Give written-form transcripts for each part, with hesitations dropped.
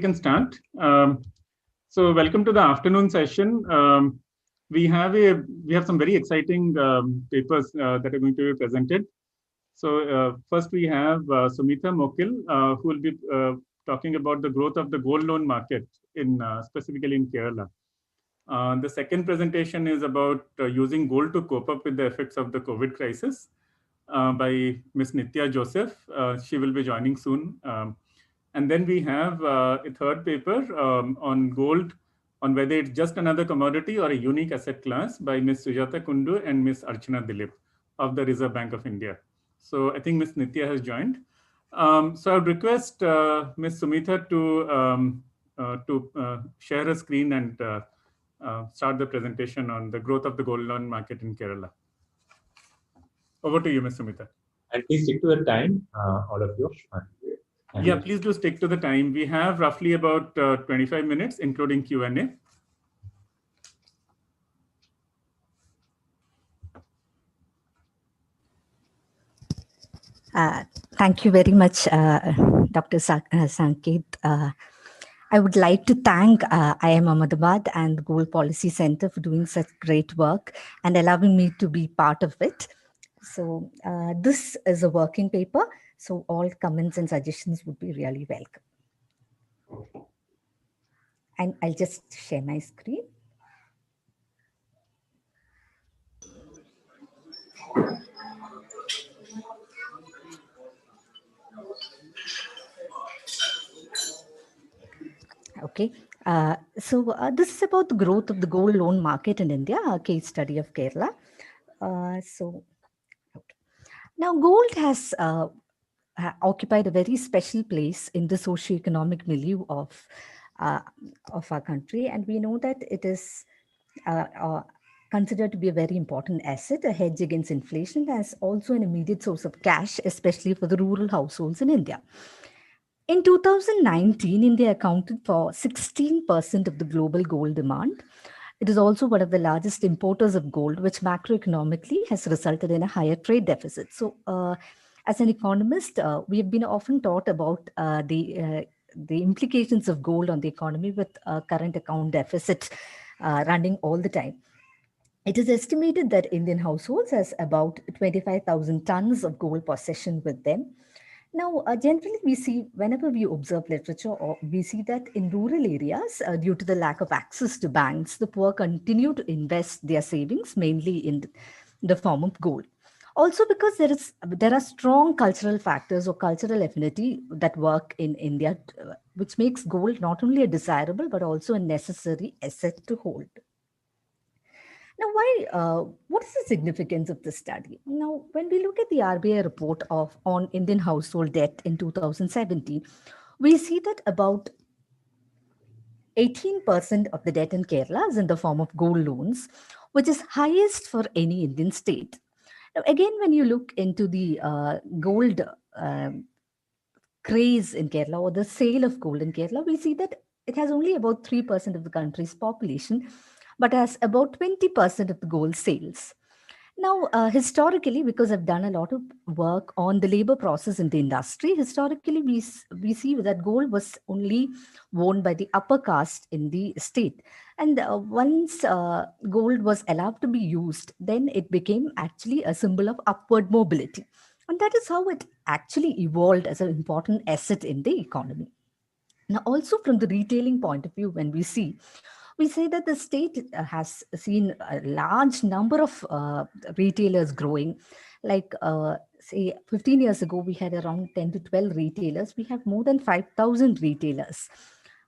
We can start. So welcome to the afternoon session. We have some very exciting papers that are going to be presented. So first we have Sumita Mokil, who will be talking about the growth of the gold loan market in specifically in Kerala. The second presentation is about using gold to cope up with the effects of the COVID crisis by Ms. Nitya Joseph. She will be joining soon. And then we have a third paper on gold, on whether it's just another commodity or a unique asset class by Ms. Sujata Kundu and Ms. Archana Dilip of the Reserve Bank of India. So I think Ms. Nitya has joined. So I would request Ms. Sumita to share her screen and start the presentation on the growth of the gold loan market in Kerala. Over to you, Ms. Sumita. And please stick to the time, all of you. Yeah, please do stick to the time. We have roughly about 25 minutes, including Q&A. Thank you very much, Dr. Sanket. I would like to thank IIMA Ahmedabad and Gold Policy Center for doing such great work and allowing me to be part of it. So this is a working paper, so all comments and suggestions would be really welcome. And I'll just share my screen. Okay, so this is about the growth of the gold loan market in India, a case study of Kerala. Now gold has occupied a very special place in the socio-economic milieu of our country, and we know that it is considered to be a very important asset, a hedge against inflation, as also an immediate source of cash, especially for the rural households in India. In 2019, India accounted for 16% of the global gold demand. It is also one of the largest importers of gold, which macroeconomically has resulted in a higher trade deficit. So as an economist, we have been often taught about the implications of gold on the economy with current account deficit running all the time. It is estimated that Indian households has about 25,000 tons of gold possession with them. Now, generally, we see whenever we observe literature, or we see that in rural areas, due to the lack of access to banks, the poor continue to invest their savings mainly in the form of gold. Also, because there are strong cultural factors or cultural affinity that work in India, which makes gold not only a desirable but also a necessary asset to hold. Now, what is the significance of this study? Now, when we look at the RBI report on Indian household debt in 2017, we see that about 18% of the debt in Kerala is in the form of gold loans, which is highest for any Indian state. Now, again, when you look into the gold craze in Kerala or the sale of gold in Kerala, we see that it has only about 3% of the country's population, but has about 20% of the gold sales. Now, historically, because I've done a lot of work on the labor process in the industry, historically, we see that gold was only worn by the upper caste in the state. And once gold was allowed to be used, then it became actually a symbol of upward mobility. And that is how it actually evolved as an important asset in the economy. Now, also from the retailing point of view, when we say that the state has seen a large number of retailers growing. Like, say, 15 years ago, we had around 10 to 12 retailers. We have more than 5,000 retailers.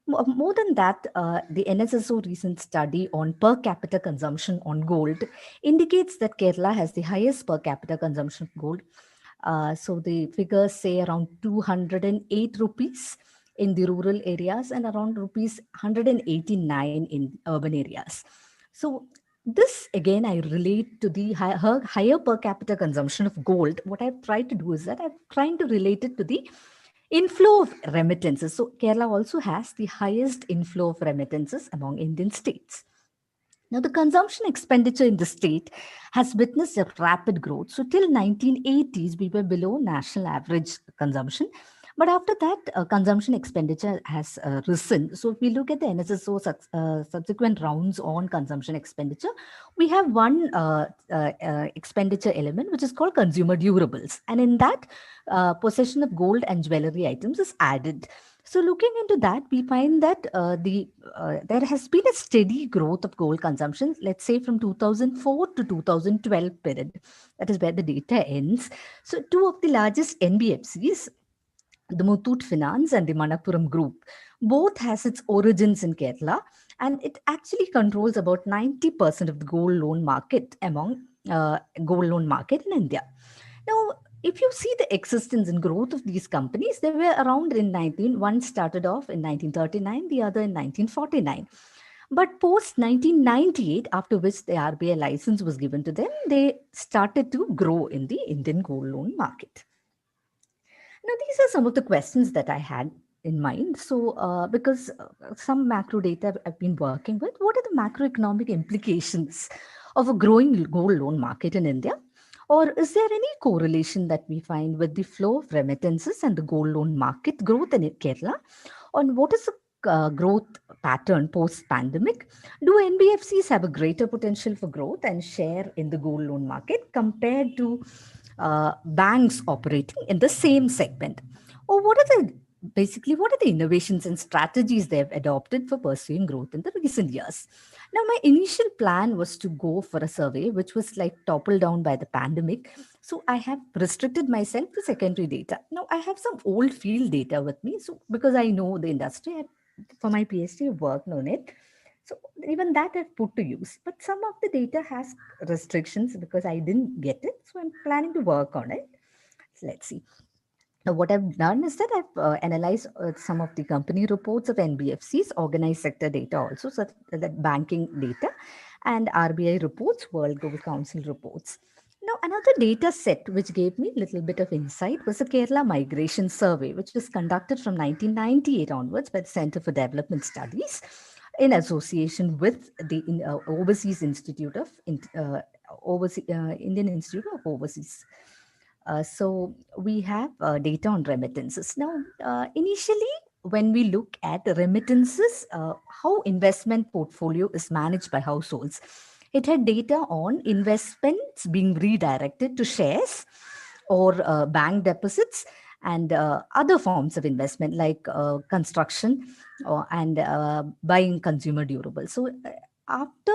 More than that, the NSSO recent study on per capita consumption on gold indicates that Kerala has the highest per capita consumption of gold. So the figures say around 208 rupees in the rural areas and around rupees 189 in urban areas. So this, again, I relate to the higher per capita consumption of gold. What I've tried to do is that I'm trying to relate it to the inflow of remittances. So Kerala also has the highest inflow of remittances among Indian states. Now, the consumption expenditure in the state has witnessed a rapid growth. So till 1980s, we were below national average consumption. But after that, consumption expenditure has risen. So if we look at the NSSO subsequent rounds on consumption expenditure, we have one expenditure element which is called consumer durables, and in that, possession of gold and jewelry items is added. So looking into that, we find that there has been a steady growth of gold consumption, let's say from 2004 to 2012 period. That is where the data ends. So two of the largest NBFCs, the Muthoot Finance and the Manappuram Group, both has its origins in Kerala, and it actually controls about 90% of the gold loan market among gold loan market in India. Now, if you see the existence and growth of these companies, they were around in 19. One started off in 1939, the other in 1949. But post 1998, after which the RBI license was given to them, they started to grow in the Indian gold loan market. Now, these are some of the questions that I had in mind. So, because some macro data I've been working with, what are the macroeconomic implications of a growing gold loan market in India? Or is there any correlation that we find with the flow of remittances and the gold loan market growth in Kerala? On what is the growth pattern post-pandemic? Do NBFCs have a greater potential for growth and share in the gold loan market compared to banks operating in the same segment? Or what are the innovations and strategies they've adopted for pursuing growth in the recent years? Now, my initial plan was to go for a survey, which was like toppled down by the pandemic. So I have restricted myself to secondary data. Now, I have some old field data with me. So because I know the industry, for my PhD, I've worked on it. So even that I've put to use. But some of the data has restrictions because I didn't get it. So I'm planning to work on it. So let's see. Now, what I've done is that I've analyzed some of the company reports of NBFCs, organized sector data also, so that banking data, and RBI reports, World Gold Council reports. Now, another data set which gave me a little bit of insight was the Kerala Migration Survey, which was conducted from 1998 onwards by the Center for Development Studies in association with the Overseas Institute of Indian Institute of Overseas. So we have data on remittances. Now, initially, when we look at remittances, how investment portfolio is managed by households, it had data on investments being redirected to shares or bank deposits and other forms of investment like construction and buying consumer durables. So after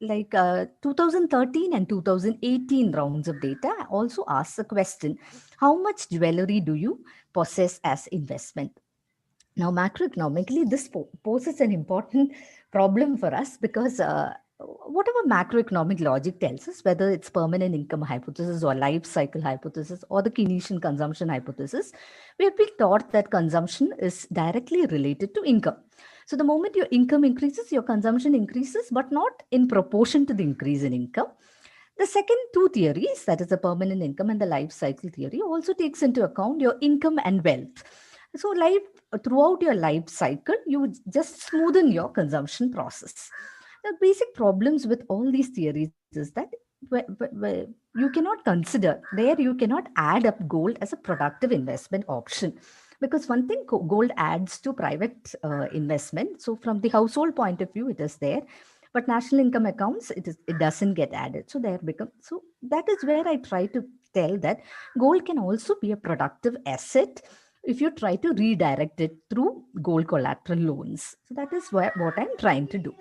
2013 and 2018 rounds of data also asks the question, how much jewelry do you possess as investment? Now, macroeconomically, this poses an important problem for us because whatever macroeconomic logic tells us, whether it's permanent income hypothesis or life cycle hypothesis or the Keynesian consumption hypothesis, we have been taught that consumption is directly related to income. So the moment your income increases, your consumption increases, but not in proportion to the increase in income. The second two theories, that is the permanent income and the life cycle theory, also takes into account your income and wealth. So throughout your life cycle, you just smoothen your consumption process. The basic problems with all these theories is that you cannot consider, there you cannot add up gold as a productive investment option. Because one thing, gold adds to private investment. So from the household point of view, it is there. But national income accounts, it doesn't get added. So that is where I try to tell that gold can also be a productive asset if you try to redirect it through gold collateral loans. So that is what I'm trying to do.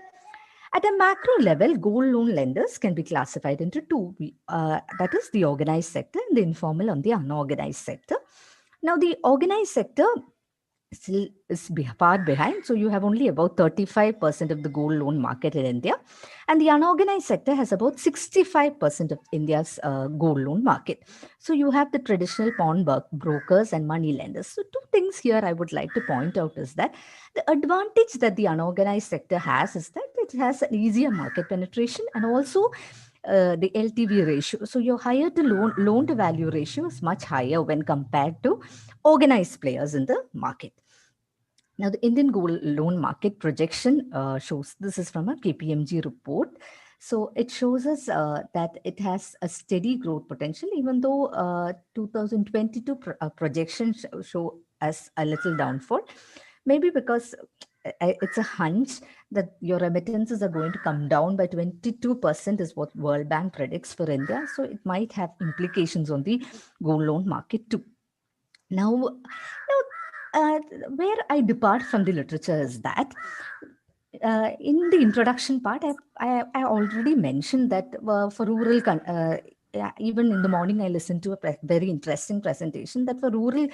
At a macro level, gold loan lenders can be classified into two. That is the organized sector and the informal and the unorganized sector. Now, the organized sector still is far behind. So you have only about 35% of the gold loan market in India. And the unorganized sector has about 65% of India's gold loan market. So you have the traditional pawn brokers and money lenders. So two things here I would like to point out is that the advantage that the unorganized sector has is that it has an easier market penetration and also the LTV ratio. So your higher to loan to value ratio is much higher when compared to organized players in the market. Now, the Indian gold loan market projection shows, this is from a KPMG report. So it shows us that it has a steady growth potential, even though 2022 projections show as a little downfall. Maybe because it's a hunch that your remittances are going to come down by 22% is what World Bank predicts for India. So it might have implications on the gold loan market too. Now, where I depart from the literature is that in the introduction part, I already mentioned that for rural, yeah, even in the morning, I listened to a very interesting presentation that for rural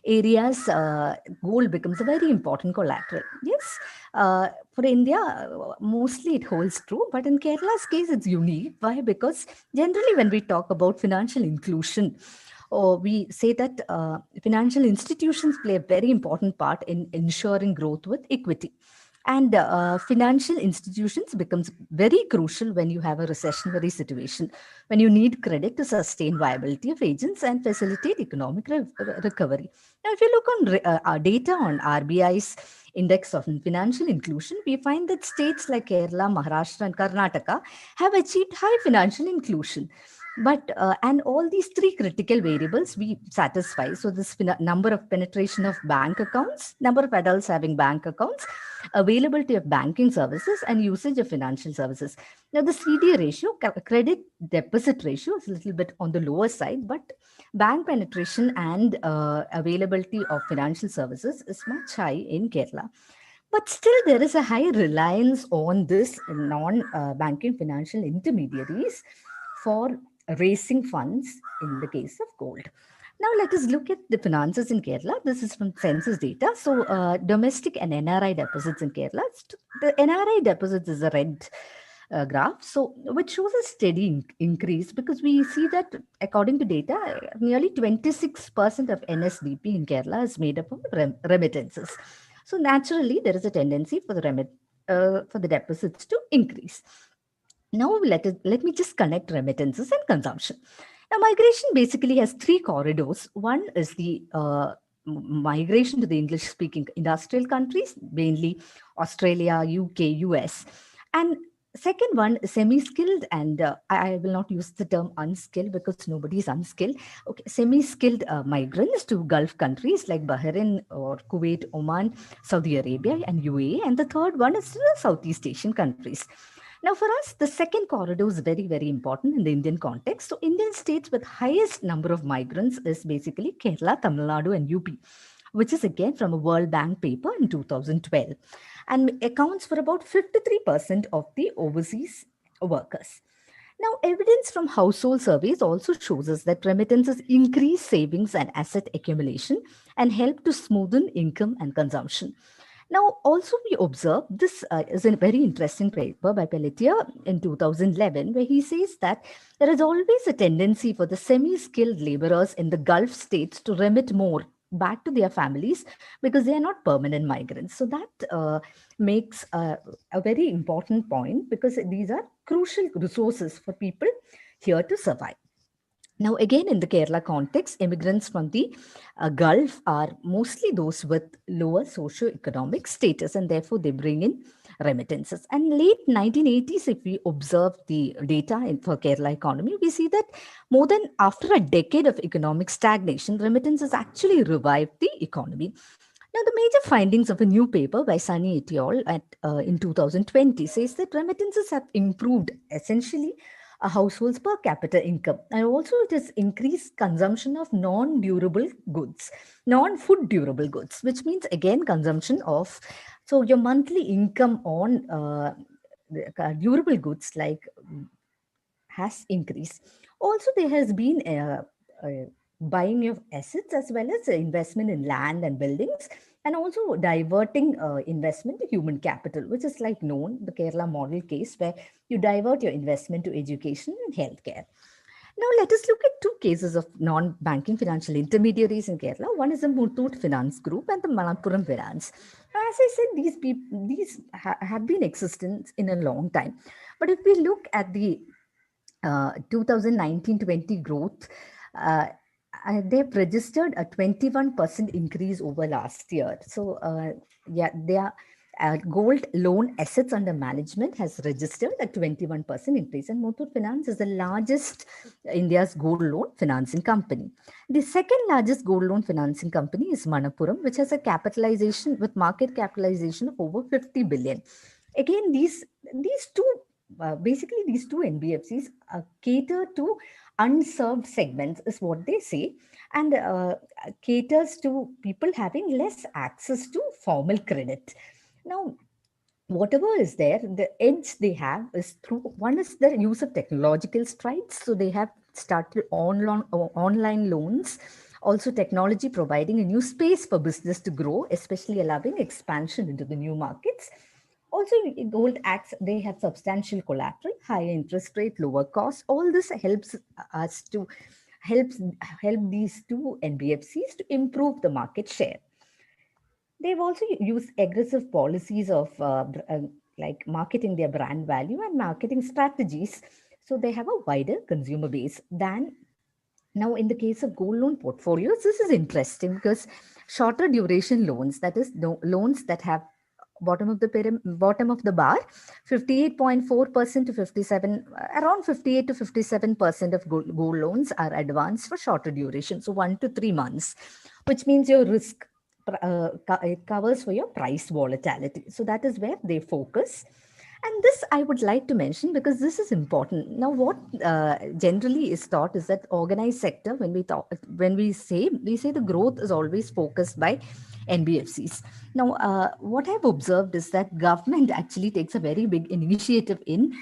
areas, gold becomes a very important collateral. Yes, for India, mostly it holds true, but in Kerala's case, it's unique. Why? Because generally, when we talk about financial inclusion, or we say that financial institutions play a very important part in ensuring growth with equity. And financial institutions becomes very crucial when you have a recessionary situation, when you need credit to sustain viability of agents and facilitate economic recovery. Now, if you look on our data on RBI's index of financial inclusion, we find that states like Kerala, Maharashtra, and Karnataka have achieved high financial inclusion. But and all these three critical variables we satisfy. So this number of penetration of bank accounts, number of adults having bank accounts, availability of banking services, and usage of financial services. Now the CD ratio, credit deposit ratio, is a little bit on the lower side, but bank penetration and availability of financial services is much high in Kerala. But still, there is a high reliance on this non-banking financial intermediaries for raising funds in the case of gold. Now, let us look at the finances in Kerala. This is from census data. So, domestic and NRI deposits in Kerala. The NRI deposits is a red graph, so which shows a steady increase, because we see that according to data, nearly 26% of NSDP in Kerala is made up of remittances. So naturally, there is a tendency for the deposits to increase. Now, let me just connect remittances and consumption. Now, migration basically has three corridors. One is the migration to the English-speaking industrial countries, mainly Australia, UK, US. And second one is semi-skilled, and I will not use the term unskilled because nobody is unskilled. Okay, semi-skilled migrants to Gulf countries like Bahrain or Kuwait, Oman, Saudi Arabia, and UAE. And the third one is the Southeast Asian countries. Now, for us, the second corridor is very, very important in the Indian context. So, Indian states with highest number of migrants is basically Kerala, Tamil Nadu, and UP, which is again from a World Bank paper in 2012, and accounts for about 53% of the overseas workers. Now, evidence from household surveys also shows us that remittances increase savings and asset accumulation and help to smoothen income and consumption. Now, also we observe, this is a very interesting paper by Pelletier in 2011, where he says that there is always a tendency for the semi-skilled laborers in the Gulf states to remit more back to their families because they are not permanent migrants. So that makes a very important point, because these are crucial resources for people here to survive. Now, again, in the Kerala context, immigrants from the Gulf are mostly those with lower socio-economic status, and therefore they bring in remittances. And late 1980s, if we observe the data for Kerala economy, we see that more than after a decade of economic stagnation, remittances actually revived the economy. Now, the major findings of a new paper by Sunny et al. In 2020 says that remittances have improved essentially a household's per capita income. And also it has increased consumption of non-durable goods, non-food durable goods, which means again consumption of, so your monthly income on durable goods like has increased. Also, there has been a buying of assets as well as investment in land and buildings, and also diverting investment to human capital, which is like known, the Kerala model case, where you divert your investment to education and healthcare. Now, let us look at two cases of non-banking financial intermediaries in Kerala. One is the Muthoot Finance Group and the Malappuram Finance. As I said, these have been existent in a long time. But if we look at the 2019-20 growth, they've registered a 21% increase over last year. So yeah, they are gold loan assets under management has registered a 21% increase, and Muthoot Finance is the largest India's gold loan financing company. The second largest gold loan financing company is Manappuram, which has a capitalization with market capitalization of over 50 billion. Again, these two basically these two NBFCs cater to unserved segments, is what they say, and caters to people having less access to formal credit. Now, whatever is there, the edge they have is through one is the use of technological strides. So they have started online loans, also technology providing a new space for business to grow, especially allowing expansion into the new markets. Also, gold acts, they have substantial collateral, higher interest rate, lower cost. All this helps us to helps help these two NBFCs to improve the market share. They've also used aggressive policies of like marketing their brand value and marketing strategies. So they have a wider consumer base than now. In the case of gold loan portfolios, this is interesting because shorter duration loans, that is loans that have bottom of the bar, 58.4% to 57, around 58 to 57% of gold loans are advanced for shorter duration, so 1 to 3 months, which means your risk it covers for your price volatility. So that is where they focus. And this I would like to mention because this is important. Now, what generally is thought is that organized sector, when we say the growth is always focused by NBFCs. Now, what I've observed is that government actually takes a very big initiative in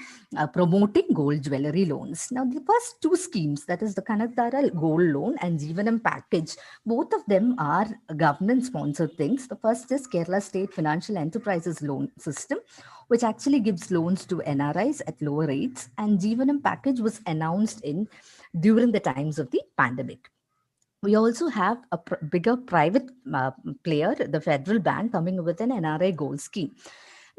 promoting gold jewelry loans. Now, the first two schemes, that is the Kanakdara gold loan and Jeevanam package, both of them are government-sponsored things. The first is Kerala State Financial Enterprises Loan System, which actually gives loans to NRIs at lower rates. And Jeevanam package was announced during the times of the pandemic. We also have a bigger private player, the federal bank, coming with an NRI gold scheme.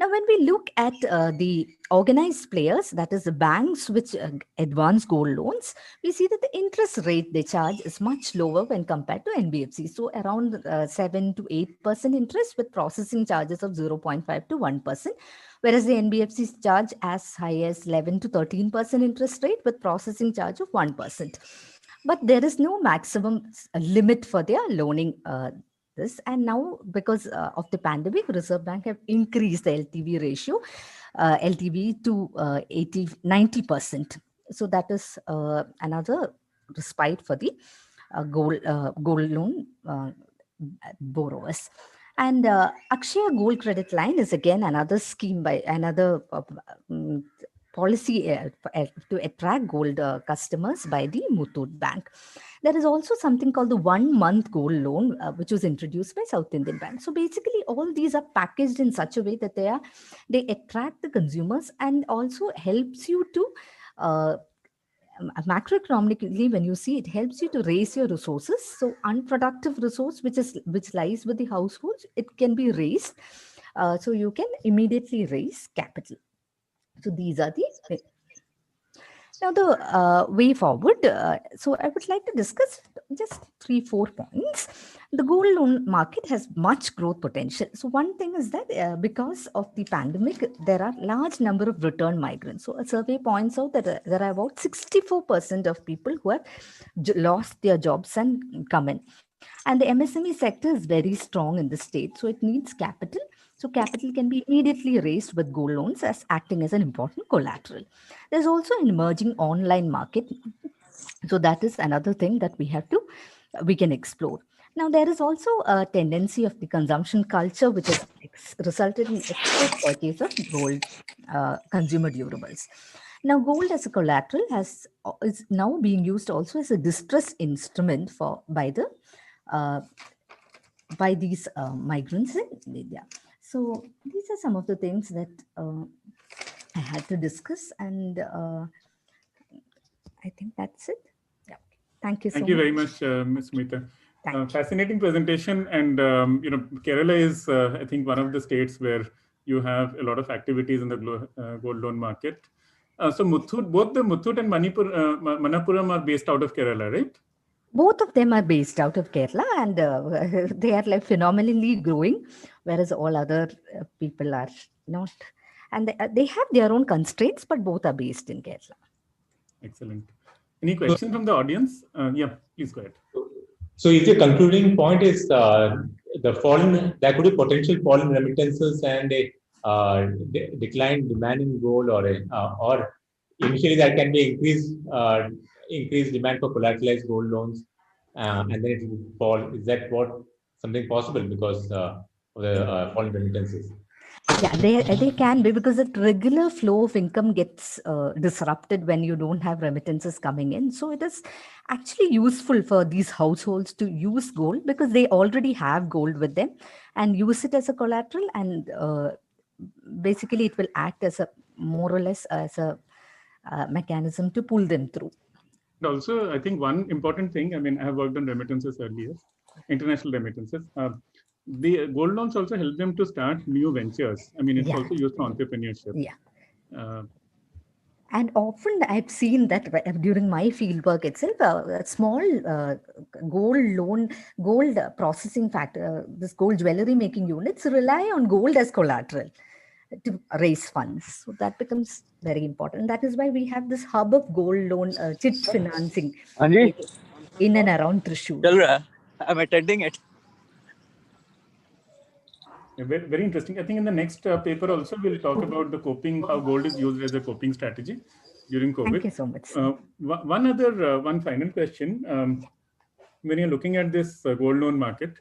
Now, when we look at the organized players, that is the banks which advance gold loans, we see that the interest rate they charge is much lower when compared to NBFC. So around 7 to 8% interest with processing charges of 0.5 to 1%, whereas the NBFCs charge as high as 11 to 13% interest rate with processing charge of 1%. But there is no maximum limit for their loaning this. And now, because of the pandemic, Reserve Bank have increased the LTV ratio, LTV to 90%. So that is another respite for the gold loan borrowers. And Akshaya Gold Credit Line is again another scheme by another policy to attract gold customers by the Muthoot Bank. There is also something called the 1 month gold loan, which was introduced by South Indian Bank. So basically, all these are packaged in such a way that they attract the consumers and also helps you to macroeconomically, when you see, it helps you to raise your resources. So unproductive resource which lies with the households, it can be raised. So you can immediately raise capital. So these are the now the way forward. So I would like to discuss just 3-4 points. The gold loan market has much growth potential. So one thing is that because of the pandemic, there are large number of return migrants. So a survey points out that there are about 64% of people who have lost their jobs and come in. And the MSME sector is very strong in the state. So it needs capital. So capital can be immediately raised with gold loans as acting as an important collateral. There's also an emerging online market. So that is another thing that we can explore. Now, there is also a tendency of the consumption culture, which has resulted in excess purchase of gold consumer durables. Now, gold as a collateral is now being used also as a distress instrument by these migrants in India. So these are some of the things that I had to discuss, and I think that's it. Yeah. Thank you so much. Thank you very much, Ms. Sumita. Fascinating presentation, and Kerala is, I think, one of the states where you have a lot of activities in the gold loan market. So Muthoot, both the Muthoot and Manappuram are based out of Kerala, right? Both of them are based out of Kerala, and they are like phenomenally growing, whereas all other people are not. And they have their own constraints, but both are based in Kerala. Excellent. Any question from the audience? Yeah, please go ahead. So, if the concluding point is the fall in, there could be potential fall in remittances and a decline demand in gold, or initially there can be increased demand for collateralized gold loans, and then it will fall. Is that something possible because of the fall in remittances? Yeah, they can be, because that regular flow of income gets disrupted when you don't have remittances coming in. So it is actually useful for these households to use gold, because they already have gold with them, and use it as a collateral, and basically it will act as a more or less as a mechanism to pull them through. And also, I think one important thing, I mean, I have worked on remittances earlier, international remittances. The gold loans also help them to start new ventures. I mean, it's also used for entrepreneurship. Yeah. And often I've seen that during my fieldwork itself, a small gold processing factor, this gold jewelry making units rely on gold as collateral to raise funds. So that becomes very important. That is why we have this hub of gold loan chit financing in and around Thrissur. I'm attending it. Very, very interesting. I think in the next paper also we'll talk about the coping, how gold is used as a coping strategy during COVID. Thank you so much. One final question. When you're looking at this gold loan market,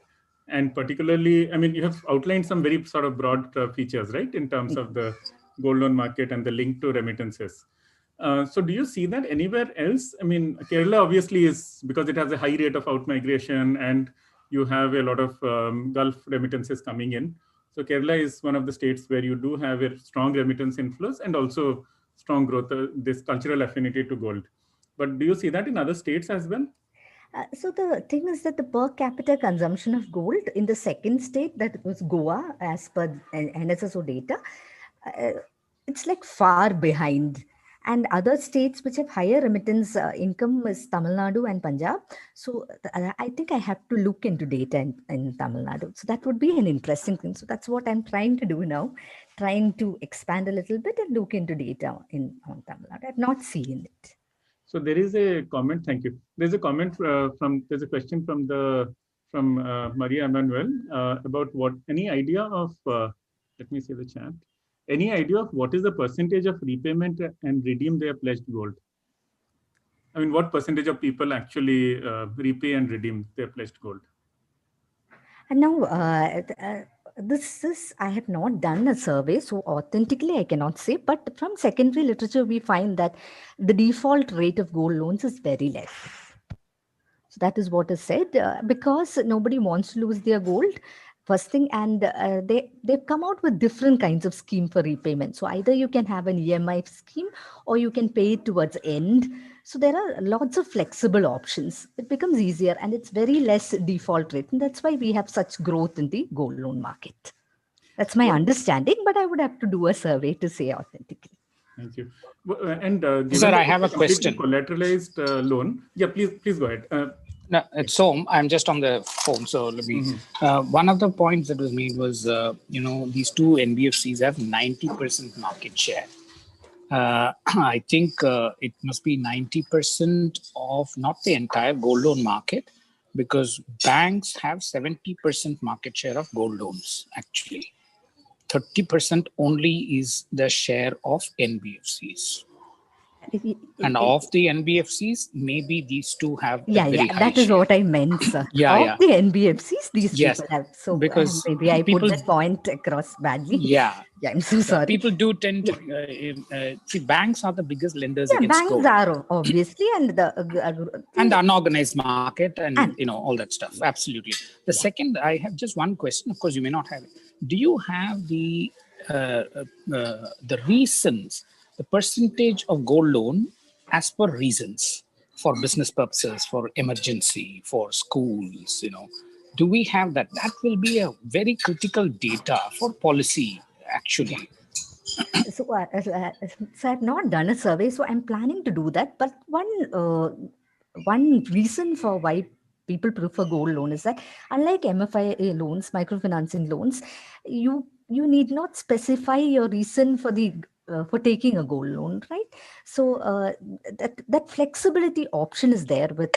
and particularly, I mean, you have outlined some very sort of broad features, right, in terms of the gold loan market and the link to remittances. So do you see that anywhere else? I mean, Kerala obviously is, because it has a high rate of out-migration and you have a lot of Gulf remittances coming in. So Kerala is one of the states where you do have a strong remittance inflows and also strong growth, this cultural affinity to gold. But do you see that in other states as well? So the thing is that the per capita consumption of gold in the second state, that was Goa, as per NSSO data, it's like far behind. And other states which have higher remittance income is Tamil Nadu and Punjab. So I think I have to look into data in Tamil Nadu. So that would be an interesting thing. So that's what I'm trying to do now, trying to expand a little bit and look into data on Tamil Nadu. I've not seen it. So there is a comment. Thank you. There's a comment there's a question from Maria Emanuel about any idea of, let me see the chat. Any idea of what is the percentage of repayment and redeem their pledged gold? I mean, what percentage of people actually repay and redeem their pledged gold? And now, I have not done a survey, so authentically I cannot say, but from secondary literature, we find that the default rate of gold loans is very less. So that is what is said, because nobody wants to lose their gold. First thing, and they've come out with different kinds of scheme for repayment. So either you can have an IIMA scheme or you can pay it towards end. So there are lots of flexible options. It becomes easier and it's very less default rate. And that's why we have such growth in the gold loan market. That's my understanding, but I would have to do a survey to say authentically. Thank you. And sir, I have a question. Collateralized loan. Yeah, please go ahead. No, it's home. I'm just on the phone. So let me. One of the points that was made was, these two NBFCs have 90% market share. I think it must be 90% of not the entire gold loan market, because banks have 70% market share of gold loans. Actually, 30% only is the share of NBFCs. And of the NBFCs, maybe these two have very high that is share. what I meant, sir. Of the NBFCs, these people have. So because maybe I put that point across badly. Yeah, I'm so sorry. People do tend to see, banks are the biggest lenders against banks gold. Are obviously, and the unorganized market, and all that stuff. Absolutely. The second, I have just one question. Of course, you may not have it. Do you have the reasons? The percentage of gold loan as per reasons, for business purposes, for emergency, for schools, do we have that? That will be a very critical data for policy, actually. So I've not done a survey, so I'm planning to do that. But one one reason for why people prefer gold loan is that unlike MFI loans, microfinancing loans, you need not specify your reason for taking a gold loan, right? So that flexibility option is there with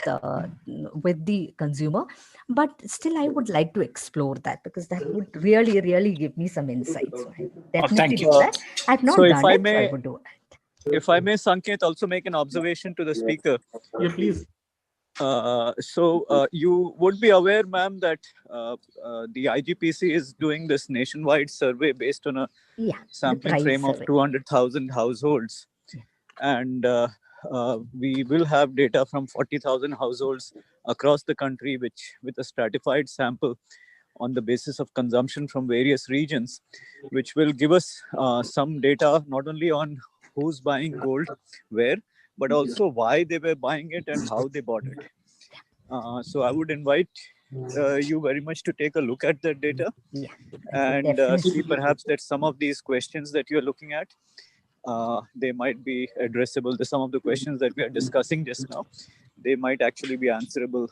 the consumer, but still I would like to explore that, because that would really give me some insights. So I would definitely thank do you. that. I've not So if done I it, so I may, would do it. if I may, Sanket, also make an observation to the speaker. Yeah, please. You would be aware, ma'am, that the IGPC is doing this nationwide survey based on a Yeah, the sampling price frame of survey. 200,000 households. Yeah. And we will have data from 40,000 households across the country, which with a stratified sample on the basis of consumption from various regions, which will give us some data not only on who's buying gold where, but also why they were buying it and how they bought it. So I would invite you very much to take a look at that data, Yeah, and definitely. see perhaps that some of these questions that you're looking at, they might be addressable. Some of the questions that we are discussing just now, they might actually be answerable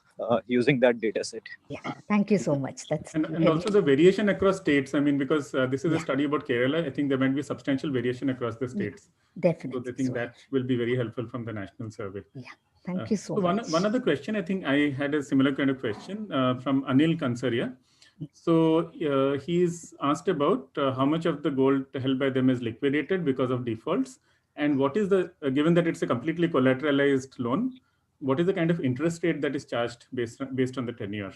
using that data set. Yeah, thank you so much. That's And very, also the variation across states. I mean, because this is a Yeah. study about Kerala, I think there might be substantial variation across the states. So definitely. I think So, that will be very helpful from the national survey. yeah, thank you so much. One other question, I think I had a similar kind of question from Anil Kansaria. So he's asked about how much of the gold held by them is liquidated because of defaults, and what is the given that it's a completely collateralized loan, what is the kind of interest rate that is charged based on the tenure?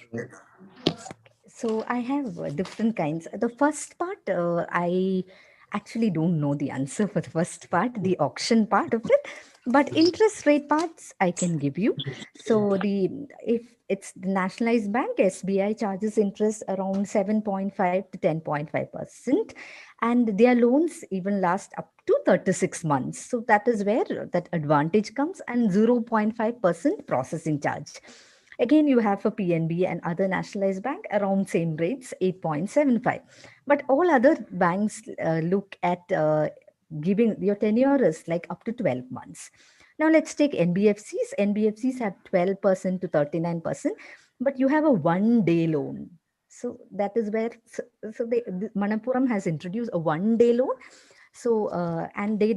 So I have different kinds. The first part, I actually don't know the answer for the first part, the auction part of it, but interest rate parts I can give you. So if it's the nationalized bank, SBI charges interest around 7.5 to 10.5%, and their loans even last up to 36 months. So that is where that advantage comes, and 0.5% processing charge. Again, you have for PNB and other nationalized bank around same rates, 8.75. But all other banks look at giving your tenure is like up to 12 months. Now let's take NBFCs. NBFCs have 12% to 39%, but you have a 1-day loan. So that is where, Manappuram has introduced a 1-day loan. So, and their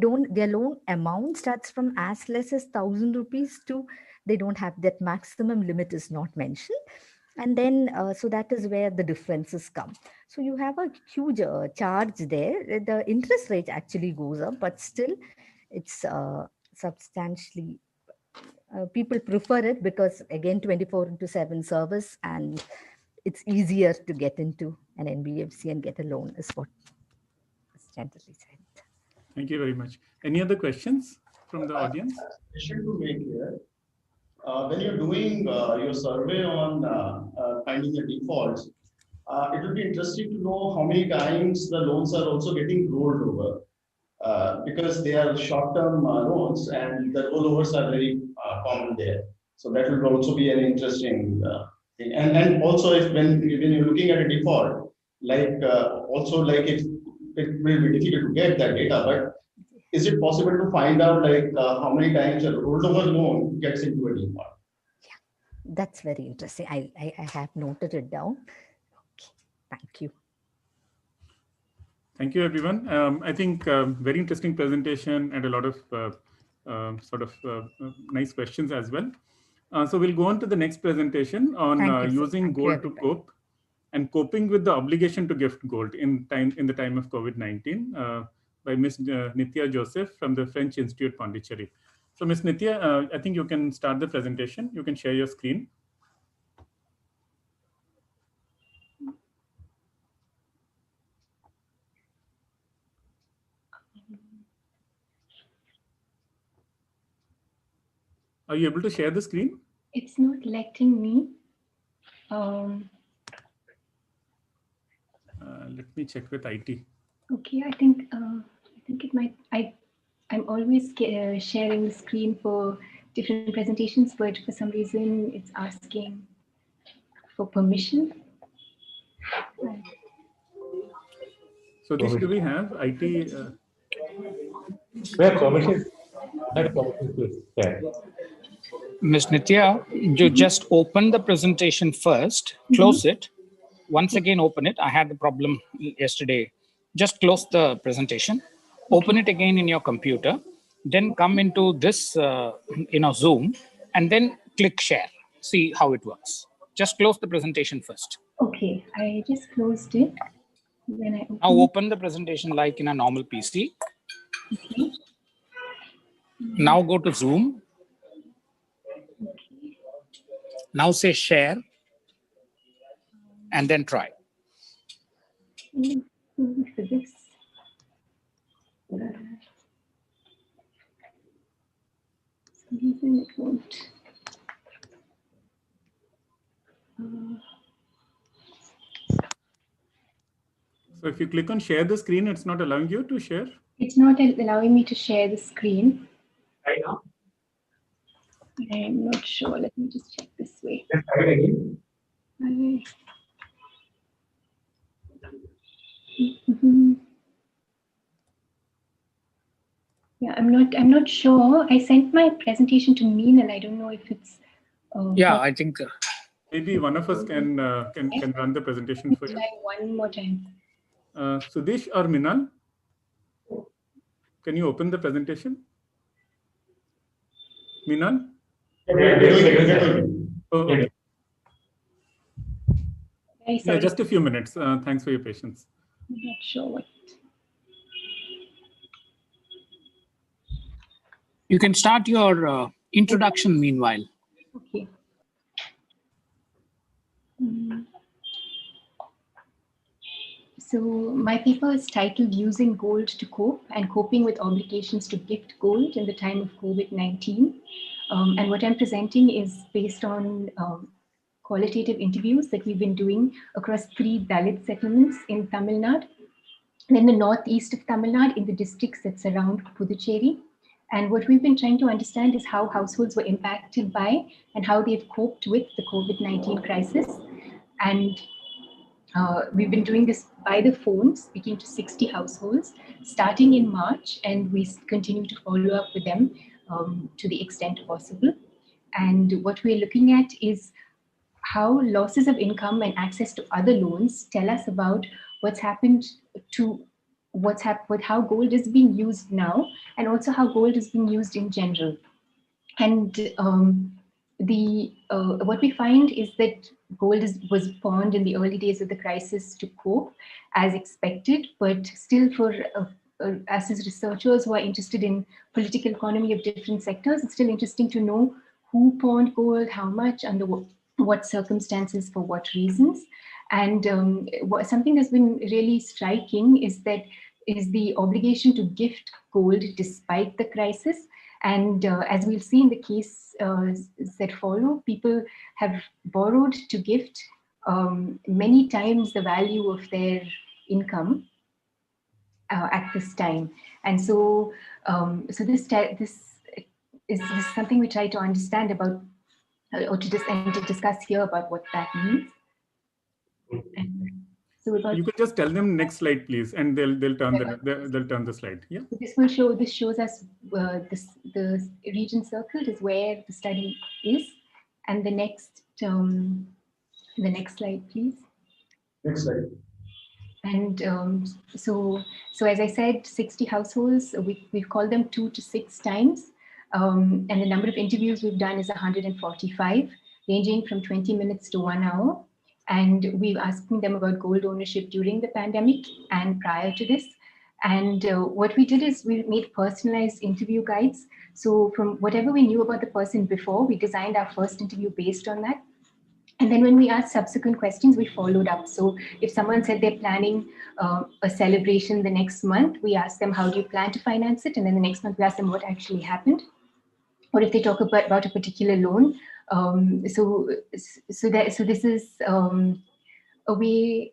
loan amount starts from as less as 1,000 rupees to, they don't have that maximum limit is not mentioned. And then, so that is where the differences come. So you have a huge charge there. The interest rate actually goes up, but still it's substantially, people prefer it because again, 24/7 service, and it's easier to get into an NBFC and get a loan is what is generally said. Thank you very much. Any other questions from the audience? Question to make here. When you're doing your survey on finding the defaults, it will be interesting to know how many times the loans are also getting rolled over, because they are short-term loans and the rollovers are very common there. So that will also be an interesting thing. And also, if when you're looking at a default, like also like it will be difficult to get that data, but is it possible to find out like how many times a rollover loan gets into a default? That's very interesting. I have noted it down. Okay, thank you. Thank you, everyone. I think very interesting presentation and a lot of nice questions as well. So we'll go on to the next presentation on using gold to cope and coping with the obligation to gift gold in the time of COVID-19 by Ms. Nitya Joseph from the French Institute Pondicherry. So Ms. Nitya, I think you can start the presentation. You can share your screen. Are you able to share the screen? It's not letting me. Let me check with IT. Okay, I think it might. I'm always sharing the screen for different presentations, but for some reason it's asking for permission. So do we have IT? We have permission. That permission to share. Ms. Nitya, you just open the presentation first, close it, once again open it. I had the problem yesterday. Just close the presentation, open it again in your computer, then come into this Zoom, and then click share. See how it works. Just close the presentation first. Okay, I just closed it. When I Now open the presentation like in a normal PC. Okay. Now go to Zoom. Okay. Now say share, and then try. For this. Some reason it won't. So if you click on share the screen, it's not allowing you to share? It's not allowing me to share the screen. Right now? I'm not sure. Let me just check this way. Let's try it again. Yeah, I'm not sure. I sent my presentation to Meenal. I don't know if it's. Yeah, I think. Maybe one of us can run the presentation for you. Try one more time. Sudesh or Minal, can you open the presentation? Minal? Oh, okay. Yeah, just a few minutes. Thanks for your patience. I'm not sure what. You can start your introduction meanwhile. Okay. So my paper is titled Using Gold to Cope and Coping with Obligations to Gift Gold in the Time of COVID-19. And what I'm presenting is based on qualitative interviews that we've been doing across 3 Dalit settlements in Tamil Nadu, and in the northeast of Tamil Nadu, in the districts that surround Puducherry. And what we've been trying to understand is how households were impacted by and how they've coped with the COVID-19 crisis. And we've been doing this by the phone, speaking to 60 households, starting in March, and we continue to follow up with them to the extent possible. And what we're looking at is how losses of income and access to other loans tell us about what's happened to how gold is being used now, and also how gold is being used in general. And what we find is that gold was pawned in the early days of the crisis to cope as expected, but still for us as researchers who are interested in political economy of different sectors, it's still interesting to know who pawned gold, how much, under what circumstances, for what reasons. And something that's been really striking is the obligation to gift gold despite the crisis. And as we'll see in the case that follow, people have borrowed to gift many times the value of their income at this time. And so, this is something we try to understand about, or to discuss here about what that means. And so you could just tell them next slide, please, and they'll turn the slide. Yeah. So this shows us the region circled is where the study is, and the next slide, please. Next slide. And so as I said, 60 households. We've called them 2 to 6 times, and the number of interviews we've done is 145, ranging from 20 minutes to 1 hour. And we're asking them about gold ownership during the pandemic and prior to this. And what we did is we made personalized interview guides. So from whatever we knew about the person before, we designed our first interview based on that. And then when we asked subsequent questions, we followed up. So if someone said they're planning a celebration the next month, we asked them, how do you plan to finance it? And then the next month, we asked them what actually happened. Or if they talk about a particular loan. So this is a way,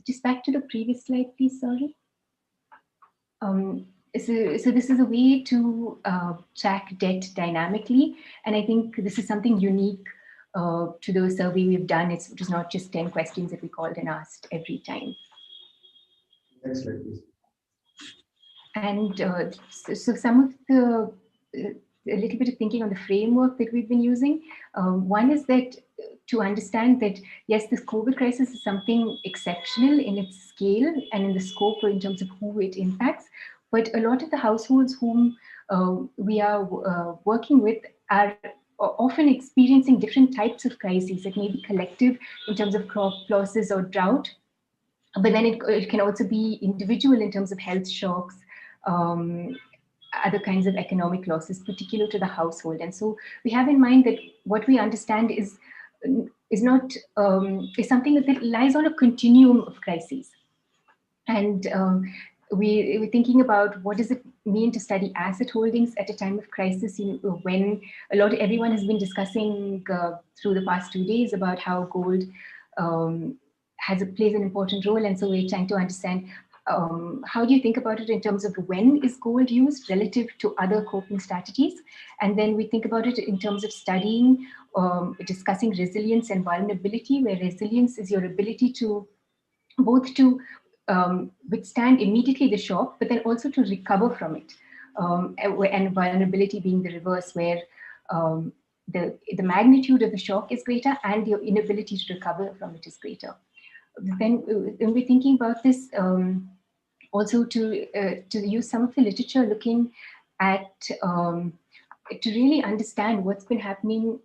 just back to the previous slide, please, sorry. So this is a way to track debt dynamically. And I think this is something unique to the survey we've done. It was not just 10 questions that we called and asked every time. Next slide, please. And so some of the a little bit of thinking on the framework that we've been using. One is that to understand that, yes, this COVID crisis is something exceptional in its scale and in the scope in terms of who it impacts. But a lot of the households whom we are working with are often experiencing different types of crises that may be collective in terms of crop losses or drought. But then it can also be individual in terms of health shocks, other kinds of economic losses, particular to the household. And so we have in mind that what we understand is not is something that lies on a continuum of crises. And we're thinking about what does it mean to study asset holdings at a time of crisis, when everyone has been discussing through the past 2 days about how gold plays an important role. And so we're trying to understand how do you think about it in terms of when is gold used relative to other coping strategies? And then we think about it in terms of studying, discussing resilience and vulnerability, where resilience is your ability to both to withstand immediately the shock, but then also to recover from it. And vulnerability being the reverse, where the magnitude of the shock is greater and your inability to recover from it is greater. Then when we're thinking about this, also to use some of the literature looking at to really understand what's been happening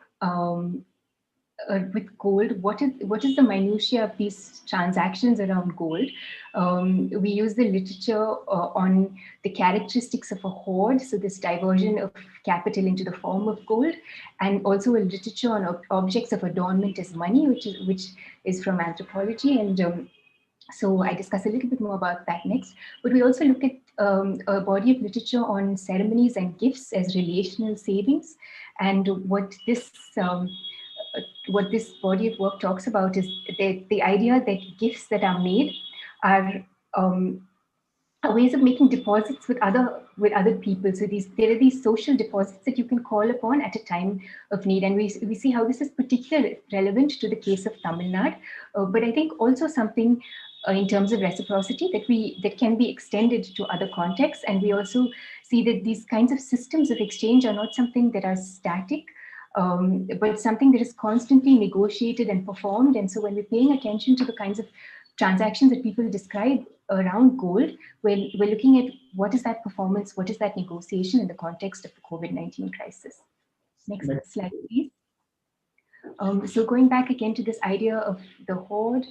with gold. What is the minutiae of these transactions around gold? We use the literature on the characteristics of a hoard, so this diversion of capital into the form of gold, and also a literature on objects of adornment as money, which is from anthropology. And so I discuss a little bit more about that next. But we also look at a body of literature on ceremonies and gifts as relational savings. And what this body of work talks about is the idea that gifts that are made are ways of making deposits with other people. So there are these social deposits that you can call upon at a time of need, and we see how this is particularly relevant to the case of Tamil Nadu, but I think also something in terms of reciprocity that can be extended to other contexts. And we also see that these kinds of systems of exchange are not something that are static, but something that is constantly negotiated and performed. And so when we're paying attention to the kinds of transactions that people describe around gold, we're looking at what is that performance, what is that negotiation in the context of the COVID-19 crisis. Next slide, please. So going back again to this idea of the hoard,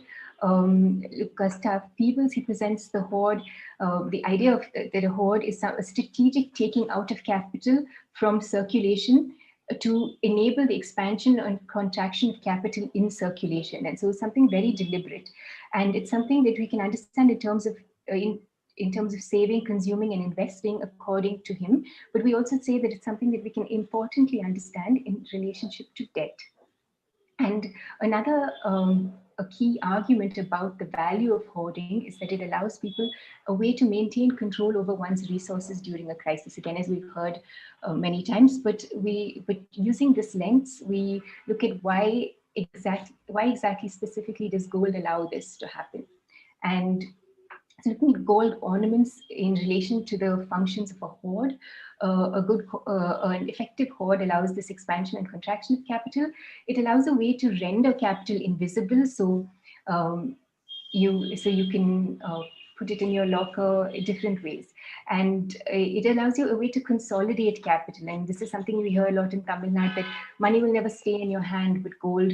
Gustav Peebles, he presents the hoard, the idea of that a hoard is a strategic taking out of capital from circulation to enable the expansion and contraction of capital in circulation. And so it's something very deliberate. And it's something that we can understand in terms of in terms of saving, consuming, and investing according to him. But we also say that it's something that we can importantly understand in relationship to debt. And another a key argument about the value of hoarding is that it allows people a way to maintain control over one's resources during a crisis. Again, as we've heard many times, but using this lens, we look at why exactly specifically does gold allow this to happen. And so looking at gold ornaments in relation to the functions of a hoard, an effective hoard allows this expansion and contraction of capital. It allows a way to render capital invisible, so you can put it in your locker in different ways. And it allows you a way to consolidate capital. And this is something we hear a lot in Tamil Nadu, that money will never stay in your hand, but gold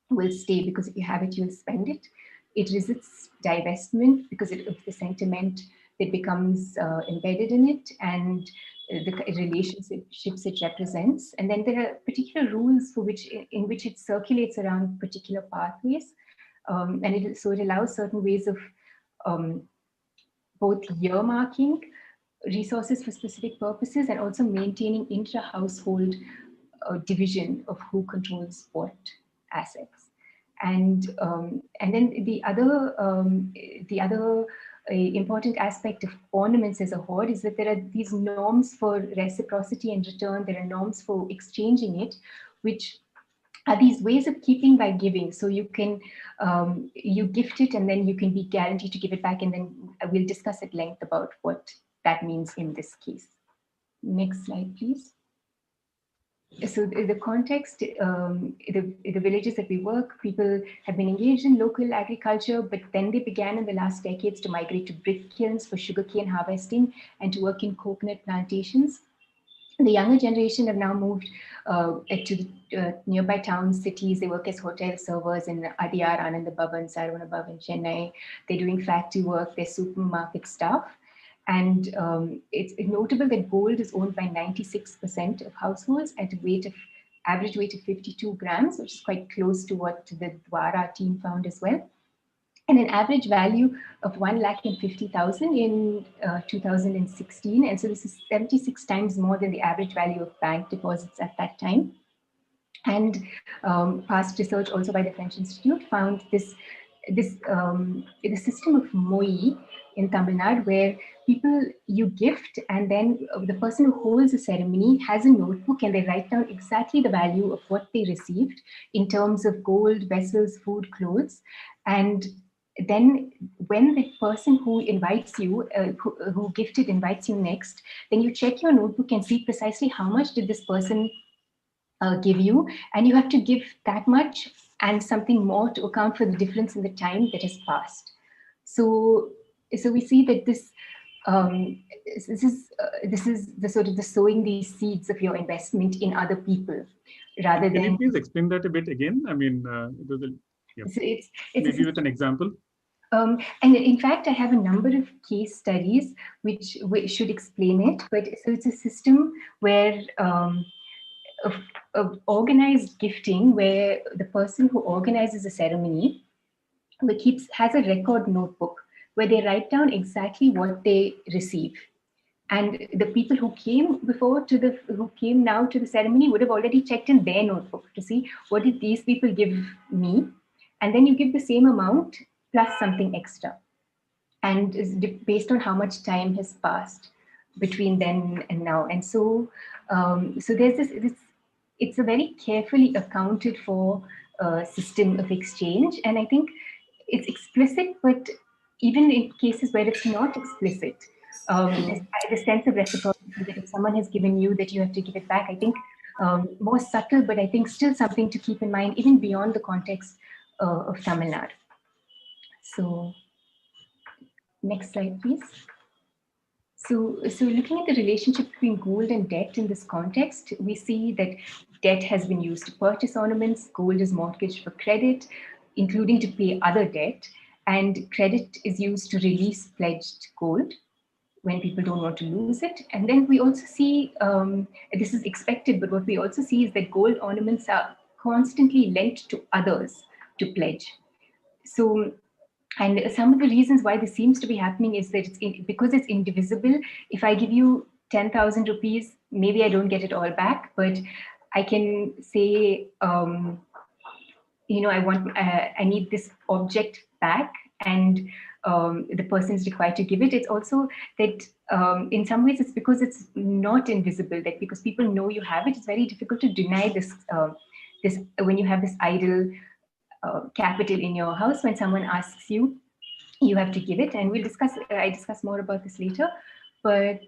will stay, because if you have it, you'll spend it. It resists divestment because of the sentiment that becomes embedded in it and the relationships it represents. And then there are particular rules in which it circulates around particular pathways. So it allows certain ways of both earmarking resources for specific purposes and also maintaining intra-household division of who controls what assets. And then the other important aspect of ornaments as a hoard is that there are these norms for reciprocity and return. There are norms for exchanging it, which are these ways of keeping by giving. So you can you gift it and then you can be guaranteed to give it back. And then we'll discuss at length about what that means in this case. Next slide, please. So the context, the villages that we work, people have been engaged in local agriculture, but then they began in the last decades to migrate to brick kilns for sugarcane harvesting and to work in coconut plantations. The younger generation have now moved to the nearby towns, cities. They work as hotel servers in Adyar, Anandabhavan, Saravanabavan, Chennai. They're doing factory work, they're supermarket staff. And it's notable that gold is owned by 96% of households at a average weight of 52 grams, which is quite close to what the Dwara team found as well, and an average value of 1,50,000 in 2016. And so this is 76 times more than the average value of bank deposits at that time. And past research also by the French Institute found the system of moi in Tamil Nadu, where you gift, and then the person who holds the ceremony has a notebook and they write down exactly the value of what they received in terms of gold, vessels, food, clothes. And then when the person who invites you, who gifted invites you next, then you check your notebook and see precisely how much did this person give you, and you have to give that much and something more to account for the difference in the time that has passed. So we see that this is the sort of the sowing these seeds of your investment in other people, rather than. Can you please explain that a bit again? I mean, it's maybe with an example. And in fact, I have a number of case studies which should explain it. But so it's a system where of organized gifting, where the person who organizes a ceremony has a record notebook where they write down exactly what they receive. And the people who came now to the ceremony would have already checked in their notebook to see what did these people give me, and then you give the same amount plus something extra, and is based on how much time has passed between then and now. And so there's this it's a very carefully accounted for system of exchange, and I think it's explicit, but even in cases where it's not explicit, the sense of reciprocity that if someone has given you, that you have to give it back, I think more subtle, but I think still something to keep in mind, even beyond the context of Tamil Nadu. So, next slide, please. So looking at the relationship between gold and debt in this context, we see that debt has been used to purchase ornaments, gold is mortgaged for credit, including to pay other debt, and credit is used to release pledged gold when people don't want to lose it. And then we also see, this is expected, but what we also see is that gold ornaments are constantly lent to others to pledge. So, and some of the reasons why this seems to be happening is that because it's indivisible. If I give you 10,000 rupees, maybe I don't get it all back, but I can say, I need this object back, and the person is required to give it. It's also that in some ways it's because it's not invisible, that because people know you have it, it's very difficult to deny this. When you have this idle capital in your house, when someone asks you, you have to give it. And we'll discuss. I discuss more about this later, but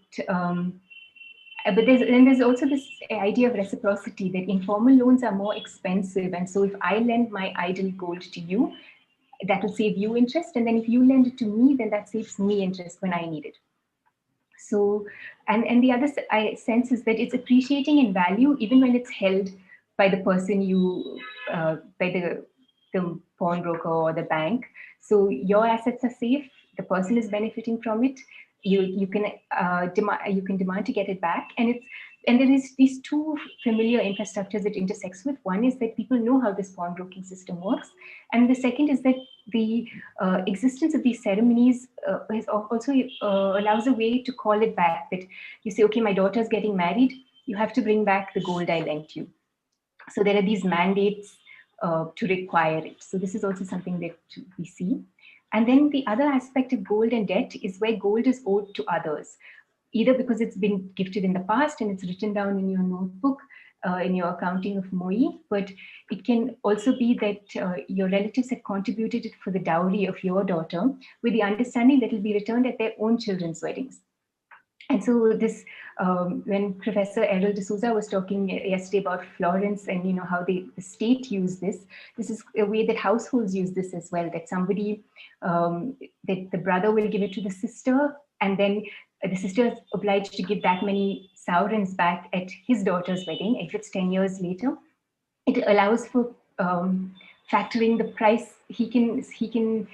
there's also this idea of reciprocity, that informal loans are more expensive, and so if I lend my idle gold to you, that will save you interest, and then if you lend it to me, then that saves me interest when I need it. So, and the other sense is that it's appreciating in value even when it's held by the person by the pawnbroker or the bank. So your assets are safe, the person is benefiting from it. You can demand to get it back, and there is these two familiar infrastructures it intersects with. One is that people know how this pawnbroking system works, and the second is that the existence of these ceremonies also allows a way to call it back. That you say, okay, my daughter's getting married, you have to bring back the gold I lent you. So there are these mandates to require it. So this is also something that we see. And then the other aspect of gold and debt is where gold is owed to others, either because it's been gifted in the past and it's written down in your notebook, in your accounting of MOI, but it can also be that your relatives have contributed it for the dowry of your daughter with the understanding that it will be returned at their own children's weddings. And so this, when Professor Errol D'Souza was talking yesterday about Florence and how the state used this, this is a way that households use this as well. That somebody, that the brother will give it to the sister, and then the sister is obliged to give that many sovereigns back at his daughter's wedding. If it's 10 years later, it allows for factoring the price. He can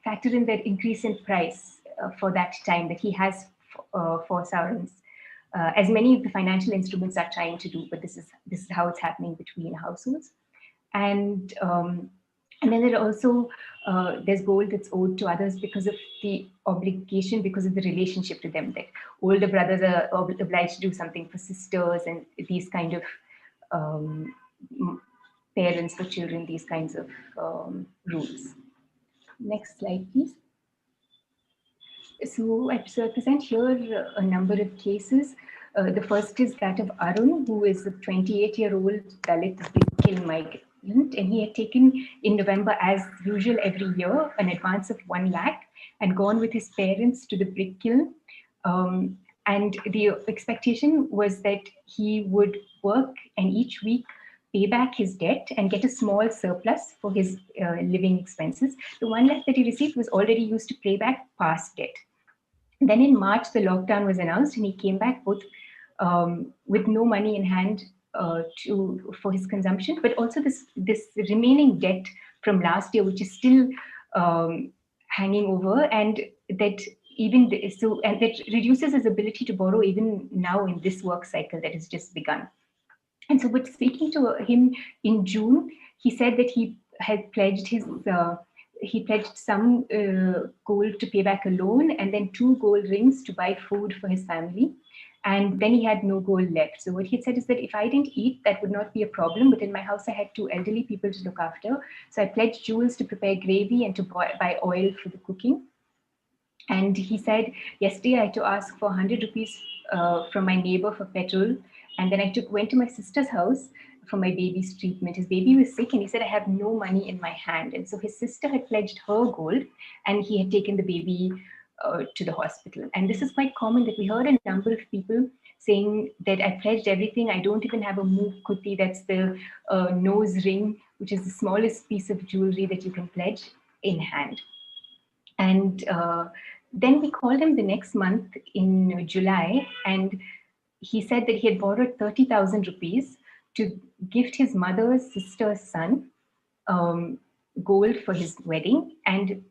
factor in that increase in price for that time that he has for sovereigns, as many of the financial instruments are trying to do. But this is how it's happening between households, and then there are also there's gold that's owed to others because of the obligation, because of the relationship to them. That older brothers are obliged to do something for sisters, and these kind of parents for children, these kinds of rules. Next slide, please. So I present here a number of cases. The first is that of Arun, who is a 28-year-old Dalit Brickkiln migrant, and he had taken in November, as usual every year, an advance of 1 lakh and gone with his parents to the brick kiln. And the expectation was that he would work and each week pay back his debt and get a small surplus for his living expenses. The 1 lakh that he received was already used to pay back past debt. Then in March, the lockdown was announced, and he came back both with no money in hand for his consumption, but also this remaining debt from last year, which is still hanging over, and that and that reduces his ability to borrow even now in this work cycle that has just begun. And so, but speaking to him in June, he said that he had pledged some gold to pay back a loan, and then 2 gold rings to buy food for his family. And then he had no gold left. So what he said is that if I didn't eat, that would not be a problem. But in my house, I had 2 elderly people to look after. So I pledged jewels to prepare gravy and to buy oil for the cooking. And he said, yesterday I had to ask for 100 rupees from my neighbor for petrol. And then I went to my sister's house for my baby's treatment. His baby was sick, and he said, I have no money in my hand. And so his sister had pledged her gold, and he had taken the baby to the hospital. And this is quite common, that we heard a number of people saying that I pledged everything. I don't even have a mook kuti, that's the nose ring, which is the smallest piece of jewelry that you can pledge, in hand. And then we called him the next month in July, and he said that he had borrowed 30,000 rupees to gift his mother's sister's son gold for his wedding. And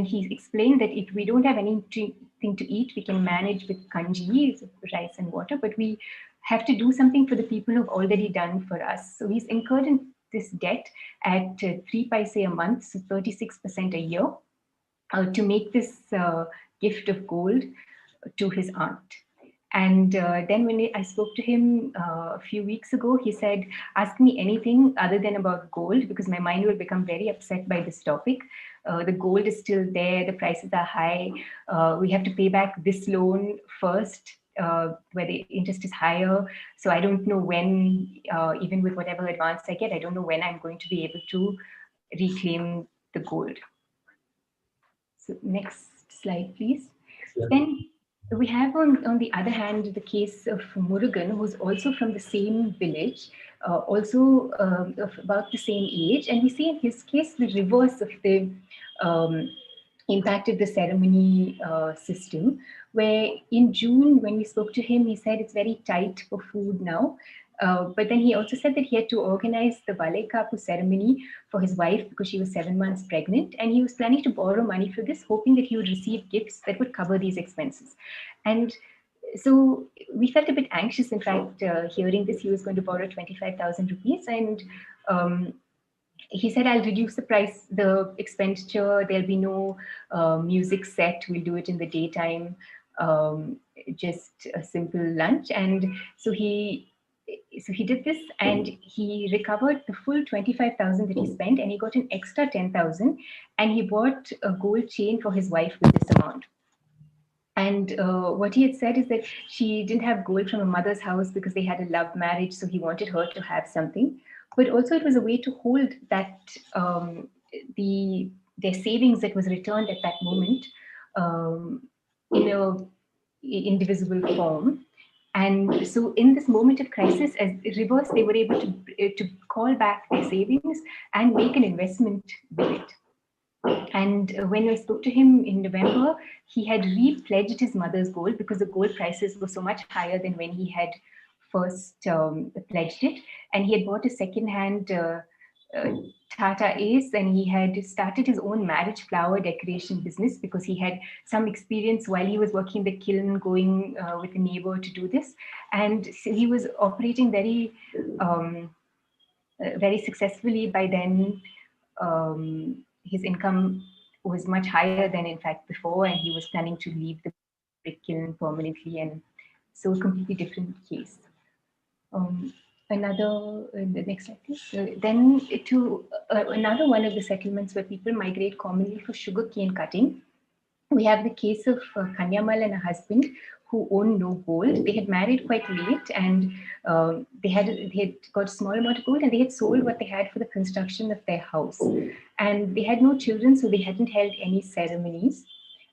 he explained that if we don't have anything to eat, we can manage with kanji, rice and water, but we have to do something for the people who've already done for us. So he's incurred in this debt at 3 paise a month, so 36% a year, to make this gift of gold to his aunt. And then when I spoke to him a few weeks ago, he said, ask me anything other than about gold, because my mind will become very upset by this topic. The gold is still there, the prices are high. We have to pay back this loan first, where the interest is higher. So I don't know when, even with whatever advance I get, I don't know when I'm going to be able to reclaim the gold. So next slide, please. Yeah. Then we have on the other hand, the case of Murugan, who's also from the same village, also of about the same age. And we see in his case the reverse of the impact of the ceremony system, where in June, when we spoke to him, he said it's very tight for food now. But then he also said that he had to organize the Valekapu ceremony for his wife because she was 7 months pregnant. And he was planning to borrow money for this, hoping that he would receive gifts that would cover these expenses. And so we felt a bit anxious, in fact, hearing this. He was going to borrow 25,000 rupees. And he said, I'll reduce the price, the expenditure. There'll be no music set. We'll do it in the daytime, just a simple lunch. And so he did this, and he recovered the full 25,000 that he spent, and he got an extra 10,000, and he bought a gold chain for his wife with this amount. And what he had said is that she didn't have gold from her mother's house because they had a love marriage, so he wanted her to have something. But also it was a way to hold that their savings that was returned at that moment in indivisible form. And so in this moment of crisis, as reverse, they were able to call back their savings and make an investment with it. And when I spoke to him in November, he had re-pledged his mother's gold because the gold prices were so much higher than when he had first pledged it. And he had bought a second-hand Tata Ace, and he had started his own marriage flower decoration business because he had some experience while he was working the kiln, going with a neighbor to do this. And so he was operating very, very successfully by then. His income was much higher than in fact before, and he was planning to leave the brick kiln permanently, and so a completely different case. The next slide, please. Then to another one of the settlements where people migrate commonly for sugarcane cutting, we have the case of Kanyamal and a husband who owned no gold. They had married quite late, and they had got a small amount of gold, and they had sold what they had for the construction of their house. And they had no children, so they hadn't held any ceremonies.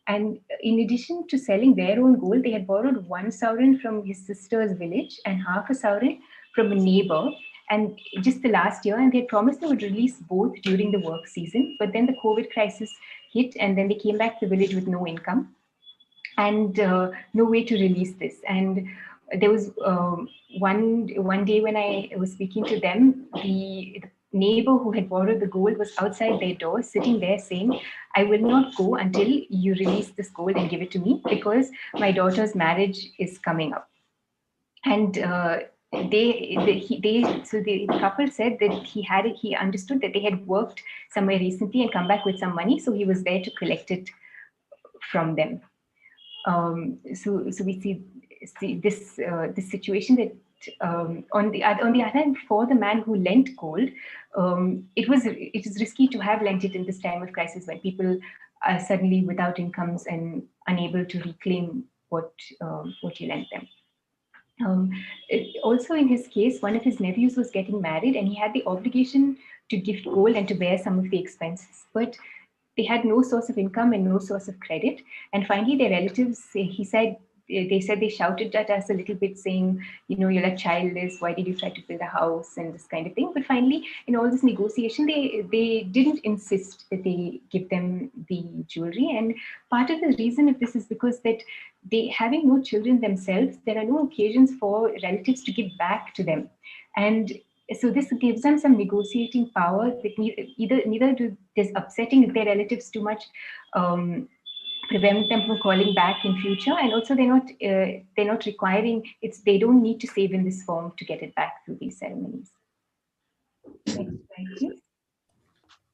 And in addition to selling their own gold, they had borrowed 1 sovereign from his sister's village and half a sovereign from a neighbor. And just the last year, and they had promised they would release both during the work season. But then the COVID crisis hit, and then they came back to the village with no income and no way to release this. And there was one day when I was speaking to them, the neighbor who had borrowed the gold was outside their door, sitting there saying, "I will not go until you release this gold and give it to me, because my daughter's marriage is coming up." And so the couple said that he understood that they had worked somewhere recently and come back with some money, so he was there to collect it from them. So we see this situation that on the other hand, for the man who lent gold, it is risky to have lent it in this time of crisis when people are suddenly without incomes and unable to reclaim what you lent them. Also in his case, one of his nephews was getting married, and he had the obligation to gift gold and to bear some of the expenses, but they had no source of income and no source of credit. And finally, their relatives, they said they shouted at us a little bit, saying, "You're like childless. Why did you try to build a house?" and this kind of thing. But finally, in all this negotiation, they didn't insist that they give them the jewelry. And part of the reason of this is because that they, having no children themselves, there are no occasions for relatives to give back to them. And so this gives them some negotiating power that neither does upsetting their relatives too much prevent them from calling back in future, and also they're not requiring they don't need to save in this form to get it back through these ceremonies. Next slide, please.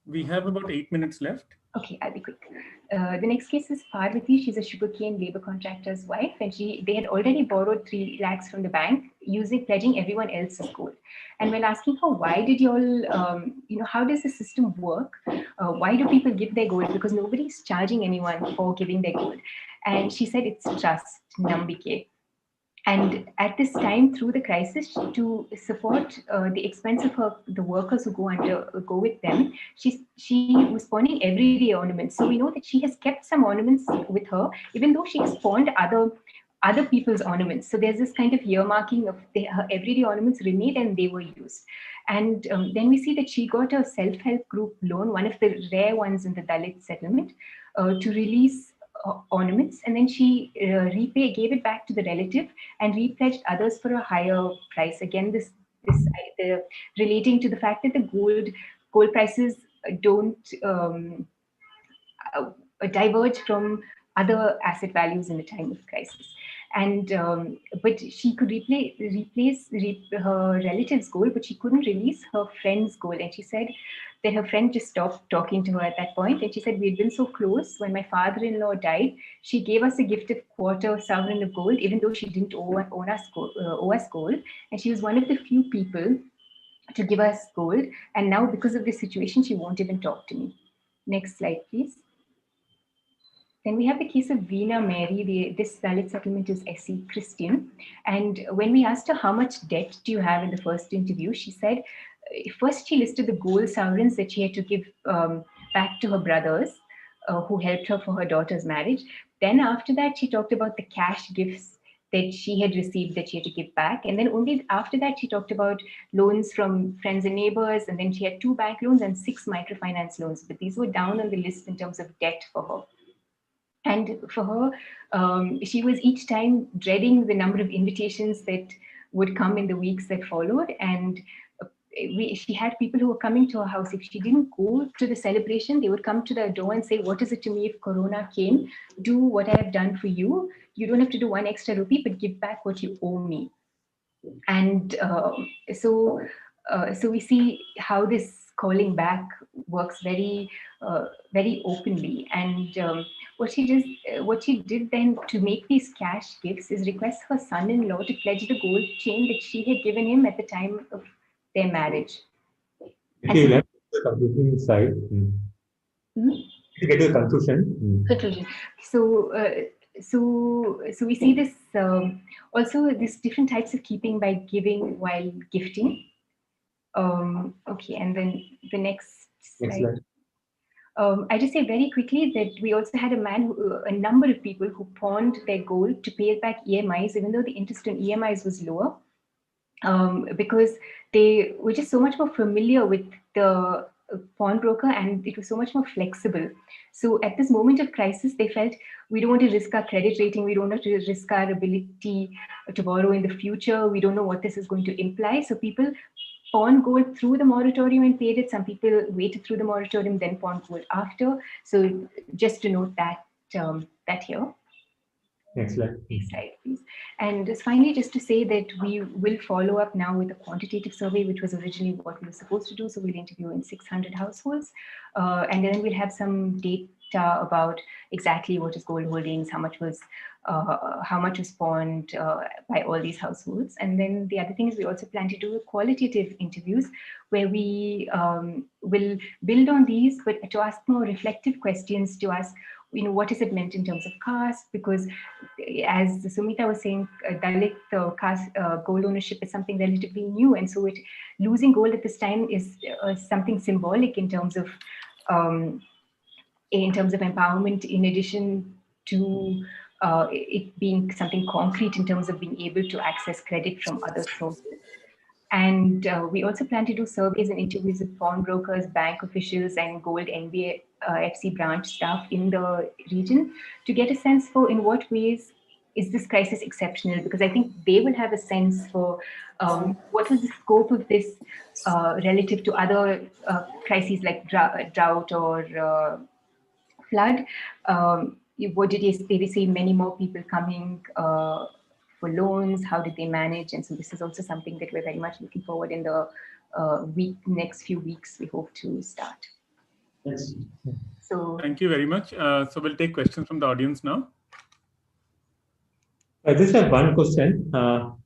We have about 8 minutes left. Okay, I'll be quick. The next case is Parvati. She's a sugarcane labor contractor's wife, and they had already borrowed 3 lakhs from the bank, pledging everyone else's gold. And when asking her, why did you all, how does the system work? Why do people give their gold? Because nobody's charging anyone for giving their gold. And she said it's trust, nambike. And at this time, through the crisis, to support the expense of the workers who go with them, she was spawning everyday ornaments. So we know that she has kept some ornaments with her, even though she spawned other people's ornaments. So there's this kind of earmarking of her everyday ornaments remained and they were used. And then we see that she got a self-help group loan, one of the rare ones in the Dalit settlement, to release ornaments, and then she gave it back to the relative and repledged others for a higher price. Again, this relating to the fact that the gold prices don't diverge from other asset values in a time of crisis. And but she could replace her relative's gold, but she couldn't release her friend's gold. And she said that her friend just stopped talking to her at that point. And she said, "We had been so close. When my father-in-law died, she gave us a gift of 1/4 sovereign of gold, even though she didn't owe us gold. And she was one of the few people to give us gold. And now, because of this situation, she won't even talk to me." Next slide, please. Then we have the case of Veena Mary. This Dalit settlement is SC Christian. And when we asked her how much debt do you have in the first interview, she said, first she listed the gold sovereigns that she had to give back to her brothers. who helped her for her daughter's marriage. Then after that, she talked about the cash gifts that she had received that she had to give back. And then only after that, she talked about loans from friends and neighbors. And then she had 2 bank loans and 6 microfinance loans. But these were down on the list in terms of debt for her. And for her, she was each time dreading the number of invitations that would come in the weeks that followed. And she had people who were coming to her house. If she didn't go to the celebration, they would come to the door and say, what is it to me if Corona came? Do what I have done for you. You don't have to do 1 extra rupee, but give back what you owe me. And so we see how this calling back works very openly. And what she did then to make these cash gifts is request her son-in-law to pledge the gold chain that she had given him at the time of their marriage. Okay, let's get the conclusion side. Get to the conclusion. Conclusion. So we see this also these different types of keeping by giving while gifting. Okay, and then the next slide. I just say very quickly that we also had a number of people who pawned their gold to pay back EMIs, even though the interest on EMIs was lower, because they were just so much more familiar with the pawnbroker, and it was so much more flexible. So at this moment of crisis, they felt we don't want to risk our credit rating, we don't want to risk our ability to borrow in the future, we don't know what this is going to imply. So people pawn gold through the moratorium and paid it. Some people waited through the moratorium, then pawned gold after. So just to note that here. Next slide. Next slide, please. And just finally, just to say that we will follow up now with a quantitative survey, which was originally what we were supposed to do. So we'll interview in 600 households. And then we'll have some data about exactly what is gold holdings, how much was pawned by all these households. And then the other thing is we also plan to do qualitative interviews where we will build on these, but to ask more reflective questions, to ask, what is it meant in terms of caste? Because as Sumita was saying, Dalit caste gold ownership is something relatively new. And so losing gold at this time is something symbolic in terms of empowerment, in addition to it being something concrete in terms of being able to access credit from other sources. And we also plan to do surveys and interviews with pawnbrokers, bank officials, and gold NBFC branch staff in the region to get a sense for in what ways is this crisis exceptional, because I think they will have a sense for what was the scope of this relative to other crises like drought or flood. What did they see? Many more people coming for loans. How did they manage? And so this is also something that we're very much looking forward in the next few weeks. We hope to start. Yes. So thank you very much. So we'll take questions from the audience now. I just have one question. So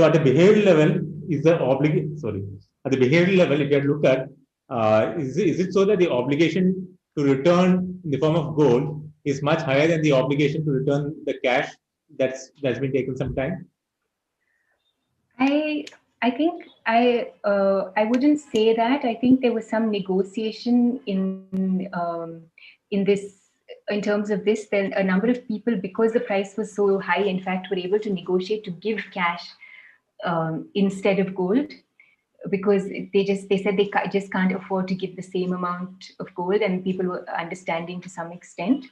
at the behavioral level, is the obligation? Sorry, at the behavioral level, if you look at, is it so that the obligation to return in the form of gold is much higher than the obligation to return the cash that's been taken some time? I think I wouldn't say that. I think there was some negotiation in this. In terms of this, then a number of people, because the price was so high, in fact, were able to negotiate to give cash instead of gold, because they said they just can't afford to give the same amount of gold, and people were understanding to some extent.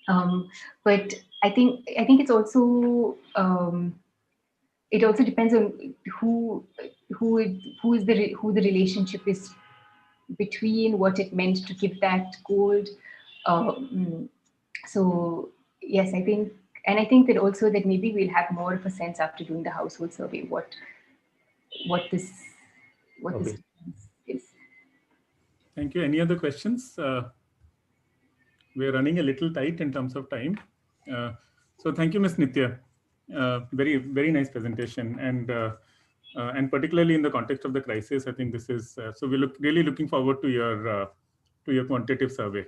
But I think it's also it also depends on who the relationship is between what it meant to give that gold. So yes, I think that also that maybe we'll have more of a sense after doing the household survey what this is. Thank you. Any other questions? We're running a little tight in terms of time. So thank you, Ms. Nitya. Very, very nice presentation. And particularly in the context of the crisis, I think this is, so we're really looking forward to your quantitative survey.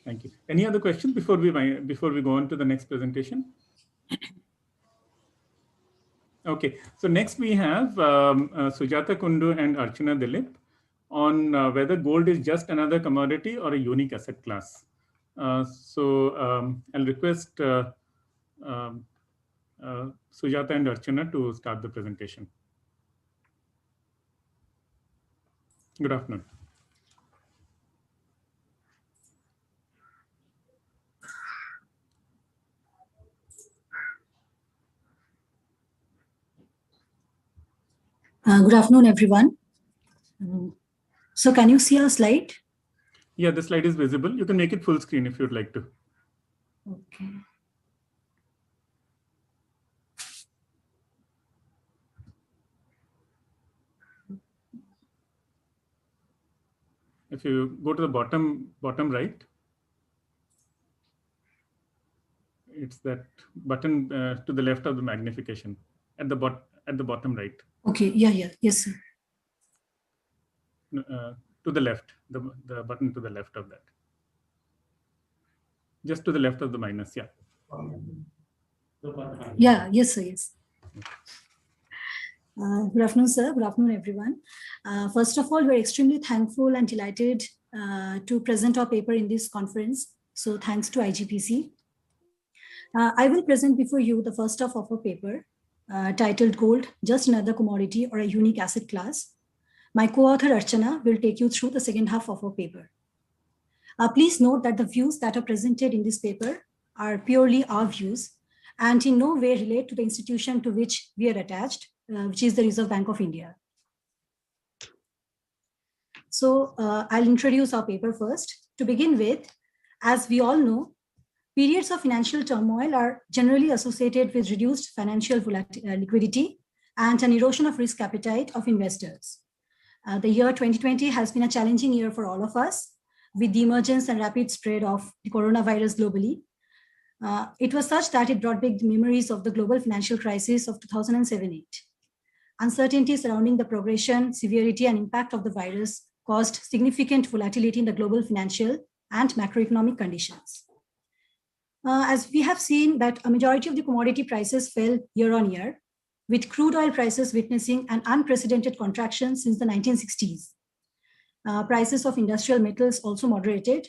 Thank you. Any other questions before we go on to the next presentation? Okay, so next we have Sujata Kundu and Archana Dilip. on whether gold is just another commodity or a unique asset class. I'll request um, Sujata and Archana to start the presentation. Good afternoon. Good afternoon, everyone. So can you see our slide? Yeah, the slide is visible. You can make it full screen if you'd like to. Okay. If you go to the bottom right, it's that button to the left of the magnification at the bottom right. Okay. Yeah. Yes, sir. To the left, the button to the left of that. Just to the left of the minus, yeah. Yeah, yes, sir, yes. Good afternoon, sir. Good afternoon, everyone. First of all, we're extremely thankful and delighted to present our paper in this conference. So thanks to IGPC. I will present before you the first half of our paper titled Gold, Just Another Commodity or a Unique Asset Class. My co-author Archana will take you through the second half of our paper. Please note that the views that are presented in this paper are purely our views and in no way relate to the institution to which we are attached, which is the Reserve Bank of India. So I'll introduce our paper first. To begin with, as we all know, periods of financial turmoil are generally associated with reduced financial liquidity and an erosion of risk appetite of investors. The year 2020 has been a challenging year for all of us, with the emergence and rapid spread of the coronavirus globally. It was such that it brought back the memories of the global financial crisis of 2007-8. Uncertainty surrounding the progression, severity, and impact of the virus caused significant volatility in the global financial and macroeconomic conditions. As we have seen that a majority of the commodity prices fell year on year, with crude oil prices witnessing an unprecedented contraction since the 1960s. Prices of industrial metals also moderated,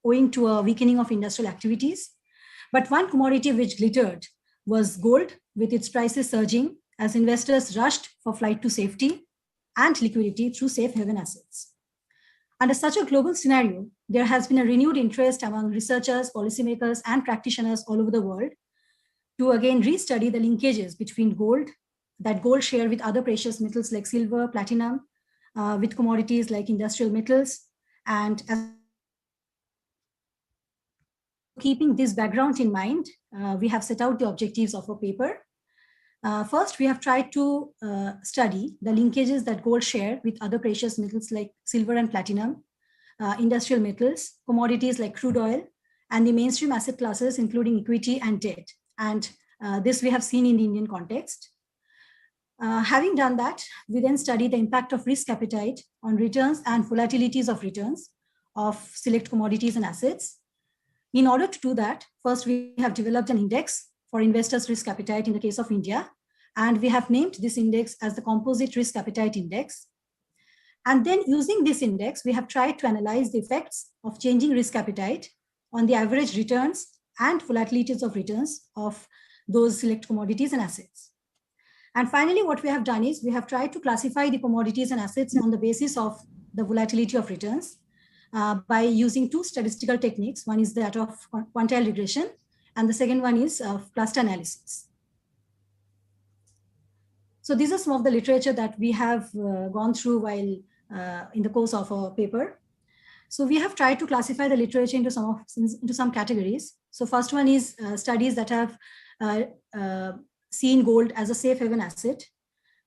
owing to a weakening of industrial activities. But one commodity which glittered was gold, with its prices surging as investors rushed for flight to safety and liquidity through safe haven assets. Under such a global scenario, there has been a renewed interest among researchers, policymakers, and practitioners all over the world to again restudy the linkages between gold, that gold share with other precious metals like silver, platinum, with commodities like industrial metals. And as keeping this background in mind, we have set out the objectives of our paper. First, we have tried to study the linkages that gold share with other precious metals like silver and platinum, industrial metals, commodities like crude oil, and the mainstream asset classes, including equity and debt. And this we have seen in the Indian context. Having done that, we then study the impact of risk appetite on returns and volatilities of returns of select commodities and assets. In order to do that, first we have developed an index for investors' risk appetite in the case of India, and we have named this index as the Composite Risk Appetite Index. And then using this index, we have tried to analyze the effects of changing risk appetite on the average returns and volatilities of returns of those select commodities and assets. And finally, what we have done is we have tried to classify the commodities and assets on the basis of the volatility of returns by using two statistical techniques. One is that of quantile regression, and the second one is of cluster analysis. So these are some of the literature that we have gone through while in the course of our paper. So we have tried to classify the literature into some categories. So first one is studies that have seen gold as a safe haven asset,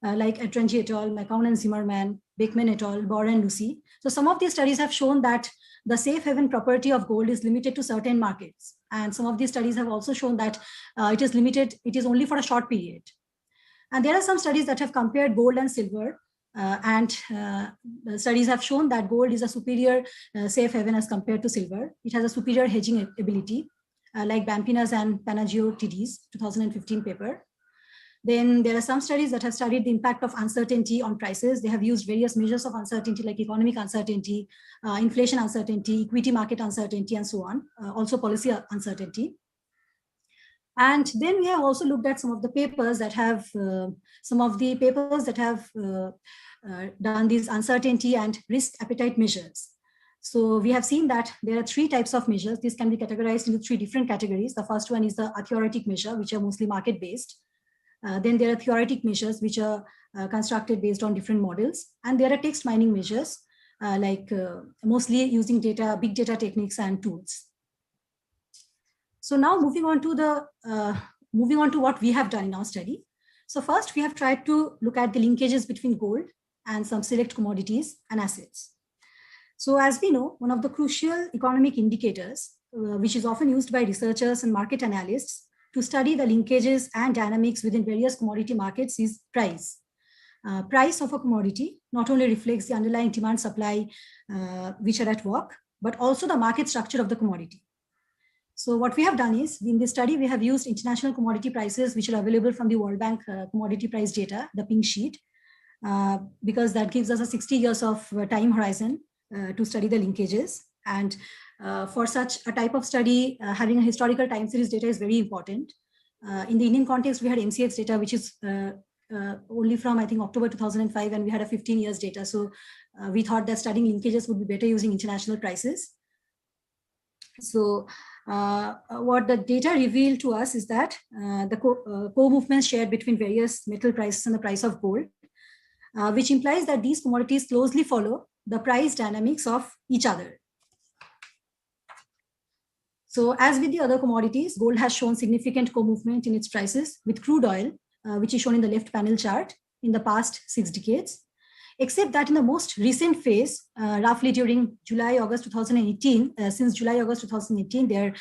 like Atranji et al., McCown and Zimmerman, Beckman et al., Bauer and Lucy. So some of these studies have shown that the safe haven property of gold is limited to certain markets. And some of these studies have also shown that it is only for a short period. And there are some studies that have compared gold and silver, and studies have shown that gold is a superior safe haven as compared to silver. It has a superior hedging ability, like Bampinas and Panagio TD's 2015 paper. Then there are some studies that have studied the impact of uncertainty on prices. They have used various measures of uncertainty like economic uncertainty, inflation uncertainty, equity market uncertainty, and so on, also policy uncertainty. And then we have also looked at some of the papers that have done these uncertainty and risk appetite measures. So we have seen that there are 3 types of measures. These can be categorized into 3 different categories. The first one is the theoretic measure, which are mostly market-based. Then there are theoretic measures, which are constructed based on different models. And there are text mining measures, mostly using big data techniques and tools. So now moving on to what we have done in our study. So first, we have tried to look at the linkages between gold and some select commodities and assets. So as we know, one of the crucial economic indicators, which is often used by researchers and market analysts to study the linkages and dynamics within various commodity markets, is price. Price of a commodity not only reflects the underlying demand supply which are at work, but also the market structure of the commodity. So what we have done is, in this study, we have used international commodity prices, which are available from the World Bank commodity price data, the pink sheet, because that gives us a 60 years of time horizon to study the linkages. And for such a type of study, having a historical time series data is very important. In the Indian context, we had MCX data, which is only from, I think, October 2005, and we had a 15 years data. So we thought that studying linkages would be better using international prices. So what the data revealed to us is that the co-movements shared between various metal prices and the price of gold, which implies that these commodities closely follow the price dynamics of each other. So as with the other commodities, gold has shown significant co-movement in its prices with crude oil, which is shown in the left panel chart, in the past 6 decades. Except that in the most recent phase, roughly during July-August 2018, since July-August 2018, their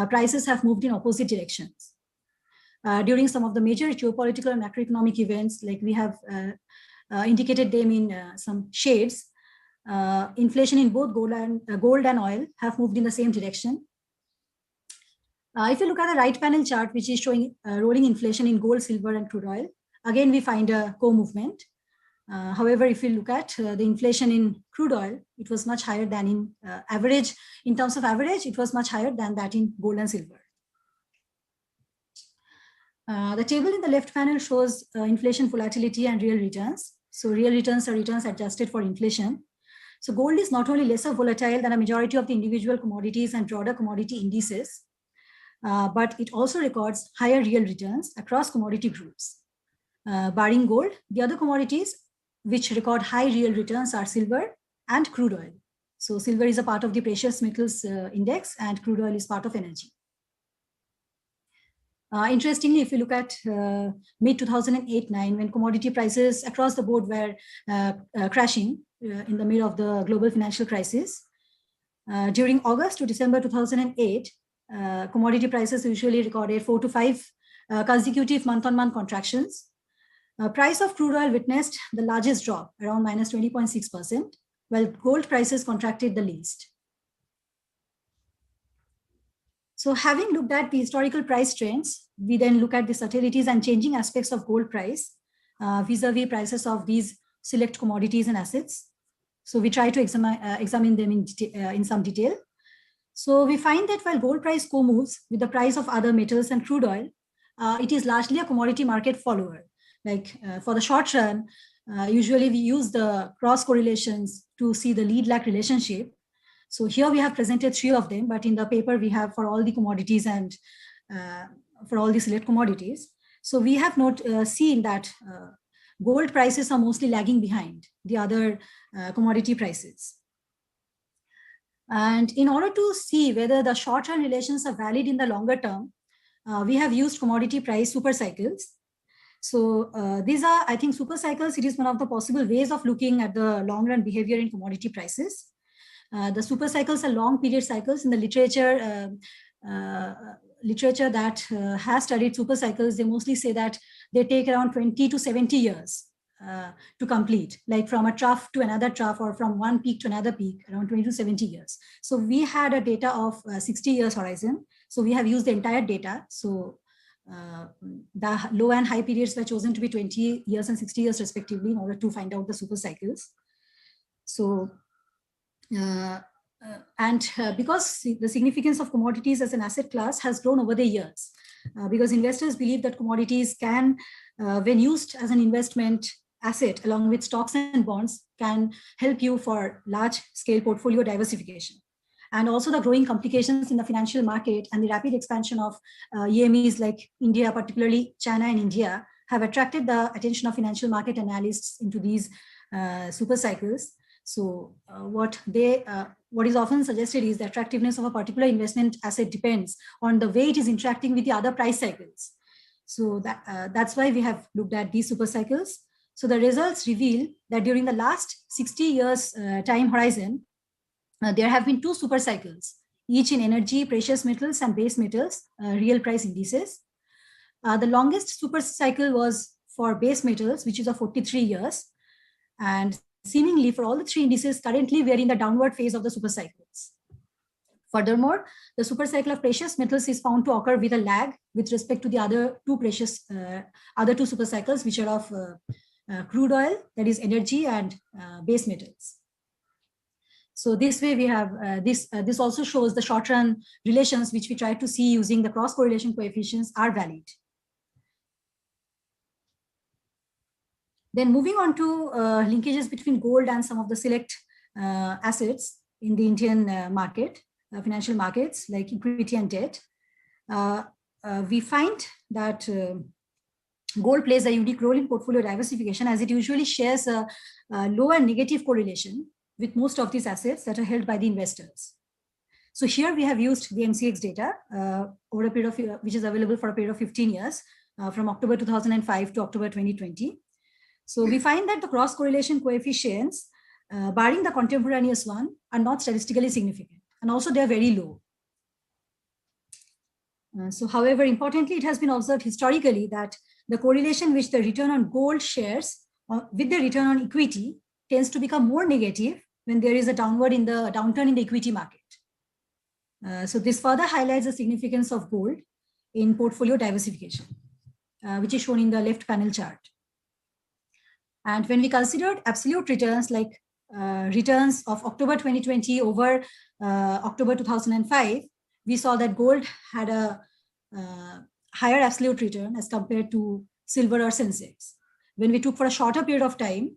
prices have moved in opposite directions. During some of the major geopolitical and macroeconomic events, like we have indicated them in some shades, inflation in both gold and oil have moved in the same direction. If you look at the right panel chart, which is showing rolling inflation in gold, silver, and crude oil, again, we find a co-movement. However, if you look at the inflation in crude oil, it was much higher than in average. In terms of average, it was much higher than that in gold and silver. The table in the left panel shows inflation volatility and real returns. So real returns are returns adjusted for inflation. So gold is not only lesser volatile than a majority of the individual commodities and broader commodity indices, but it also records higher real returns across commodity groups. Barring gold, the other commodities which record high real returns are silver and crude oil. So silver is a part of the precious metals index and crude oil is part of energy. Interestingly, if you look at mid-2008-9, when commodity prices across the board were crashing in the middle of the global financial crisis, during August to December 2008, commodity prices usually recorded 4 to 5 consecutive month-on-month contractions. Price of crude oil witnessed the largest drop, around minus 20.6%, while gold prices contracted the least. So having looked at the historical price trends, we then look at the subtleties and changing aspects of gold price vis-a-vis prices of these select commodities and assets. So we try to examine them in some detail. So we find that while gold price co-moves with the price of other metals and crude oil, it is largely a commodity market follower. Like for the short run, usually we use the cross correlations to see the lead-lag relationship. So here we have presented 3 of them, but in the paper we have for all the commodities and for all the select commodities. So we have not seen that gold prices are mostly lagging behind the other commodity prices. And in order to see whether the short-run relations are valid in the longer term, we have used commodity price super cycles. So these are, I think, super cycles. It is one of the possible ways of looking at the long-run behavior in commodity prices. The super cycles are long period cycles. In the literature that has studied super cycles, they mostly say that they take around 20 to 70 years to complete, like from a trough to another trough or from one peak to another peak, around 20 to 70 years. So we had a data of 60 years horizon. So we have used the entire data. So The low and high periods were chosen to be 20 years and 60 years respectively in order to find out the super cycles. So, because the significance of commodities as an asset class has grown over the years, because investors believe that commodities can, when used as an investment asset along with stocks and bonds, can help you for large scale portfolio diversification. And also the growing complications in the financial market and the rapid expansion of EMEs like India, particularly China and India, have attracted the attention of financial market analysts into these super cycles. So what is often suggested is the attractiveness of a particular investment asset depends on the way it is interacting with the other price cycles. So that's why we have looked at these super cycles. So the results reveal that during the last 60 years time horizon, there have been 2 super cycles, each in energy, precious metals, and base metals, real price indices. The longest super cycle was for base metals, which is of 43 years. And seemingly for all the 3 indices, currently we are in the downward phase of the super cycles. Furthermore, the super cycle of precious metals is found to occur with a lag with respect to the other 2 super cycles, which are of crude oil, that is energy, and base metals. So this way we have, this also shows the short run relations which we try to see using the cross correlation coefficients are valid. Then moving on to linkages between gold and some of the select assets in the Indian market, financial markets like equity and debt. We find that gold plays a unique role in portfolio diversification as it usually shares a low and negative correlation with most of these assets that are held by the investors. So here we have used the MCX data over a period of, which is available for a period of 15 years, from October 2005 to October 2020. So we find that the cross correlation coefficients, barring the contemporaneous one, are not statistically significant, and also they are very low. So however, importantly, it has been observed historically that the correlation which the return on gold shares with the return on equity tends to become more negative when there is a downturn in the equity market. So this further highlights the significance of gold in portfolio diversification, which is shown in the left panel chart. And when we considered absolute returns like returns of October 2020 over October 2005, we saw that gold had a higher absolute return as compared to silver or Sensex. When we took for a shorter period of time,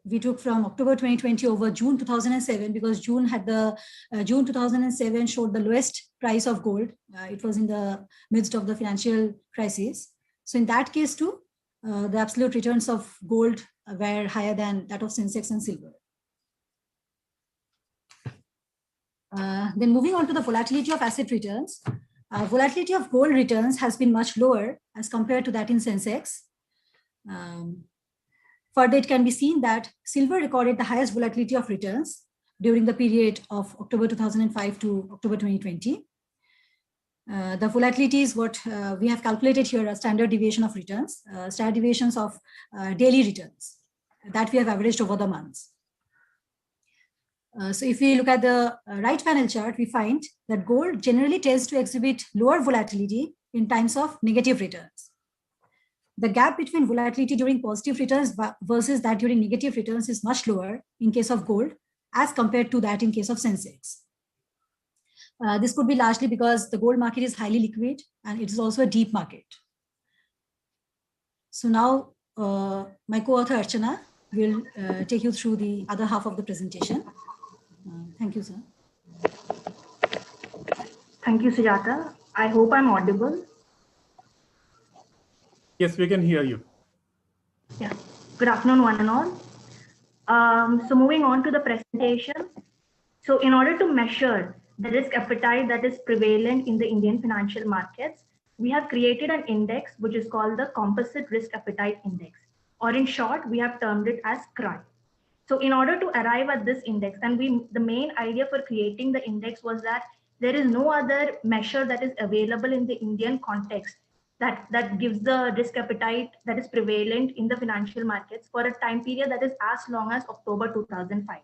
we took from October 2020 over June 2007, because June 2007 showed the lowest price of gold. It was in the midst of the financial crisis. So in that case too, the absolute returns of gold were higher than that of Sensex and silver. Then moving on to the volatility of asset returns. Volatility of gold returns has been much lower as compared to that in Sensex. Further, it can be seen that silver recorded the highest volatility of returns during the period of October 2005 to October 2020. The volatility is what we have calculated here, a standard deviation of returns, standard deviations of daily returns that we have averaged over the months. So if we look at the right panel chart, we find that gold generally tends to exhibit lower volatility in times of negative returns. The gap between volatility during positive returns versus that during negative returns is much lower in case of gold as compared to that in case of Sensex. This could be largely because the gold market is highly liquid and it is also a deep market. So now my co-author Archana will take you through the other half of the presentation. Thank you, sir. Thank you, Sujata. I hope I'm audible. Yes, we can hear you. Yeah. Good afternoon, one and all. So moving on to the presentation. So in order to measure the risk appetite that is prevalent in the Indian financial markets, we have created an index which is called the Composite Risk Appetite Index, or in short, we have termed it as CRAI. So in order to arrive at this index, and the main idea for creating the index was that there is no other measure that is available in the Indian context that gives the risk appetite that is prevalent in the financial markets for a time period that is as long as October 2005.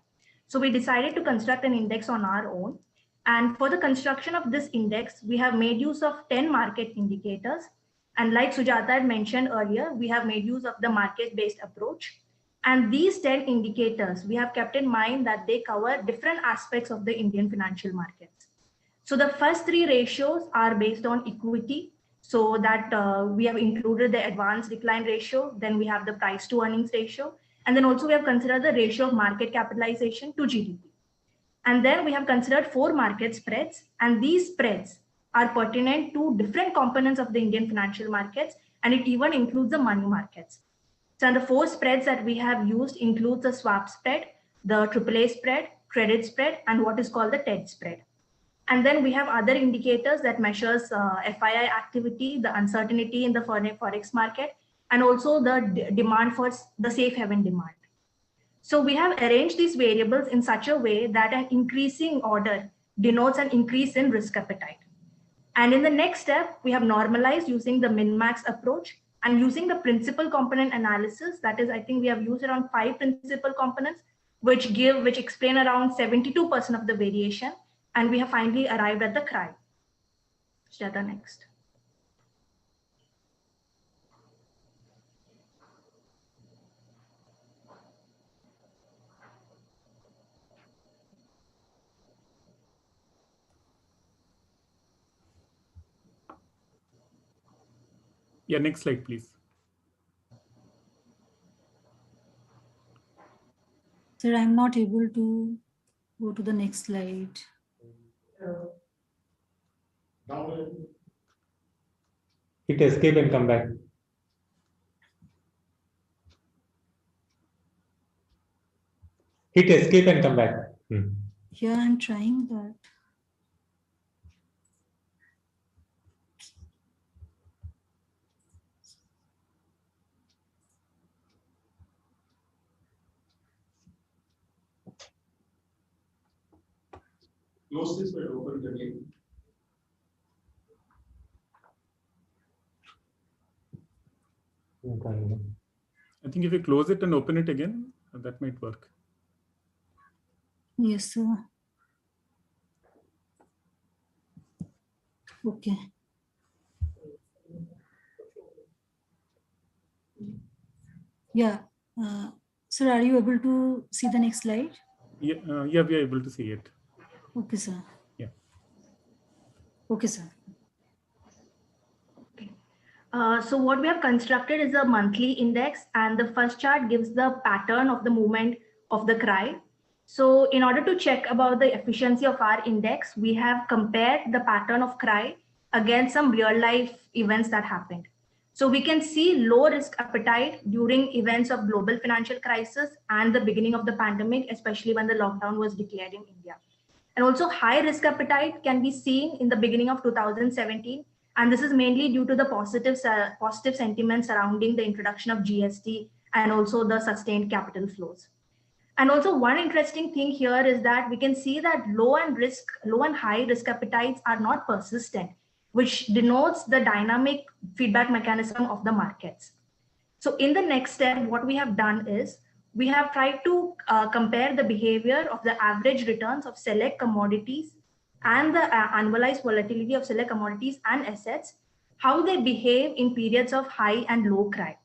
So we decided to construct an index on our own. And for the construction of this index, we have made use of 10 market indicators. And like Sujata had mentioned earlier, we have made use of the market-based approach. And these 10 indicators, we have kept in mind that they cover different aspects of the Indian financial markets. So the first three ratios are based on equity. So that we have included the advanced decline ratio, then we have the price to earnings ratio, and then also we have considered the ratio of market capitalization to GDP. And then we have considered 4 market spreads, and these spreads are pertinent to different components of the Indian financial markets, and it even includes the money markets. So the 4 spreads that we have used include the swap spread, the AAA spread, credit spread, and what is called the TED spread. And then we have other indicators that measures FII activity, the uncertainty in the forex market, and also the demand for the safe haven demand. So we have arranged these variables in such a way that an increasing order denotes an increase in risk appetite. And in the next step, we have normalized using the min-max approach and using the principal component analysis. That is, I think we have used around 5 principal components, which explain around 72% of the variation. And we have finally arrived at the CRI. Sujata, next. Yeah, next slide, please. Sir, I'm not able to go to the next slide. Hit escape and come back. Hit escape and come back. Here I'm trying, but Close this way, open it again. I think if you close it and open it again, that might work. yes, sir. Okay. Yeah. Sir, are you able to see the next slide? Yeah, yeah, we are able to see it. Okay, sir. Yeah. Okay, sir. So what we have constructed is a monthly index, and the first chart gives the pattern of the movement of the CRI. So in order to check about the efficiency of our index, we have compared the pattern of CRI against some real life events that happened. So we can see low risk appetite during events of global financial crisis and the beginning of the pandemic, especially when the lockdown was declared in India. And also high risk appetite can be seen in the beginning of 2017. And this is mainly due to the positive sentiment surrounding the introduction of GST and also the sustained capital flows. And also one interesting thing here is that we can see that low and high risk appetites are not persistent, which denotes the dynamic feedback mechanism of the markets. So in the next step, what we have done is we have tried to compare the behavior of the average returns of select commodities and the annualized volatility of select commodities and assets, how they behave in periods of high and low CRI.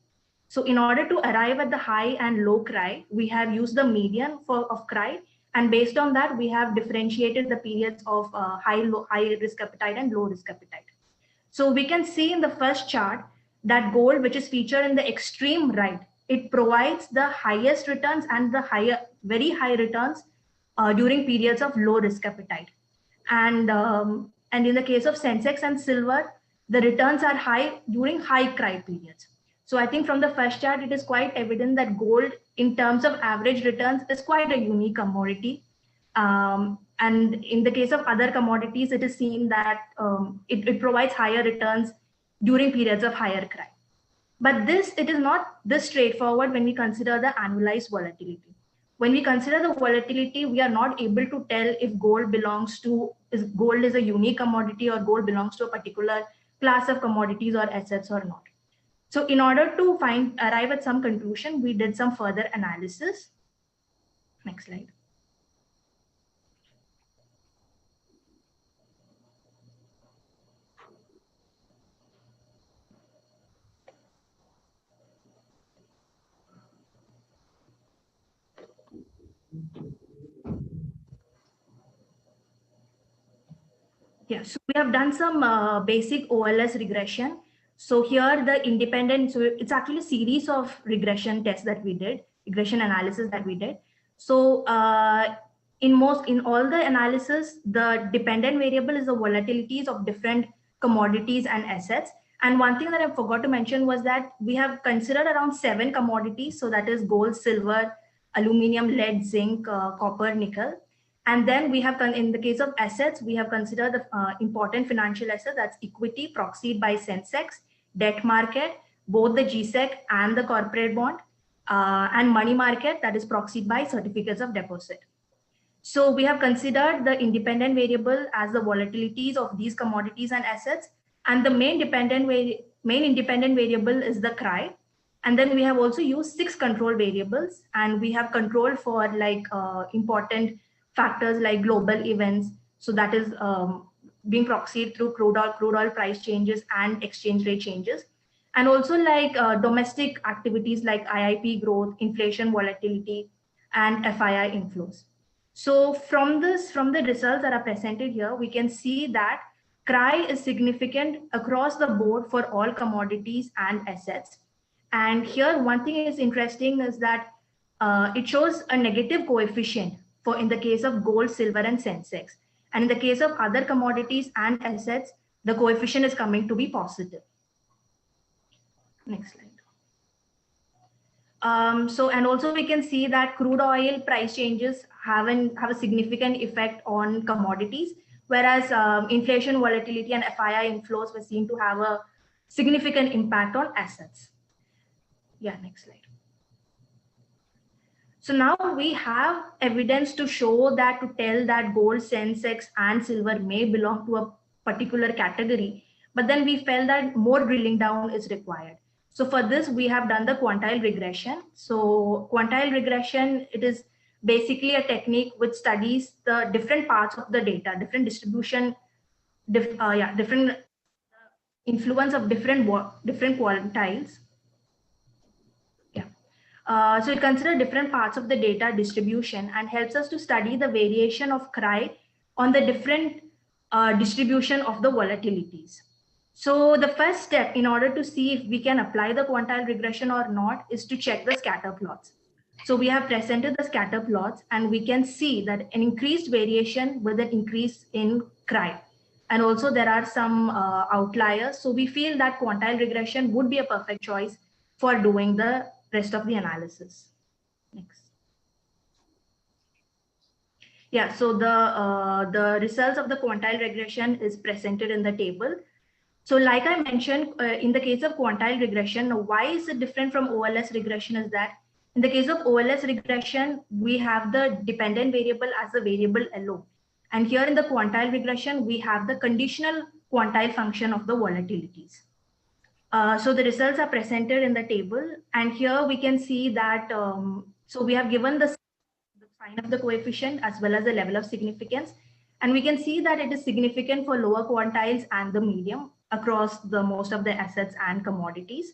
So in order to arrive at the high and low CRI, we have used the median of CRI, and based on that, we have differentiated the periods of high risk appetite and low risk appetite. So we can see in the first chart that gold, which is featured in the extreme right, it provides the highest returns and the very high returns during periods of low risk appetite. And in the case of Sensex and silver, the returns are high during high CRI periods. So I think from the first chart, it is quite evident that gold in terms of average returns is quite a unique commodity. And in the case of other commodities, it is seen that it provides higher returns during periods of higher CRI. But it is not this straightforward when we consider the annualized volatility. When we consider the volatility, we are not able to tell if gold is a unique commodity or gold belongs to a particular class of commodities or assets or not. So in order to arrive at some conclusion, we did some further analysis. Next slide. Yeah, so we have done some basic OLS regression. So here the independent, so it's actually a series of regression tests that we did, regression analysis that we did. So in all the analysis, the dependent variable is the volatilities of different commodities and assets. And one thing that I forgot to mention was that we have considered around 7 commodities. So that is gold, silver, aluminum, lead, zinc, copper, nickel. And then we have, in the case of assets, we have considered the important financial assets, that's equity proxied by Sensex, debt market, both the GSEC and the corporate bond, and money market, that is proxied by certificates of deposit. So we have considered the independent variable as the volatilities of these commodities and assets, and the main independent variable is the CRI. And then we have also used 6 control variables, and we have controlled for like important factors like global events. So that is being proxied through crude oil price changes and exchange rate changes. And also like domestic activities like IIP growth, inflation volatility, and FII inflows. So from the results that are presented here, we can see that CRI is significant across the board for all commodities and assets. And here, one thing is interesting is that it shows a negative coefficient for in the case of gold, silver, and Sensex. And in the case of other commodities and assets, the coefficient is coming to be positive. Next slide. And also we can see that crude oil price changes have a significant effect on commodities, whereas inflation volatility and FII inflows were seen to have a significant impact on assets. Yeah, next slide. So now we have evidence to show that, to tell that gold, Sensex, and silver may belong to a particular category, but then we felt that more drilling down is required. So for this, we have done the quantile regression. So quantile regression, it is basically a technique which studies the different parts of the data, different distribution, different influence of different quantiles. So it considers different parts of the data distribution and helps us to study the variation of CRI on the different distribution of the volatilities. So the first step in order to see if we can apply the quantile regression or not is to check the scatter plots. So we have presented the scatter plots, and we can see that an increased variation with an increase in CRI. And also there are some outliers. So we feel that quantile regression would be a perfect choice for doing the rest of the analysis. Next. Yeah, so the results of the quantile regression is presented in the table. So like I mentioned, in the case of quantile regression, why is it different from OLS regression is that in the case of OLS regression, we have the dependent variable as a variable alone. And here in the quantile regression, we have the conditional quantile function of the volatilities. So the results are presented in the table, and here we can see that, so we have given the sign of the coefficient as well as the level of significance, and we can see that it is significant for lower quantiles and the medium across the most of the assets and commodities.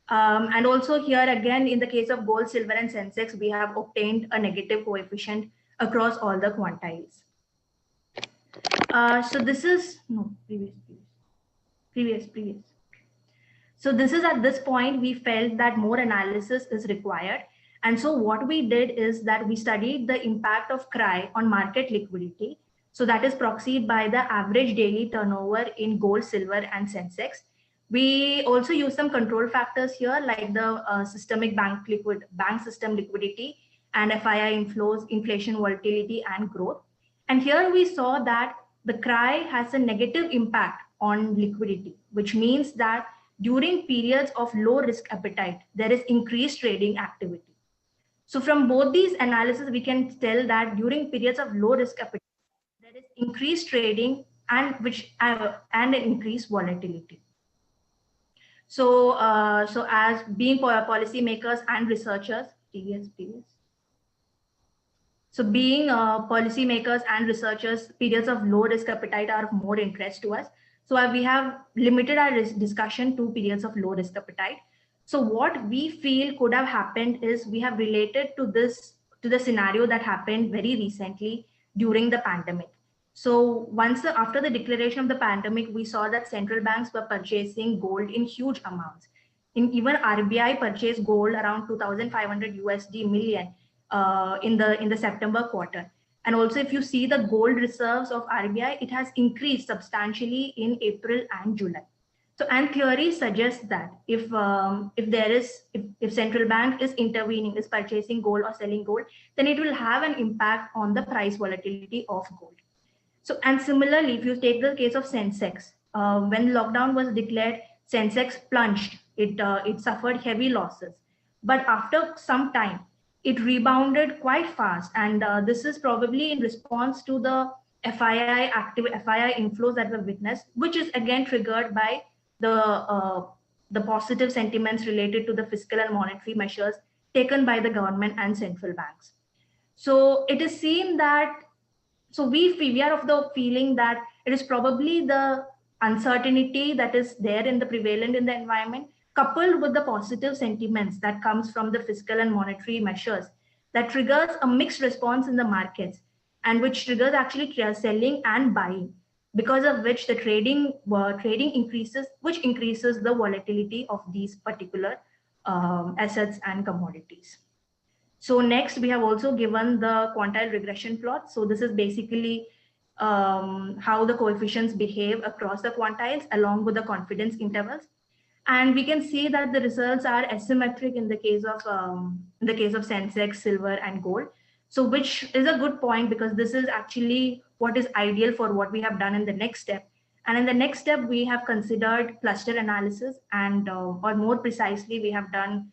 And also here again, in the case of gold, silver, and Sensex, we have obtained a negative coefficient across all the quantiles. So this is, no, previous. So this is at this point, we felt that more analysis is required. And so what we did is that we studied the impact of CRI on market liquidity. So that is proxied by the average daily turnover in gold, silver, and Sensex. We also use some control factors here, like the systemic bank system liquidity and FII inflows, inflation volatility, and growth. And here we saw that the CRI has a negative impact on liquidity, which means that during periods of low risk appetite, there is increased trading activity. So from both these analyses, we can tell that during periods of low risk appetite, there is increased trading and an increased volatility. So, so as being policymakers and researchers, So being policymakers and researchers, periods of low risk appetite are of more interest to us. So we have limited our discussion to periods of low risk appetite. So what we feel could have happened is we have related to the scenario that happened very recently during the pandemic. So after the declaration of the pandemic, we saw that central banks were purchasing gold in huge amounts. Even RBI purchased gold around 2,500 USD million in the September quarter. And also, if you see the gold reserves of RBI, it has increased substantially in April and July. So, and theory suggests that if central bank is intervening, is purchasing gold or selling gold, then it will have an impact on the price volatility of gold. So, and similarly, if you take the case of Sensex, when lockdown was declared, Sensex plunged. It suffered heavy losses, but after some time, it rebounded quite fast, and this is probably in response to the active FII inflows that were witnessed, which is again triggered by the positive sentiments related to the fiscal and monetary measures taken by the government and central banks. So it is seen that, so we are of the feeling that it is probably the uncertainty that is there in the prevalent in the environment, coupled with the positive sentiments that comes from the fiscal and monetary measures, that triggers a mixed response in the markets, and which triggers actually selling and buying, because of which the trading increases, which increases the volatility of these particular assets and commodities. So next, we have also given the quantile regression plot. So this is basically how the coefficients behave across the quantiles along with the confidence intervals. And we can see that the results are asymmetric in the case of Sensex, silver, and gold. So which is a good point, because this is actually what is ideal for what we have done in the next step. And in the next step, we have considered cluster analysis, and or more precisely, we have done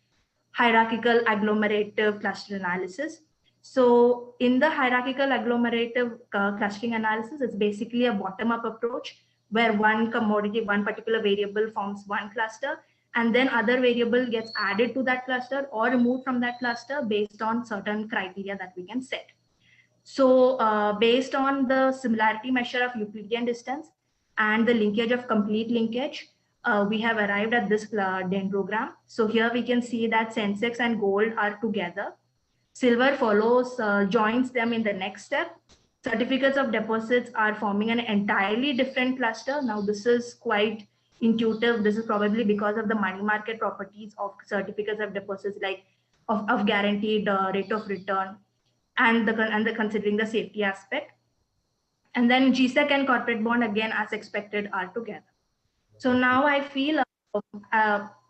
hierarchical agglomerative cluster analysis. So in the hierarchical agglomerative clustering analysis, it's basically a bottom-up approach where one commodity, one particular variable forms one cluster, and then other variable gets added to that cluster or removed from that cluster based on certain criteria that we can set. So based on the similarity measure of Euclidean distance and the linkage of complete linkage, we have arrived at this dendrogram. So here we can see that Sensex and gold are together. Silver follows, joins them in the next step. Certificates of deposits are forming an entirely different cluster. Now this is quite intuitive. This is probably because of the money market properties of certificates of deposits, like of guaranteed rate of return, and the considering the safety aspect. And then GSEC and corporate bond, again, as expected, are together. So now I feel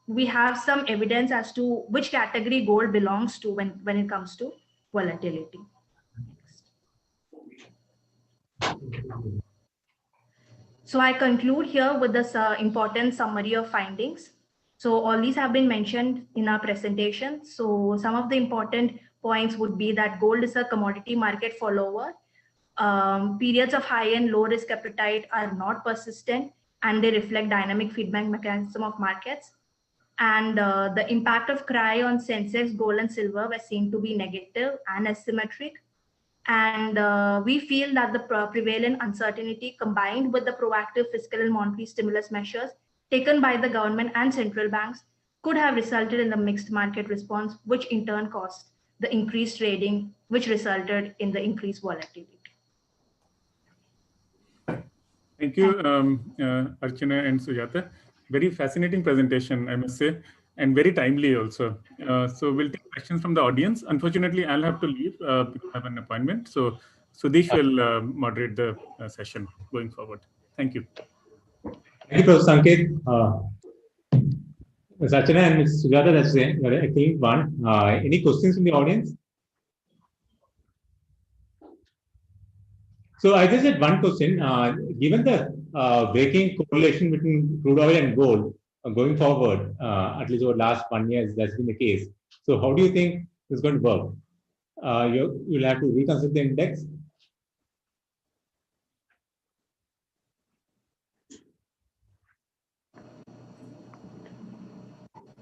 we have some evidence as to which category gold belongs to when it comes to volatility. So I conclude here with this important summary of findings. So all these have been mentioned in our presentation. So some of the important points would be that gold is a commodity market follower. Periods of high and low risk appetite are not persistent, and they reflect dynamic feedback mechanism of markets. And the impact of cry on Sensex, gold, and silver were seen to be negative and asymmetric. And we feel that the prevalent uncertainty, combined with the proactive fiscal and monetary stimulus measures taken by the government and central banks, could have resulted in the mixed market response, which in turn caused the increased trading, which resulted in the increased volatility. Thank you, Archana and Sujata. Very fascinating presentation, I must say, and very timely also. So we'll take questions from the audience. Unfortunately, I'll have to leave because I have an appointment. So Sudesh will moderate the session going forward. Thank you. Thank you, Professor Sanket. Ms. Archana and Ms. Sujata, that's an excellent one. Any questions from the audience? So I just had one question. Given the breaking correlation between crude oil and gold going forward, at least over the last 1 year, that's been the case. So how do you think it's going to work? You'll have to reconsider the index.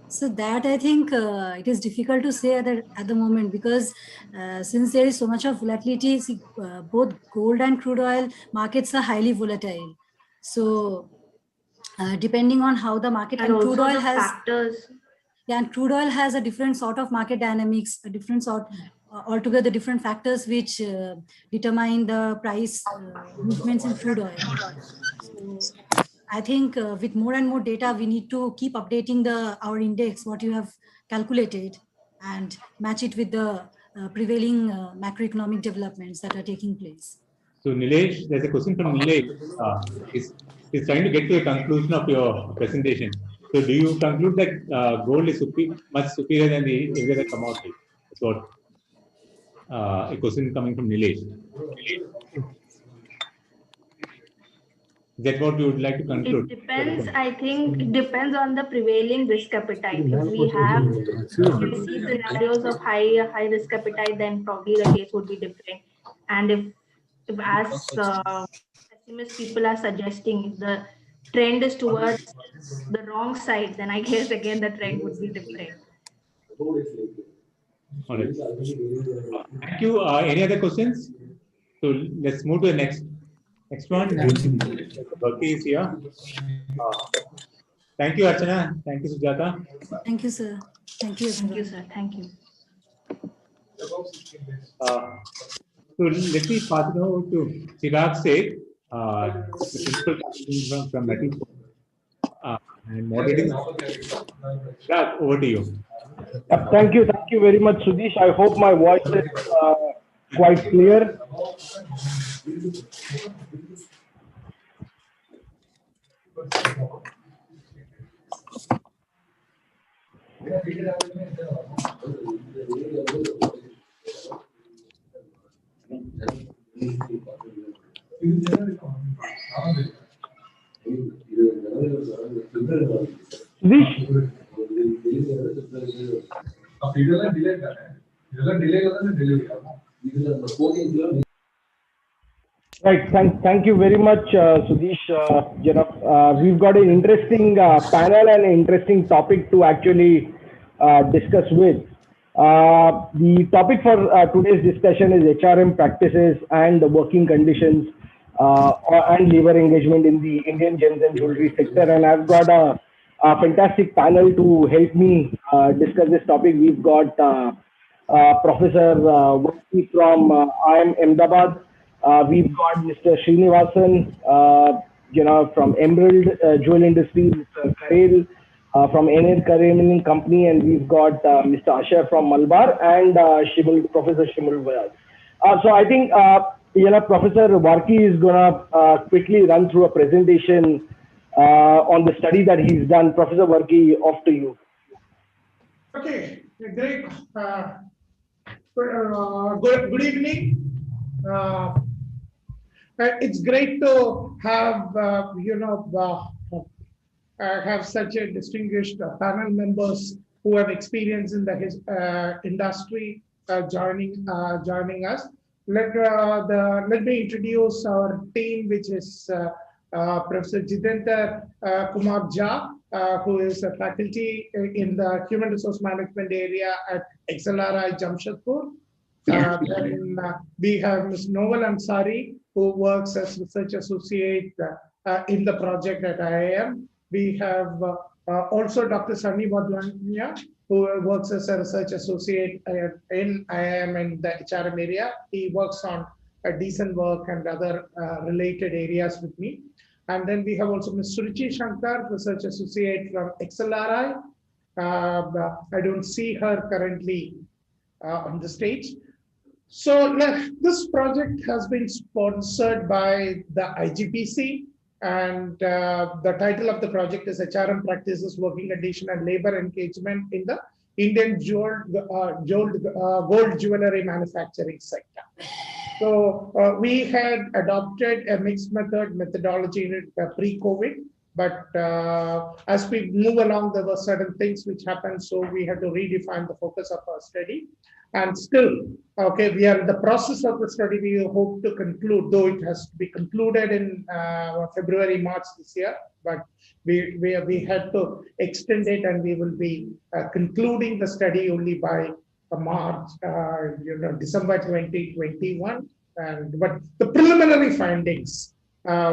So that I think it is difficult to say at the moment, because since there is so much of volatility, both gold and crude oil markets are highly volatile. So depending on how the market, and crude oil has factors. Yeah, and crude oil has a different sort of market dynamics, a different sort altogether different factors which determine the price movements in crude oil. So I think with more and more data, we need to keep updating our index, what you have calculated, and match it with the prevailing macroeconomic developments that are taking place. So Nilesh, there's a question from Nilesh. He's trying to get to a conclusion of your presentation. So do you conclude that gold is much superior than the every other commodity? That's what a question coming from Nilesh. Is that what you would like to conclude? It depends, I think it depends on the prevailing risk appetite. If we can see scenarios of high risk appetite, then probably the case would be different. And if as pessimist people are suggesting, if the trend is towards the wrong side, then I guess again the trend would be different. All right. Thank you. Any other questions? So let's move to the next one. Bhakti is here. Thank you, Archana. Thank you, Sujata. Thank you, sir. Thank you, everyone. Thank you, sir. Thank you. So let me pass it over to Chirag Seth, the principal from Metal and moderating. Chirag, over to you. Thank you very much, Sudesh. I hope my voice is quite clear. Right. Thank you very much, Sudesh. We've got an interesting panel and an interesting topic to actually discuss with. The topic for today's discussion is HRM practices and the working conditions and labor engagement in the Indian gems and jewelry sector. And I've got a fantastic panel to help me discuss this topic. We've got Professor Varki from IIM Ahmedabad. We've got Mr. Srinivasan, from Emerald Jewel Industry, Mr. Karel from NR Kareem Company, and we've got Mr. Asher from Malabar and Professor Shimul Vyas. So I think Professor Varki is gonna quickly run through a presentation on the study that he's done. Professor Varki, off to you. Okay, great. Good evening. It's great to have have such a distinguished panel members who have experience in the industry joining us. Let me introduce our team, which is Professor Jitendra Kumar Jha, who is a faculty in the Human Resource Management area at XLRI Jamshedpur. Then we have Ms. Novel Ansari, who works as research associate in the project at IIM. We have also Dr. Sunny Badwania, who works as a research associate in IIM in the HRM area. He works on decent work and other related areas with me. And then we have also Ms. Suruchi Shankar, research associate from XLRI. I don't see her currently on the stage. So this project has been sponsored by the IGPC, and the title of the project is HRM Practices, Working Condition and Labor Engagement in the Indian gold jewelry manufacturing sector. So we had adopted a mixed methodology pre-COVID, but as we move along, there were certain things which happened, so we had to redefine the focus of our study. And still, okay, we are in the process of the study. We hope to conclude, though it has to be concluded in February, March this year, but we had to extend it, and we will be concluding the study only by March, December 2021. But the preliminary findings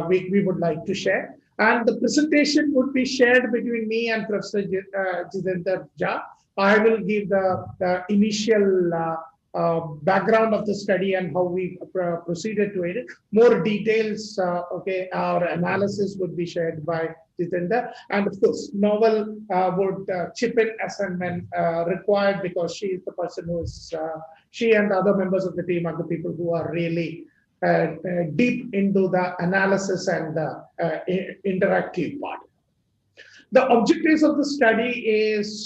we would like to share. And the presentation would be shared between me and Professor Jitendra Jha. I will give the initial background of the study and how we proceeded to it. More details, okay, our analysis would be shared by Jitendra. And of course, Novel would chip in as and when required, because she is the person who is, she and the other members of the team are the people who are really deep into the analysis and the interactive part. The objectives of the study is,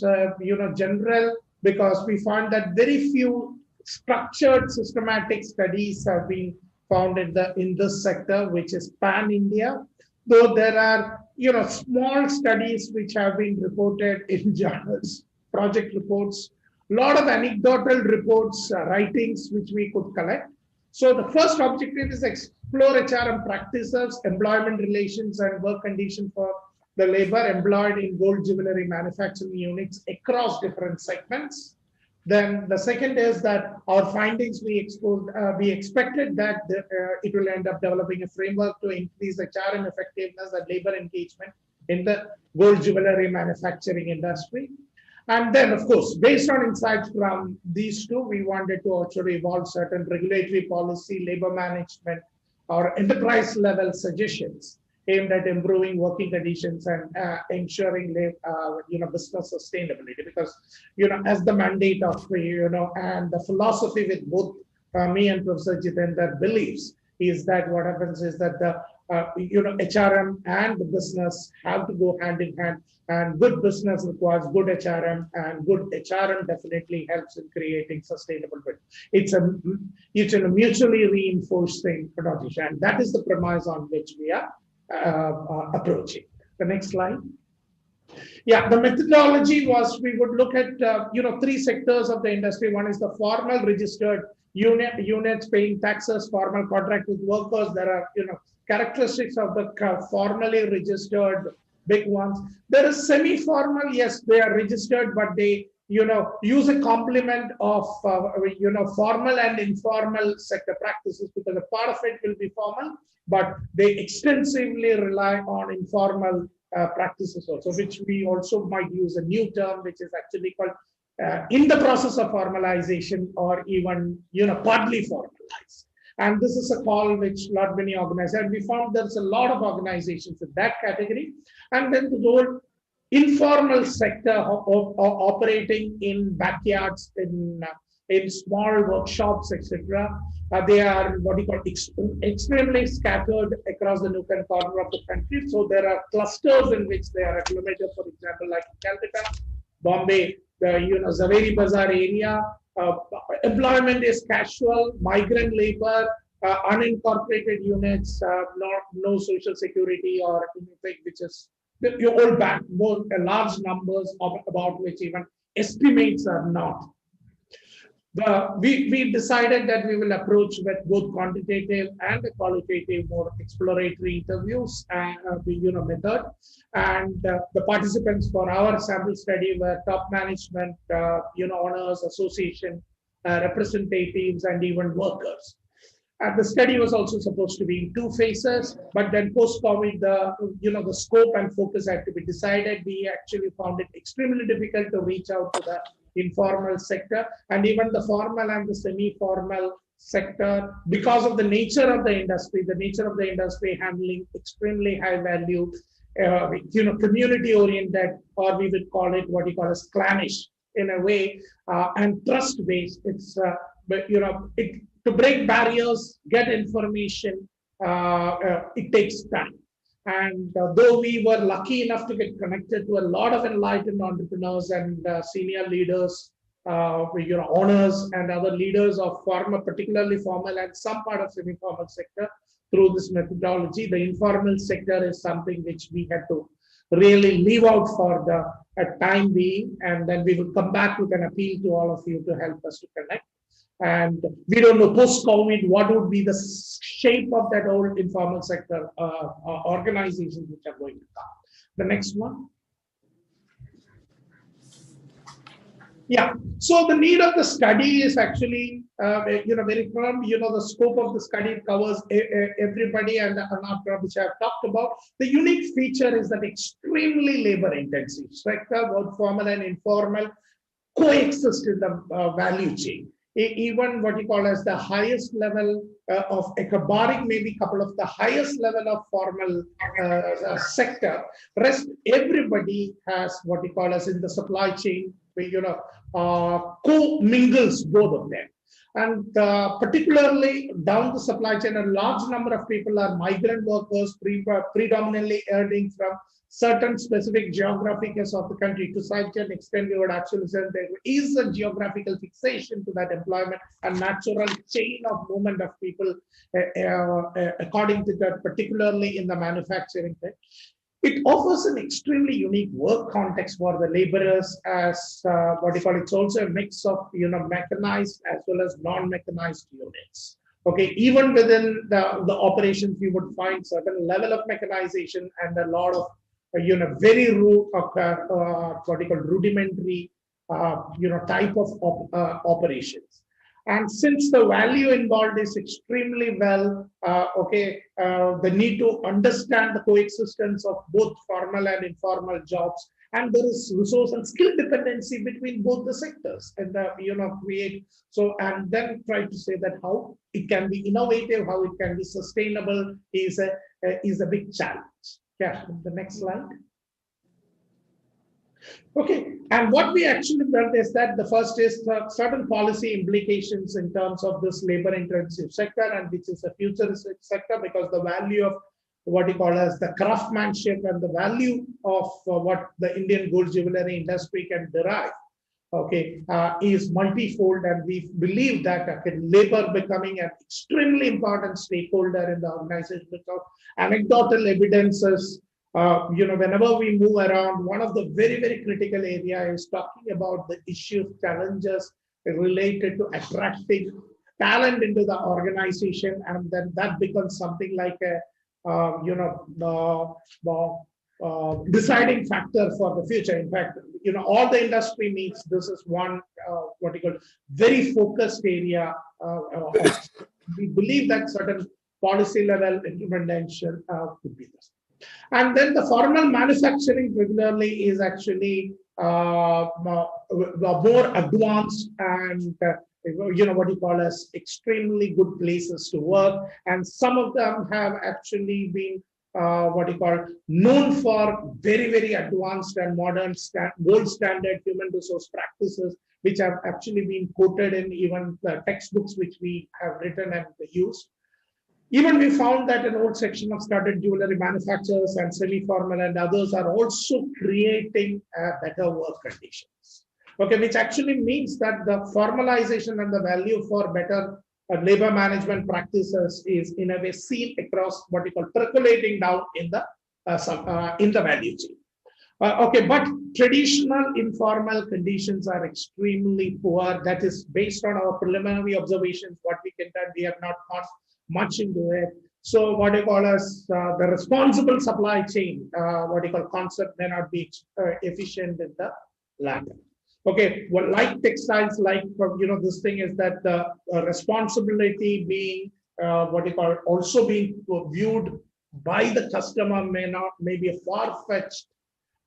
general, because we found that very few structured systematic studies have been found in this sector, which is pan-India. Though there are, small studies which have been reported in journals, project reports, a lot of anecdotal reports, writings which we could collect. So the first objective is explore HRM practices, employment relations, and work conditions for the labor employed in gold jewelry manufacturing units across different segments. Then the second is that our findings, we expected that it will end up developing a framework to increase HRM effectiveness and labor engagement in the gold jewelry manufacturing industry. And then, of course, based on insights from these two, we wanted to also evolve certain regulatory policy, labor management, or enterprise level suggestions aimed at improving working conditions and ensuring business sustainability. Because as the mandate of and the philosophy with both me and Professor Jitendra believes is that what happens is that the HRM and the business have to go hand in hand, and good business requires good HRM, and good HRM definitely helps in creating sustainable business. It's a mutually reinforcing proposition, and that is the premise on which we are approaching. The next slide. Yeah, the methodology was, we would look at three sectors of the industry. One is the formal registered units paying taxes, formal contract with workers. There are characteristics of the formally registered big ones. There is semi-formal, yes, they are registered, but they use a complement of formal and informal sector practices, because a part of it will be formal, but they extensively rely on informal practices also, which we also might use a new term, which is actually called in the process of formalization, or even partly formalized. And this is a call which not many organizations, and we found there's a lot of organizations in that category. And then the whole informal sector operating in backyards, in small workshops, etc. They are what you call extremely scattered across the nook and corner of the country. So there are clusters in which they are acclimated. For example, like Calcutta, Bombay, the Zaveri Bazaar area. Employment is casual, migrant labor, unincorporated units, no social security or anything, which is your old backbone, large numbers about which even estimates are not. We decided that we will approach with both quantitative and qualitative, more exploratory interviews and method. And the participants for our sample study were top management, owners, association representatives, and even workers. The study was also supposed to be in 2 phases, but then post-COVID, the scope and focus had to be decided. We actually found it extremely difficult to reach out to the informal sector, and even the formal and the semi-formal sector, because of the nature of the industry handling extremely high value, community-oriented, or we would call it what you call as clannish in a way, and trust-based. It's to break barriers, get information, it takes time. And though we were lucky enough to get connected to a lot of enlightened entrepreneurs and senior leaders, owners and other leaders of particularly formal and some part of semi-formal sector through this methodology, the informal sector is something which we had to really leave out for the time being. And then we will come back with an appeal to all of you to help us to connect. And we don't know post-COVID what would be the shape of that old informal sector organizations which are going to come. The next one. Yeah, so the need of the study is actually very firm. The scope of the study covers everybody, and which I've talked about. The unique feature is that extremely labor intensive sector, both formal and informal, coexist in the value chain. even what you call as the highest level of barring maybe couple of the highest level of formal sector, rest everybody has what you call as in the supply chain, co-mingles both of them. And particularly down the supply chain, a large number of people are migrant workers, predominantly earning from certain specific geographies of the country. To such an extent, we would actually say there is a geographical fixation to that employment and natural chain of movement of people according to that, particularly in the manufacturing thing. It offers an extremely unique work context for the laborers as what you call, it's also a mix of mechanized as well as non-mechanized units. Okay, even within the operations, you would find certain level of mechanization and a lot of very what you call rudimentary type of operations. And since the value involved is extremely well, the need to understand the coexistence of both formal and informal jobs, and there is resource and skill dependency between both the sectors, and create so, and then try to say that how it can be innovative, how it can be sustainable is a big challenge. Yeah, the next slide. Okay, and what we actually felt is that the first is certain policy implications in terms of this labor-intensive sector, and which is a futuristic sector, because the value of what you call as the craftsmanship and the value of what the Indian gold jewelry industry can derive, is multifold, and we believe that labor becoming an extremely important stakeholder in the organization because anecdotal evidences. Whenever we move around, one of the very, very critical areas is talking about the issues, challenges related to attracting talent into the organization, and then that becomes something like a, deciding factor for the future. In fact, all the industry needs. This is one what you call very focused area. We believe that certain policy level implementation could be this. And then the formal manufacturing regularly is actually more advanced and what you call as extremely good places to work. And some of them have actually been what you call known for very, very advanced and modern gold standard human resource practices, which have actually been quoted in even the textbooks which we have written and used. Even we found that an old section of studded jewelry manufacturers and semi-formal and others are also creating better work conditions. Okay, which actually means that the formalization and the value for better labor management practices is in a way seen across what we call percolating down in the value chain. But traditional informal conditions are extremely poor. That is based on our preliminary observations. What we can do, we have not gone much into it. So what you call as the responsible supply chain, what you call concept may not be efficient in the latter. Okay, well, like textiles, like this thing is that the responsibility being what you call also being viewed by the customer may be a far-fetched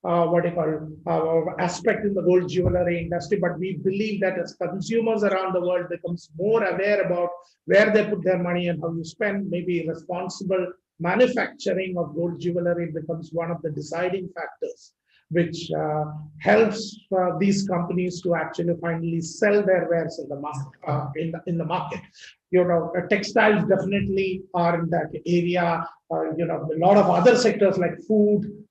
what you call aspect in the gold jewelry industry, but we believe that as consumers around the world becomes more aware about where they put their money and how you spend, maybe responsible manufacturing of gold jewelry becomes one of the deciding factors, which helps these companies to actually finally sell their wares in the market. In the market, textiles definitely are in that area. A lot of other sectors like food,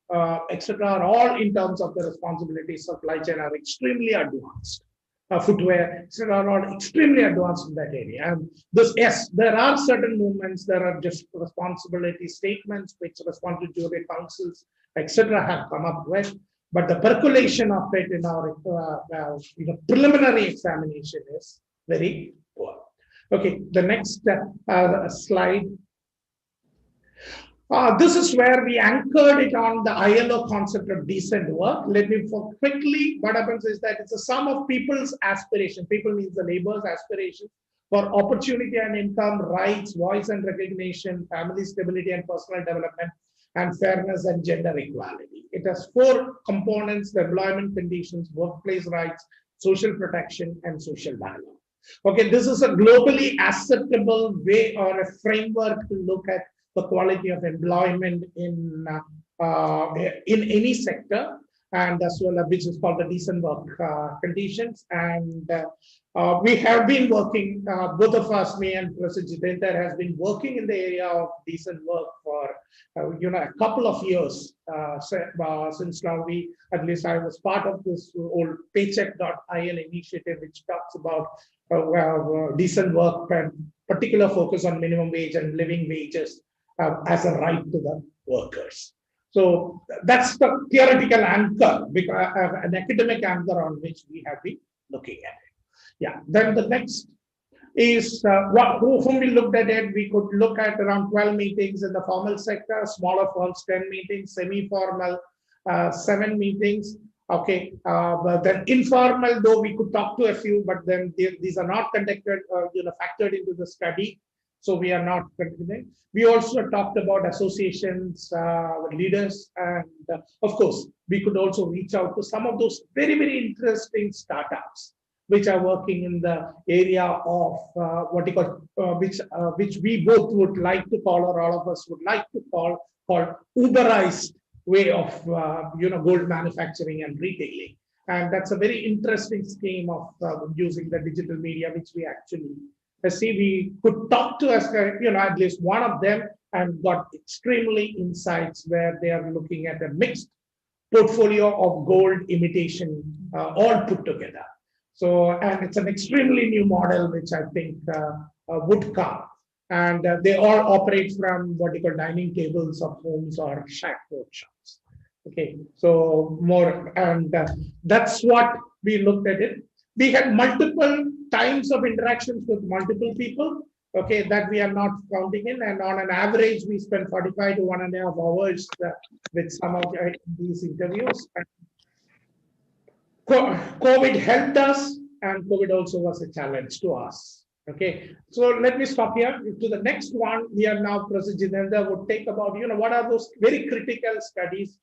etc., are all in terms of the responsibility supply chain are extremely advanced. Footwear, etc., are all extremely advanced in that area. And this, yes, there are certain movements. There are just responsibility statements which responsibility councils, etc., have come up with. But the percolation of it in our preliminary examination is very poor. Okay, the next slide. This is where we anchored it on the ILO concept of decent work. Let me quickly, what happens is that it's a sum of people's aspiration. People means the labor's aspiration for opportunity and income, rights, voice and recognition, family stability and personal development, and fairness and gender equality. It has 4 components: the employment conditions, workplace rights, social protection, and social dialogue. Okay, this is a globally acceptable way or a framework to look at the quality of employment in any sector, and as well as which is called the decent work conditions. And we have been working, both of us, me and Professor Jitendra, has been working in the area of decent work for a couple of years since now. We, at least I was part of this old paycheck.in initiative, which talks about decent work and particular focus on minimum wage and living wages as a right to the workers. So that's the theoretical anchor, an academic anchor on which we have been looking at it. Yeah. Then the next is whom we looked at it. We could look at around 12 meetings in the formal sector, smaller firms 10 meetings, semi-formal 7 meetings. Okay, but then informal, though we could talk to a few, but then these are not conducted, factored into the study. So we are not considering. We also talked about associations, leaders, and of course, we could also reach out to some of those very, very interesting startups which are working in the area of what you call, which we both would like to call, or all of us would like to call, called Uberized way of gold manufacturing and retailing. And that's a very interesting scheme of using the digital media, which we actually see. We could talk to us, at least one of them, and got extremely insights where they are looking at a mixed portfolio of gold imitation all put together. So, and it's an extremely new model, which I think would come. And they all operate from what you call dining tables of homes or shack workshops. Okay, so more, and that's what we looked at it. We had multiple times of interactions with multiple people, okay, that we are not counting in. And on an average, we spend 45 to 1.5 hours with some of these interviews. COVID helped us, and COVID also was a challenge to us. Okay, so let me stop here. To the next one, we are now, Professor Jitendra would take about, what are those very critical studies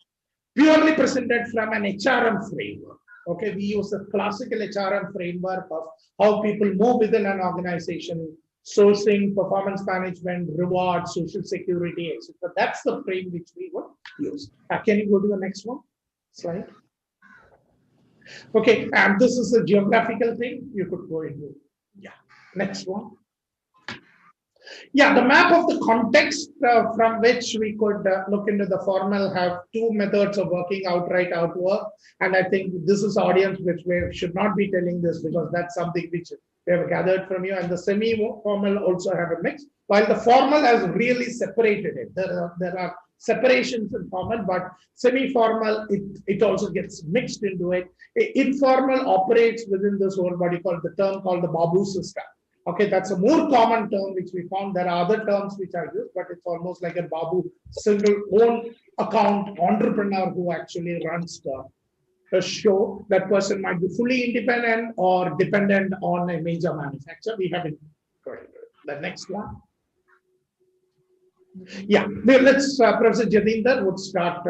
purely presented from an HRM framework. Okay, we use the classical HRM framework of how people move within an organization, sourcing, performance management, reward, social security, etc. That's the frame which we would use. Can you go to the next one slide? Okay, and this is a geographical thing. You could go into, yeah, next one. Yeah, the map of the context from which we could look into the formal have 2 methods of working: outright outwork. And I think this is audience which we should not be telling this, because that's something which we have gathered from you. And the semi-formal also have a mix, while the formal has really separated it. There are separations in formal, but semi-formal, it also gets mixed into it. Informal operates within this whole body called the term called the Babu system. Okay, that's a more common term which we found. There are other terms which are used, but it's almost like a Babu single own account entrepreneur who actually runs the show. That person might be fully independent or dependent on a major manufacturer. We haven't got it. The next one. Yeah, let's Professor Jitendra would start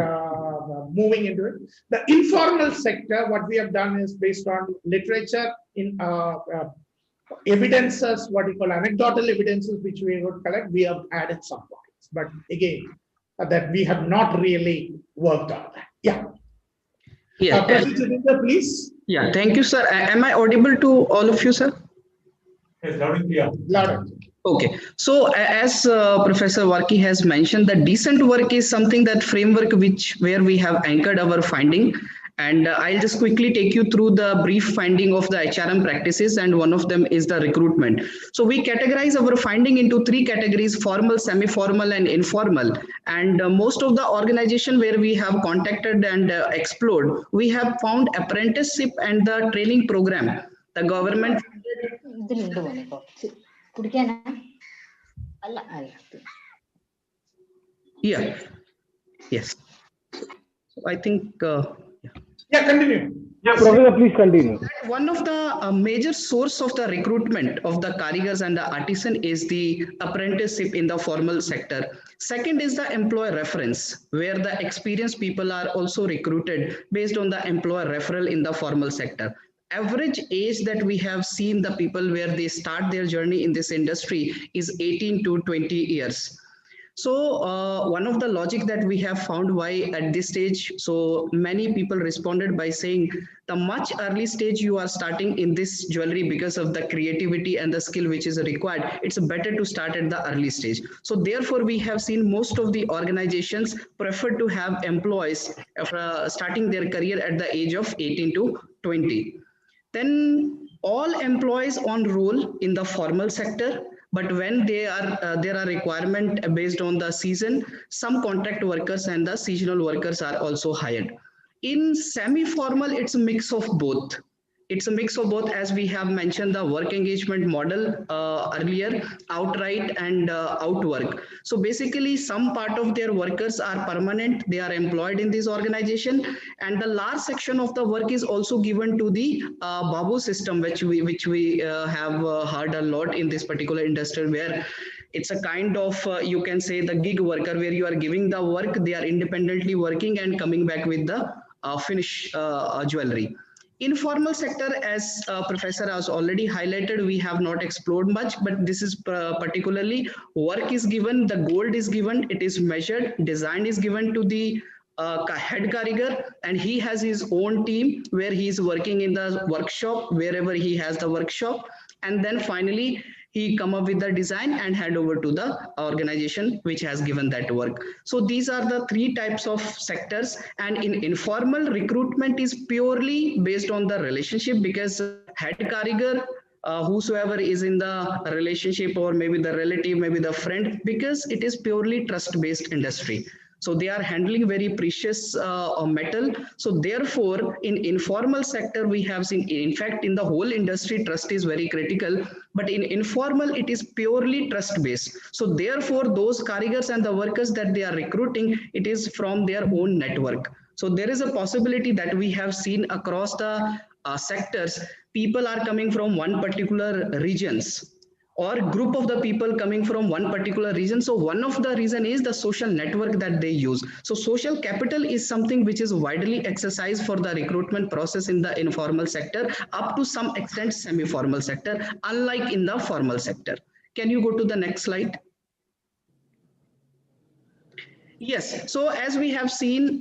moving into it. The informal sector, what we have done is based on literature in evidences, what we call anecdotal evidences, which we would collect. We have added some points, but again, that we have not really worked on that. Yeah. Yeah. Professor Jitendra, please. Yeah. Thank you, sir. Am I audible to all of you, sir? Yes, loud and clear. Loud and clear. Okay, so as Professor Varki has mentioned, the decent work is something, that framework where we have anchored our finding, and I'll just quickly take you through the brief finding of the HRM practices, and one of them is the recruitment. So we categorize our finding into 3 categories: formal, semi-formal, and informal. And most of the organization where we have contacted and explored, we have found apprenticeship and the training program. The government. Yeah. Yes. So I think. Yeah, continue. Yes. Professor, please continue. One of the major source of the recruitment of the karigars and the artisan is the apprenticeship in the formal sector. Second is the employer reference, where the experienced people are also recruited based on the employer referral in the formal sector. average age that we have seen the people where they start their journey in this industry is 18 to 20 years. So one of the logic that we have found why at this stage, so many people responded by saying the much early stage you are starting in this jewelry because of the creativity and the skill which is required. It's better to start at the early stage. So therefore, we have seen most of the organizations prefer to have employees starting their career at the age of 18 to 20. Then all employees on roll in the formal sector, but when they are there are requirement based on the season, some contract workers and the seasonal workers are also hired. In semi formal, it's a mix of both. It's a mix of both, as we have mentioned the work engagement model earlier, outright and outwork. So basically some part of their workers are permanent, they are employed in this organization, and the large section of the work is also given to the babu system, which we have heard a lot in this particular industry, where it's a kind of you can say the gig worker, where you are giving the work, they are independently working and coming back with the finish jewelry. Informal sector, as Professor has already highlighted, we have not explored much, but this is particularly work is given, the gold is given, it is measured, design is given to the head karigar, and he has his own team where he is working in the workshop, wherever he has the workshop, and then finally he come up with the design and hand over to the organization which has given that work. So these are the three types of sectors, and in informal, recruitment is purely based on the relationship, because head karigar, whosoever is in the relationship, or maybe the relative, maybe the friend, because it is purely trust based industry. So they are handling very precious metal. So therefore, in informal sector, we have seen, in fact, in the whole industry, trust is very critical. But in informal, it is purely trust based. So therefore, those karigars and the workers that they are recruiting, it is from their own network. So there is a possibility that we have seen across the sectors, people are coming from one particular regions, or group of the people coming from one particular region. So one of the reason is the social network that they use. So social capital is something which is widely exercised for the recruitment process in the informal sector, up to some extent semi-formal sector, unlike in the formal sector. Can you go to the next slide? Yes, so as we have seen,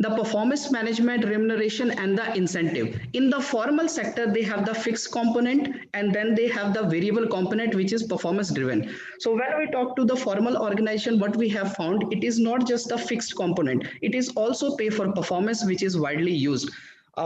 the performance management, remuneration, and the incentive. In the formal sector, they have the fixed component, and then they have the variable component, which is performance driven. So when we talk to the formal organization, what we have found, it is not just a fixed component, it is also pay for performance, which is widely used.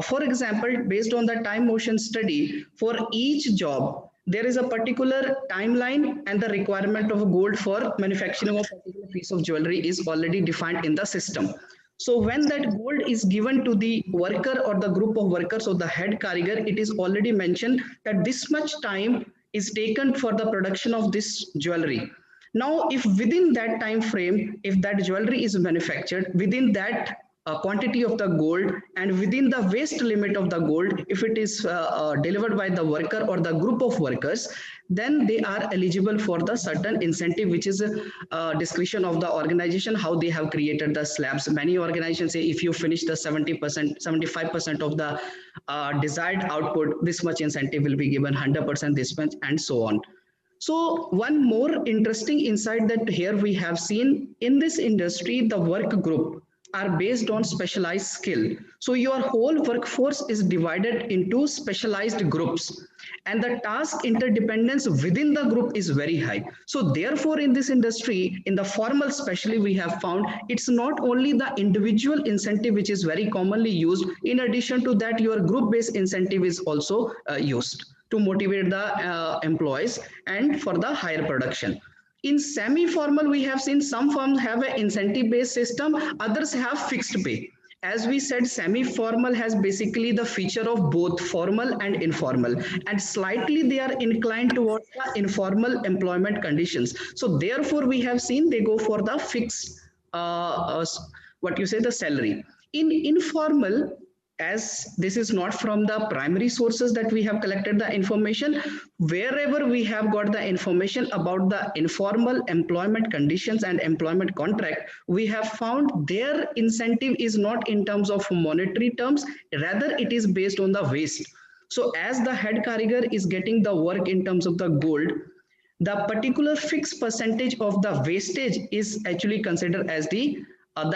For example, based on the time motion study, for each job, there is a particular timeline, and the requirement of gold for manufacturing of a particular piece of jewelry is already defined in the system. So when that gold is given to the worker or the group of workers or the head karigar, it is already mentioned that this much time is taken for the production of this jewelry. Now, if within that time frame, if that jewelry is manufactured within that quantity of the gold, and within the waste limit of the gold, if it is delivered by the worker or the group of workers, then they are eligible for the certain incentive, which is a discretion of the organization, how they have created the slabs. Many organizations say if you finish the 70%, 75% of the desired output, this much incentive will be given, 100% this much, and so on. So one more interesting insight that here we have seen in this industry, the work group are based on specialized skill. So your whole workforce is divided into specialized groups, and the task interdependence within the group is very high. So therefore, in this industry, in the formal especially, we have found it's not only the individual incentive which is very commonly used. In addition to that, your group-based incentive is also used to motivate the employees and for the higher production. In semi-formal, we have seen some firms have an incentive-based system, others have fixed pay. As we said, semi-formal has basically the feature of both formal and informal, and slightly they are inclined towards the informal employment conditions. So therefore, we have seen they go for the fixed, what you say, the salary. In informal, as this is not from the primary sources that we have collected the information, wherever we have got the information about the informal employment conditions and employment contract, we have found their incentive is not in terms of monetary terms, rather it is based on the waste. So as the head karigar is getting the work in terms of the gold, the particular fixed percentage of the wastage is actually considered as the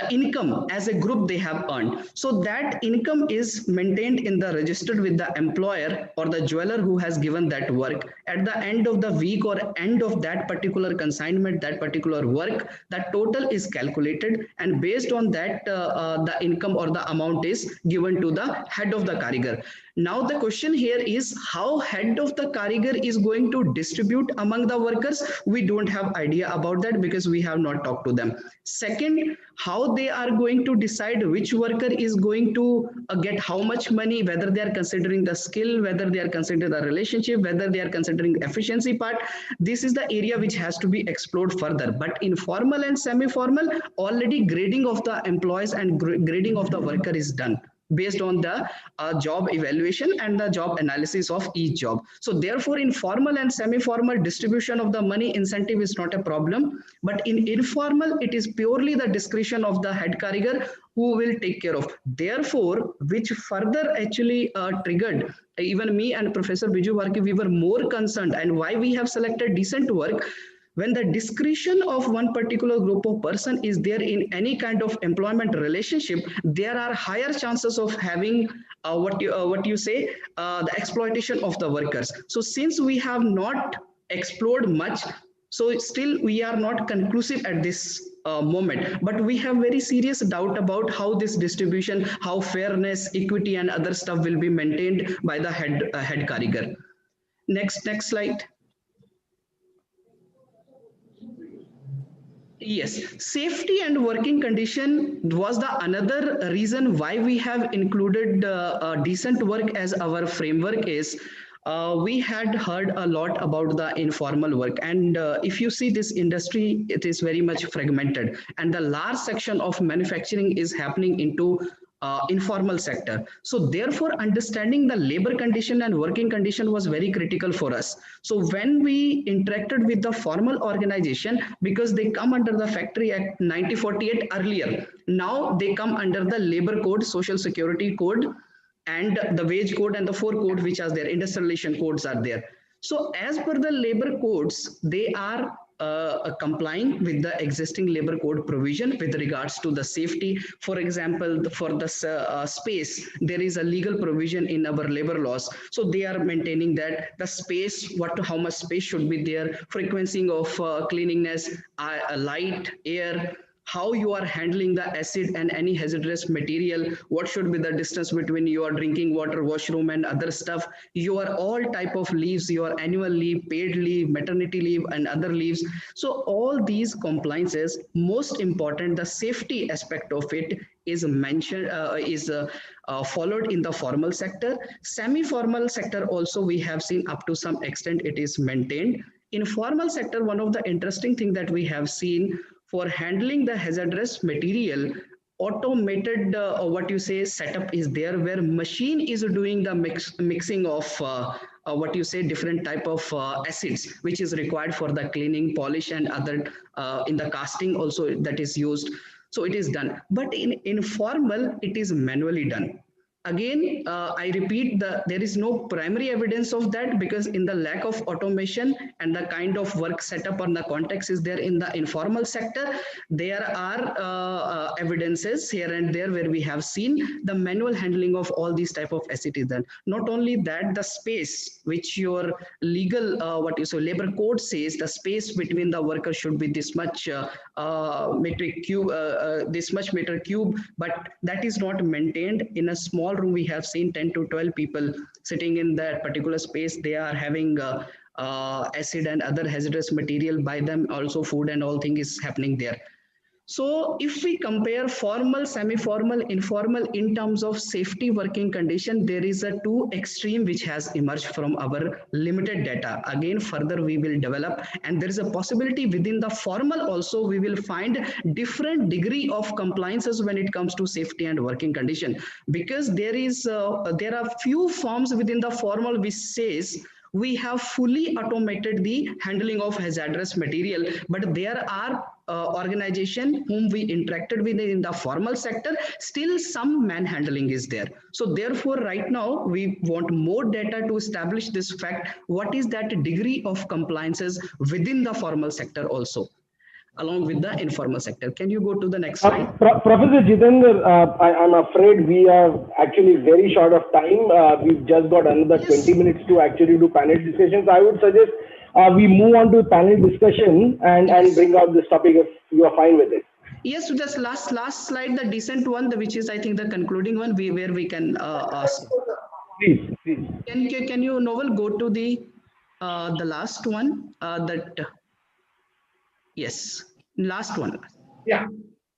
income as a group they have earned. So that income is maintained in the registered with the employer or the jeweler who has given that work. At the end of the week or end of that particular consignment, that particular work, that total is calculated, and based on that, the income or the amount is given to the head of the karigar. Now the question here is how head of the karigar is going to distribute among the workers. We don't have idea about that because we have not talked to them. Second, how they are going to decide which worker is going to get how much money, whether they are considering the skill, whether they are considering the relationship, whether they are considering the efficiency part. This is the area which has to be explored further. But in formal and semi-formal, already grading of the employees and grading of the worker is done based on the job evaluation and the job analysis of each job. So therefore, in formal and semi-formal distribution of the money incentive is not a problem, but in informal, it is purely the discretion of the head karigar who will take care of. Therefore, which further actually triggered even me and Professor Biju Varki, we were more concerned, and why we have selected decent work. When the discretion of one particular group of person is there in any kind of employment relationship, there are higher chances of having what you say the exploitation of the workers. So since we have not explored much, so still we are not conclusive at this moment, but we have very serious doubt about how this distribution, how fairness, equity and other stuff will be maintained by the head karigar. Next slide. Yes, safety and working condition was the another reason why we have included decent work as our framework is. We had heard a lot about the informal work, and if you see this industry, it is very much fragmented, and the large section of manufacturing is happening into informal sector. So therefore, understanding the labor condition and working condition was very critical for us. So when we interacted with the formal organization, because they come under the Factory Act 1948 earlier, now they come under the labor code, social security code, and the wage code and the four code which are there, industrial relation codes are there. So as per the labor codes, they are complying with the existing labor code provision with regards to the safety. For example, for the space, there is a legal provision in our labor laws. So they are maintaining that the space, how much space should be there, frequency of cleanliness, light, air, how you are handling the acid and any hazardous material, what should be the distance between your drinking water, washroom and other stuff, your all type of leaves, your annual leave, paid leave, maternity leave and other leaves. So all these compliances, most important, the safety aspect of it is mentioned, followed in the formal sector. Semi-formal sector also we have seen up to some extent it is maintained. In formal sector, one of the interesting thing that we have seen for handling the hazardous material, automated what you say setup is there, where machine is doing the mixing of what you say different type of acids which is required for the cleaning, polish and other in the casting also that is used. So it is done, but in informal it is manually done. Again, I repeat, there is no primary evidence of that, because in the lack of automation and the kind of work setup or the context is there in the informal sector, there are evidences here and there where we have seen the manual handling of all these type of assets done. Not only that, the space which your legal what you say labor code says, the space between the workers should be this much metric cube, but that is not maintained. In a small room we have seen 10 to 12 people sitting in that particular space. They are having acid and other hazardous material by them, also food and all thing is happening there. So if we compare formal, semi-formal, informal in terms of safety working condition, there is a two extreme which has emerged from our limited data. Again, further we will develop, and there is a possibility within the formal also we will find different degree of compliances when it comes to safety and working condition, because there are few forms within the formal which says we have fully automated the handling of hazardous material, but there are organization whom we interacted with in the formal sector, still some manhandling is there. So therefore right now we want more data to establish this fact, what is that degree of compliances within the formal sector also, along with the informal sector. Can you go to the next slide? Professor Jitendra, I'm afraid we are actually very short of time. We've just got another 20 minutes to actually do panel discussions. I would suggest we move on to panel discussion and bring out this topic if you are fine with it. Yes, so just last slide, the decent one, which is I think the concluding one, where we can ask. Please. Can you, Novel, go to the last one? Yes, last one. Yeah.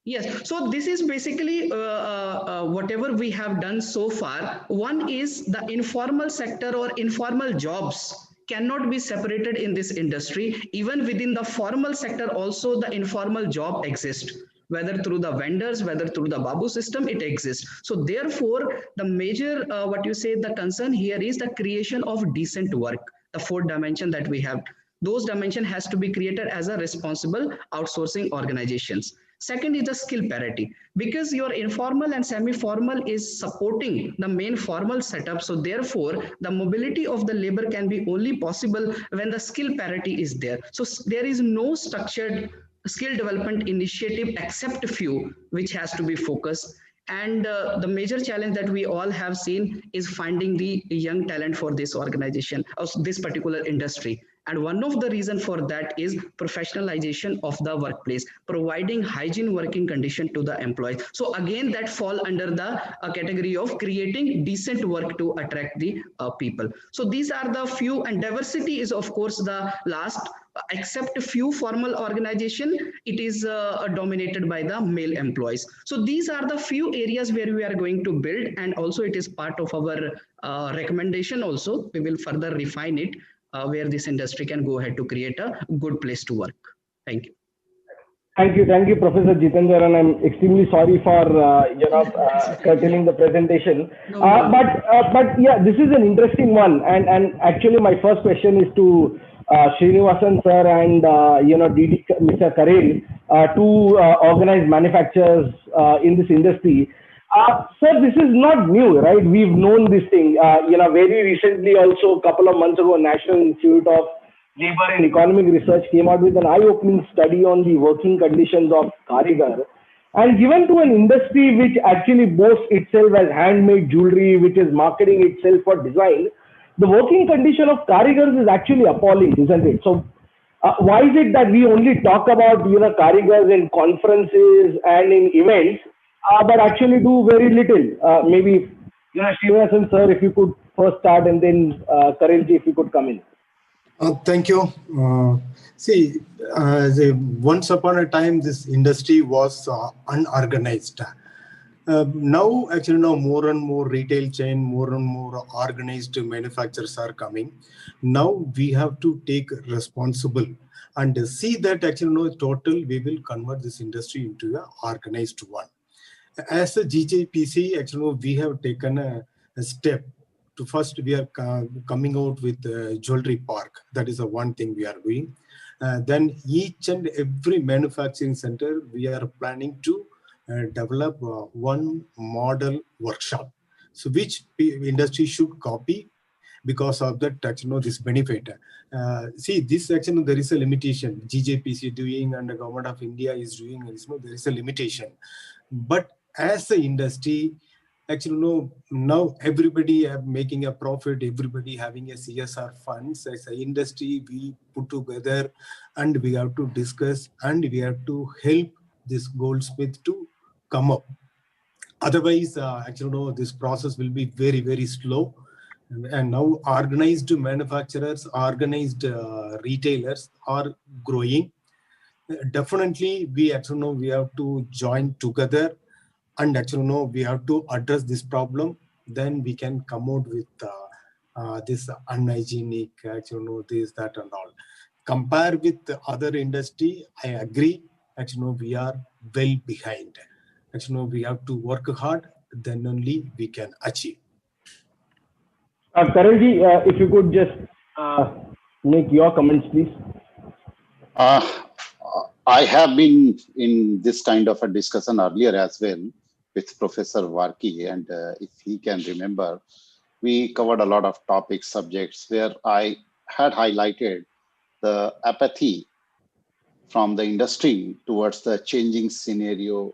Yes, so this is basically whatever we have done so far. One is the informal sector or informal jobs cannot be separated in this industry. Even within the formal sector also the informal job exists, whether through the vendors, whether through the Babu system, it exists. So therefore, the major, the concern here is the creation of decent work, the fourth dimension that we have. Those dimension has to be created as a responsible outsourcing organizations. Second is the skill parity, because your informal and semi-formal is supporting the main formal setup. So therefore, the mobility of the labor can be only possible when the skill parity is there. So there is no structured skill development initiative except few which has to be focused. And the major challenge that we all have seen is finding the young talent for this organization, or this particular industry. And one of the reasons for that is professionalization of the workplace, providing hygiene working condition to the employees. So again, that fall under the category of creating decent work to attract the people. So these are the few, and diversity is of course the last. Except a few formal organization, it is dominated by the male employees. So these are the few areas where we are going to build, and also it is part of our recommendation also. We will further refine it where this industry can go ahead to create a good place to work. Thank you. Thank you, Professor Jitendra, and I'm extremely sorry for curtailing the presentation. But yeah, this is an interesting one, and actually my first question is to Srinivasan sir and DD Mr. Karel, two organized manufacturers in this industry. Sir, this is not new, right? We've known this thing. Very recently, also a couple of months ago, National Institute of Labor and Economic Research came out with an eye-opening study on the working conditions of Karigar. And given to an industry which actually boasts itself as handmade jewelry, which is marketing itself for design, the working condition of Karigars is actually appalling, isn't it? So why is it that we only talk about Karigars in conferences and in events, but actually do very little? Maybe Srinivasan sir, if you could first start, and then Karelji, if you could come in. Thank you. Once upon a time, this industry was unorganized. Now more and more retail chain, more and more organized manufacturers are coming. Now we have to take responsible and see that total we will convert this industry into an organized one. As a GJPC, we have taken a step. First, we are coming out with jewelry park. That is the one thing we are doing. Then each and every manufacturing center, we are planning to develop one model workshop. So which industry should copy because of that, this benefit. See, this there is a limitation. GJPC doing and the government of India is doing, there is a limitation. But as the industry, now everybody are making a profit, everybody having a CSR funds. As an industry, we put together and we have to discuss and we have to help this goldsmith to come up. Otherwise, this process will be very, very slow. And now organized manufacturers, organized retailers are growing. Definitely, we actually know we have to join together, and actually know we have to address this problem. Then we can come out with this unhygienic, actually know this, that, and all. Compare with the other industry, I agree. Actually, know we are well behind. Actually, know we have to work hard. Then only we can achieve. Karanji, if you could just make your comments, please. I have been in this kind of a discussion earlier as well with Professor Varki, and if he can remember, we covered a lot of topics, subjects where I had highlighted the apathy from the industry towards the changing scenario,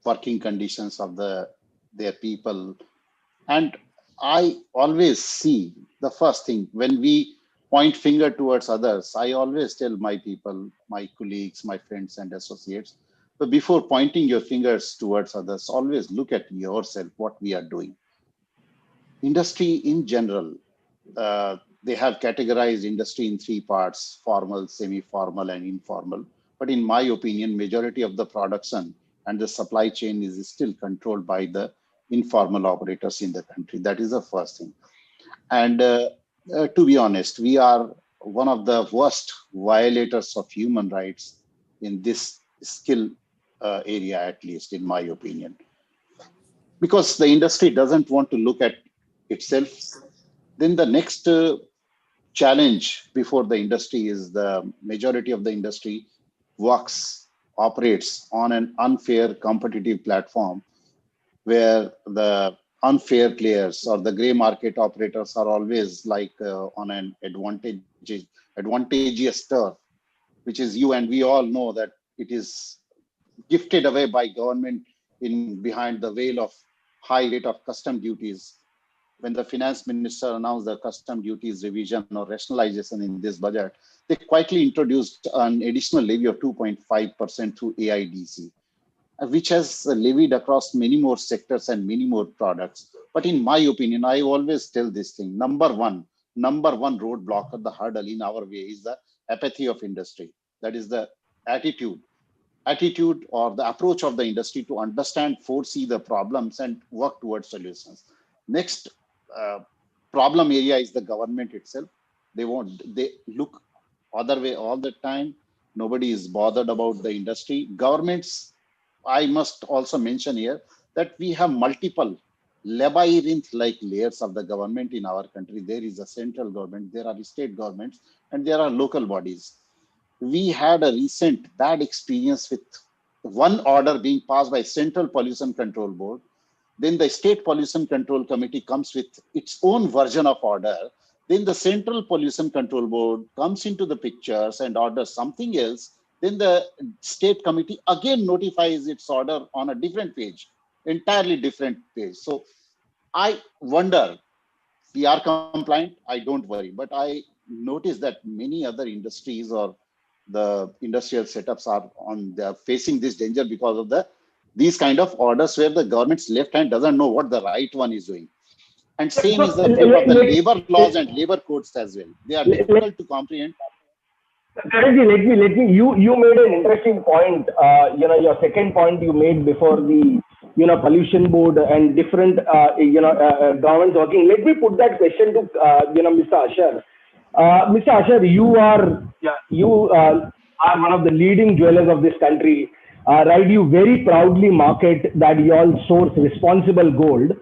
working conditions of their people. And I always see the first thing when we point finger towards others, I always tell my people, my colleagues, my friends and associates, but before pointing your fingers towards others, always look at yourself, what we are doing. Industry in general, they have categorized industry in three parts: formal, semi-formal, and informal. But in my opinion, majority of the production and the supply chain is still controlled by the informal operators in the country. That is the first thing. And to be honest, we are one of the worst violators of human rights in this skill area, at least in my opinion, because the industry doesn't want to look at itself. Then the next challenge before the industry is the majority of the industry operates on an unfair competitive platform where the unfair players or the gray market operators are always like on an advantageous turf, which is you and we all know that it is gifted away by government in behind the veil of high rate of custom duties. When the finance minister announced the custom duties revision or rationalization in this budget, they quietly introduced an additional levy of 2.5% through AIDC, which has levied across many more sectors and many more products. But in my opinion, I always tell this thing: number one roadblock or the hurdle in our way is the apathy of industry. That is the attitude or the approach of the industry to understand, foresee the problems and work towards solutions. Next problem area is the government itself. They look other way all the time. Nobody is bothered about the industry. Governments, I must also mention here that we have multiple labyrinth-like layers of the government in our country. There is a central government, there are state governments, and there are local bodies. We had a recent bad experience with one order being passed by Central Pollution Control Board. Then the State Pollution Control Committee comes with its own version of order. Then the Central Pollution Control Board comes into the pictures and orders something else. Then the State Committee again notifies its order on a different page, entirely different page. So I wonder, we are compliant, I don't worry, but I notice that many other industries or the industrial setups they're facing this danger because of these kind of orders where the government's left hand doesn't know what the right one is doing. And same is the case of the labor laws and labor codes as well. They are difficult to comprehend. Karanji, let me. You made an interesting point. Your second point you made before the pollution board and different governments working. Let me put that question to Mr. Asher. Mr. Asher, you are one of the leading jewelers of this country. Right? You very proudly market that you all source responsible gold.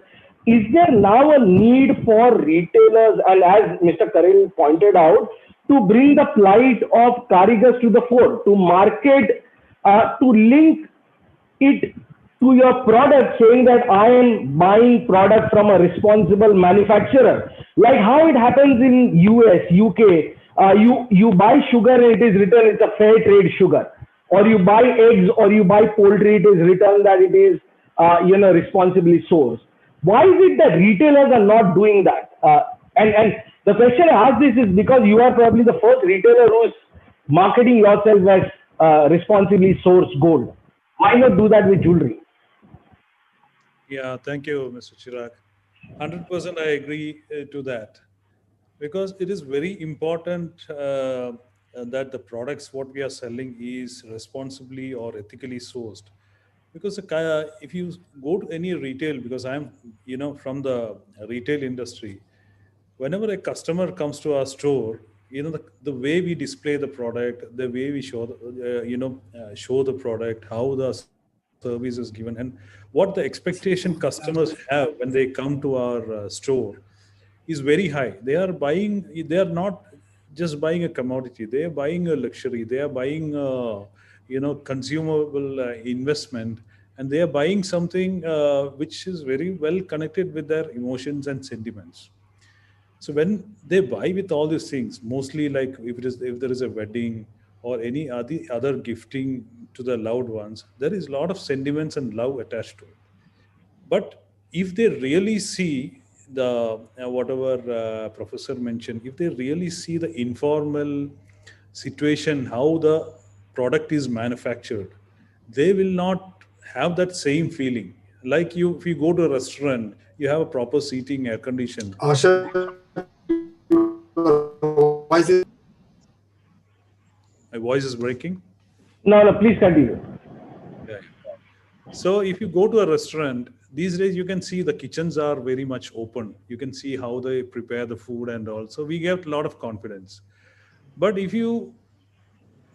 Is there now a need for retailers, and as Mr. Karel pointed out, to bring the plight of karigars to the fore, to market, to link it to your product, saying that I am buying product from a responsible manufacturer, like how it happens in US, UK. You buy sugar and it is written it's a fair trade sugar, or you buy eggs or you buy poultry, it is written that it is responsibly sourced. Why is it that retailers are not doing that? And the question I ask this is because you are probably the first retailer who is marketing yourself as responsibly sourced gold. Why not do that with jewelry? Yeah, thank you, Mr. Chirag. 100% I agree to that, because it is very important that the products what we are selling is responsibly or ethically sourced. Because if you go to any retail, because I'm from the retail industry, whenever a customer comes to our store, the way we display the product, the way we show show the product, how the service is given, and what the expectation customers have when they come to our store is very high. They are not just buying a commodity, they are buying a luxury, they are buying a consumable investment, and they are buying something which is very well connected with their emotions and sentiments. So when they buy with all these things, mostly like if there is a wedding or any other gifting to the loved ones, there is a lot of sentiments and love attached to it. But if they really see the whatever professor mentioned, if they really see the informal situation, how the product is manufactured, they will not have that same feeling. Like if you go to a restaurant, you have a proper seating, air conditioned. My voice is breaking. No, please continue. Yeah. So if you go to a restaurant, these days you can see the kitchens are very much open. You can see how they prepare the food and all. So we get a lot of confidence. But if you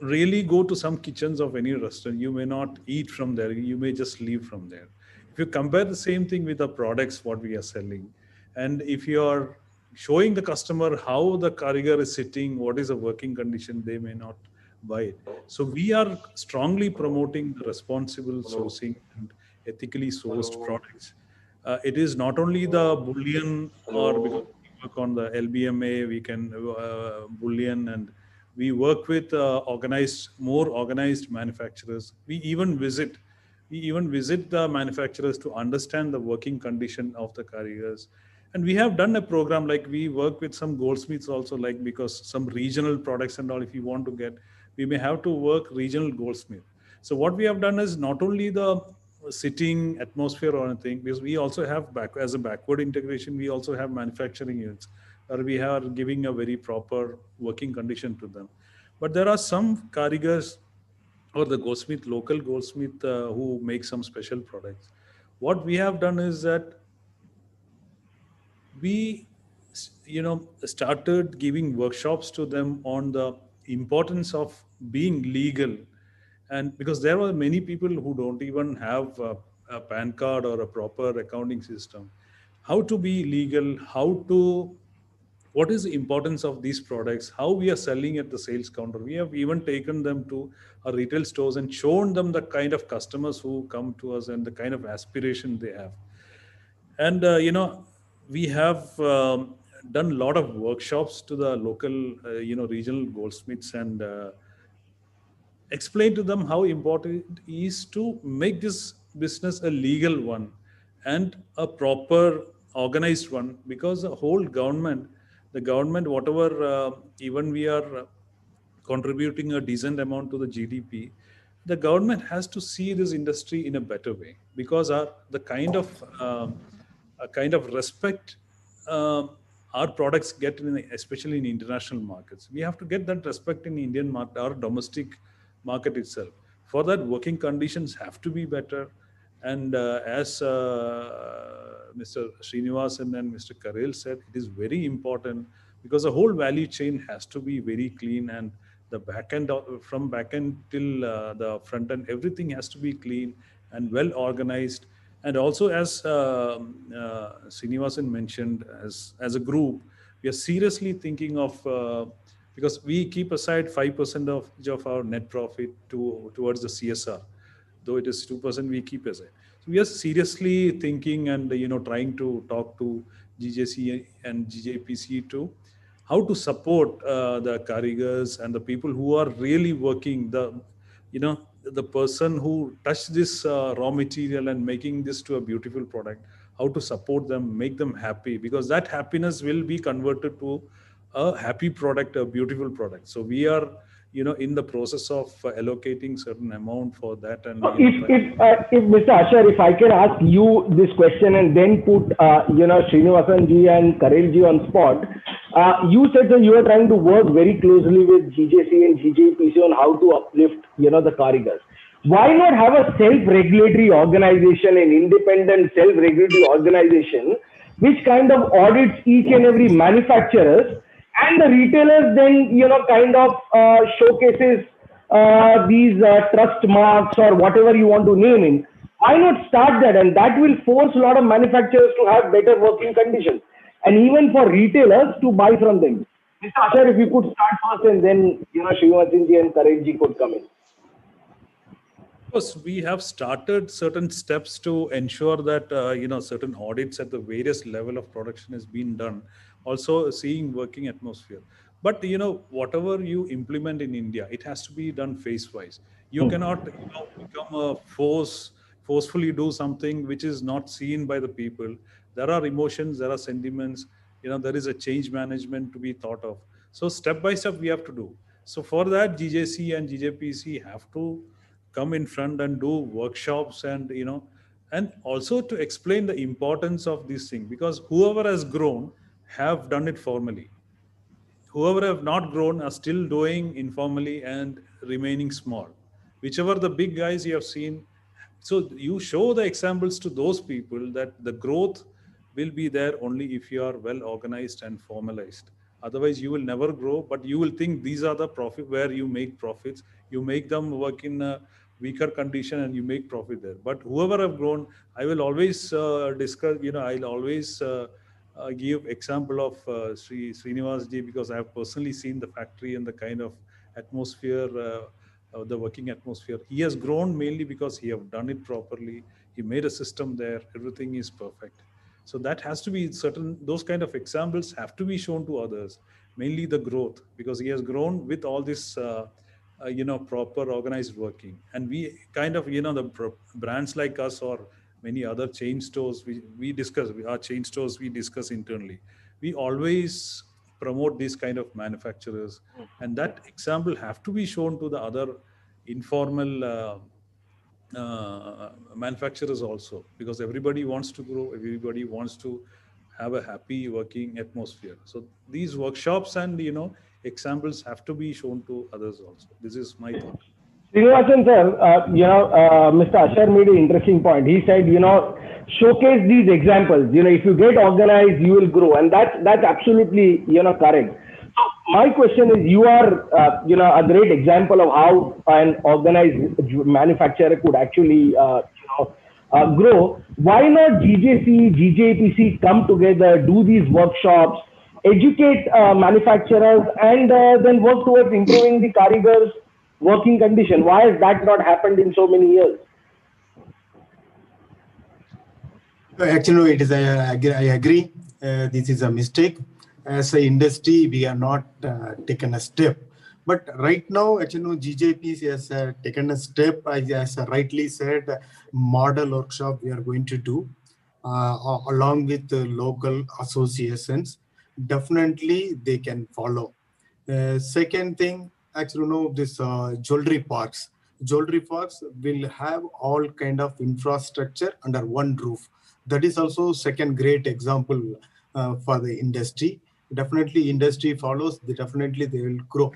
really go to some kitchens of any restaurant, you may not eat from there. You may just leave from there. If you compare the same thing with the products what we are selling, and if you are showing the customer how the karigar is sitting, what is the working condition, they may not buy it. So we are strongly promoting the responsible sourcing and ethically sourced products. It is not only the bullion, or because we work on the LBMA, we can bullion, and we work with more organized manufacturers. We even visit the manufacturers to understand the working condition of the carriers. And we have done a program, like we work with some goldsmiths also, like because some regional products and all, if you want to get, we may have to work regional goldsmith. So what we have done is not only the sitting atmosphere or anything, because we also have as a backward integration, we also have manufacturing units, or we are giving a very proper working condition to them. But there are some karigars or the goldsmith, local goldsmith, who make some special products. What we have done is that we started giving workshops to them on the importance of being legal. And because there are many people who don't even have a PAN card or a proper accounting system, how to be legal, what is the importance of these products, how we are selling at the sales counter. We have even taken them to our retail stores and shown them the kind of customers who come to us and the kind of aspiration they have. And we have done a lot of workshops to the local regional goldsmiths, and explain to them how important it is to make this business a legal one and a proper organized one. Because the government whatever, even we are contributing a decent amount to the GDP, the government has to see this industry in a better way. Because the kind of respect our products get especially in international markets, we have to get that respect in Indian market, our domestic market itself. For that, working conditions have to be better. And as Mr. Srinivasan and Mr. Karel said, it is very important, because the whole value chain has to be very clean, and the back end, from back end till the front end, everything has to be clean and well organized. And also, as Srinivasan mentioned, as a group, we are seriously thinking of, because we keep aside 5% of our net profit towards the CSR, though it is 2% we keep aside. So we are seriously thinking and trying to talk to GJC and GJPC to how to support the karigars and the people who are really working, the person who touched this raw material and making this to a beautiful product, how to support them, make them happy, because that happiness will be converted to a happy product, a beautiful product. So we are in the process of allocating certain amount for that. And if Mr. Asher, if I can ask you this question and then put Srinivasan ji and Karel ji on spot. You said that you are trying to work very closely with GJC and GJPC on how to uplift, the Karigars. Why not have a self-regulatory organization, an independent self-regulatory organization, which kind of audits each and every manufacturers, and the retailers then, kind of showcases these trust marks or whatever you want to name it. Why not start that? And that will force a lot of manufacturers to have better working conditions, and even for retailers to buy from them. Mr. Asher, if you could start first, and then Srinivasanji and Karenji could come in. Course, we have started certain steps to ensure that certain audits at the various level of production is being done. Also, seeing working atmosphere. But whatever you implement in India, it has to be done phase wise. You cannot become a forcefully do something which is not seen by the people. There are emotions, there are sentiments. There is a change management to be thought of. So step by step we have to do. So for that, GJC and GJPC have to come in front and do workshops, and and also to explain the importance of this thing, because whoever has grown have done it formally. Whoever have not grown are still doing informally and remaining small. Whichever the big guys you have seen, so you show the examples to those people that the growth will be there only if you are well organized and formalized. Otherwise, you will never grow, but you will think these are the profit where you make profits. You make them work in a weaker condition and you make profit there. But whoever have grown, I will always discuss, I'll always give example of Srinivas ji, because I have personally seen the factory and the kind of atmosphere, the working atmosphere. He has grown mainly because he have done it properly. He made a system there. Everything is perfect. So that has to be certain, those kind of examples have to be shown to others, mainly the growth, because he has grown with all this, proper organized working. And we kind of, the brands like us or many other chain stores, we discuss, our chain stores, we discuss internally. We always promote these kind of manufacturers, and that example have to be shown to the other informal manufacturers also, because everybody wants to grow, everybody wants to have a happy working atmosphere. So these workshops and examples have to be shown to others also. This is my thought. Srinivasan sir, Mr. Asher made an interesting point. He said, showcase these examples. If you get organized, you will grow, and that's absolutely correct. So my question is, you are a great example of how an organized manufacturer could actually grow. Why not GJC, GJPC come together, do these workshops, educate manufacturers, and then work towards improving the Karigars' working condition? Why has that not happened in so many years? Actually, no, it is. I agree. This is a mistake. As an industry, we are not taken a step. But right now, actually, no, GJP has taken a step. As I rightly said, model workshop we are going to do along with the local associations. Definitely, they can follow. Second thing, actually, no, this jewelry parks. Jewelry parks will have all kind of infrastructure under one roof. That is also second great example for the industry. Definitely, industry follows. Definitely, they will grow.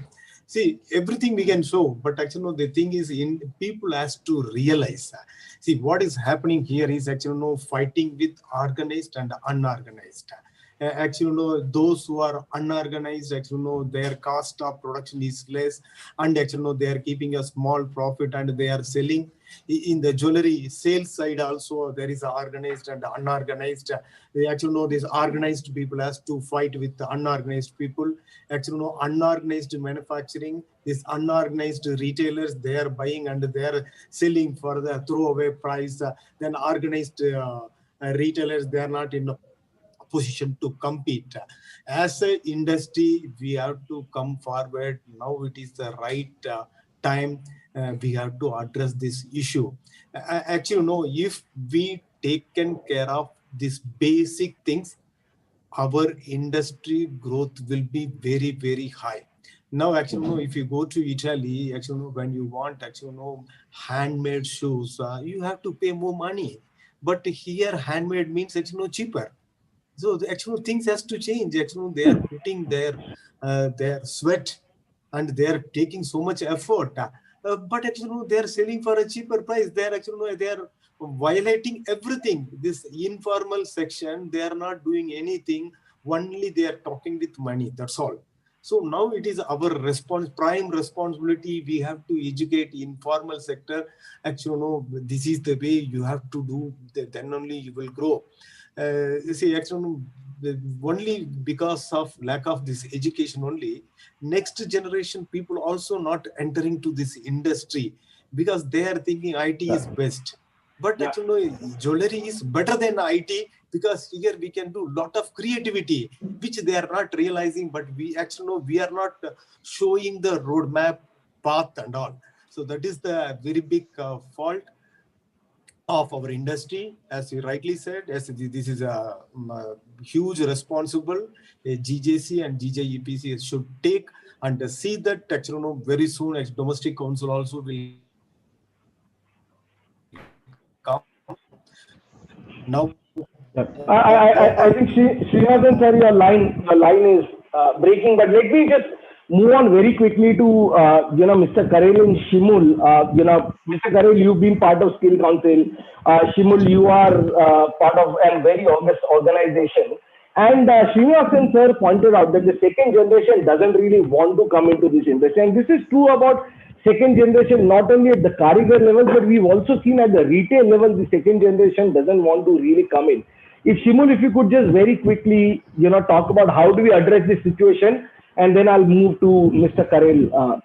See, everything we can show, but actually, no, the thing is, people has to realize. See, what is happening here is actually no fighting with organized and unorganized. Actually, no, those who are unorganized, actually, no, their cost of production is less, and actually, no, they are keeping a small profit and they are selling. In the jewelry sales side also, there is organized and unorganized. They actually know these organized people has to fight with the unorganized people. Actually, no, unorganized manufacturing, these unorganized retailers, they are buying and they are selling for the throwaway price. Then organized retailers, they are not in a position to compete. As an industry, we have to come forward. Now it is the right time. We have to address this issue. Actually, no, if we taken care of these basic things, our industry growth will be very, very high. Now, actually, no, if you go to Italy, actually, no, when you want, actually, no, handmade shoes, you have to pay more money. But here, handmade means actually no cheaper. So actually things has to change. Actually, they are putting their sweat and they are taking so much effort. But actually, they are selling for a cheaper price. They are actually they are violating everything. This informal section, they are not doing anything. Only they are talking with money. That's all. So now it is our prime responsibility. We have to educate informal sector. Actually, no, this is the way you have to do. Then only you will grow. You see, actually, only because of lack of this education only, next generation people also not entering to this industry because they are thinking IT is best. But actually, jewelry is better than IT because here we can do lot of creativity, which they are not realizing. But we actually know we are not showing the roadmap, path, and all. So that is the very big fault of our industry. As you rightly said, as this is a huge responsible GJC and GJEPC should take and see that actually very soon as domestic council also will come. Now I think Srinivasan sir, your line is breaking, but let me just move on very quickly to Mr. Karel and Shimul. Mr. Karel, you've been part of Skill Council. Shimul, you are part of a very august organization. And Srinivasan sir pointed out that the second generation doesn't really want to come into this industry, and this is true about second generation not only at the Karigar level, but we've also seen at the retail level the second generation doesn't want to really come in. If Shimul, if you could just very quickly, talk about how do we address this situation, and then I'll move to Mr. Karel.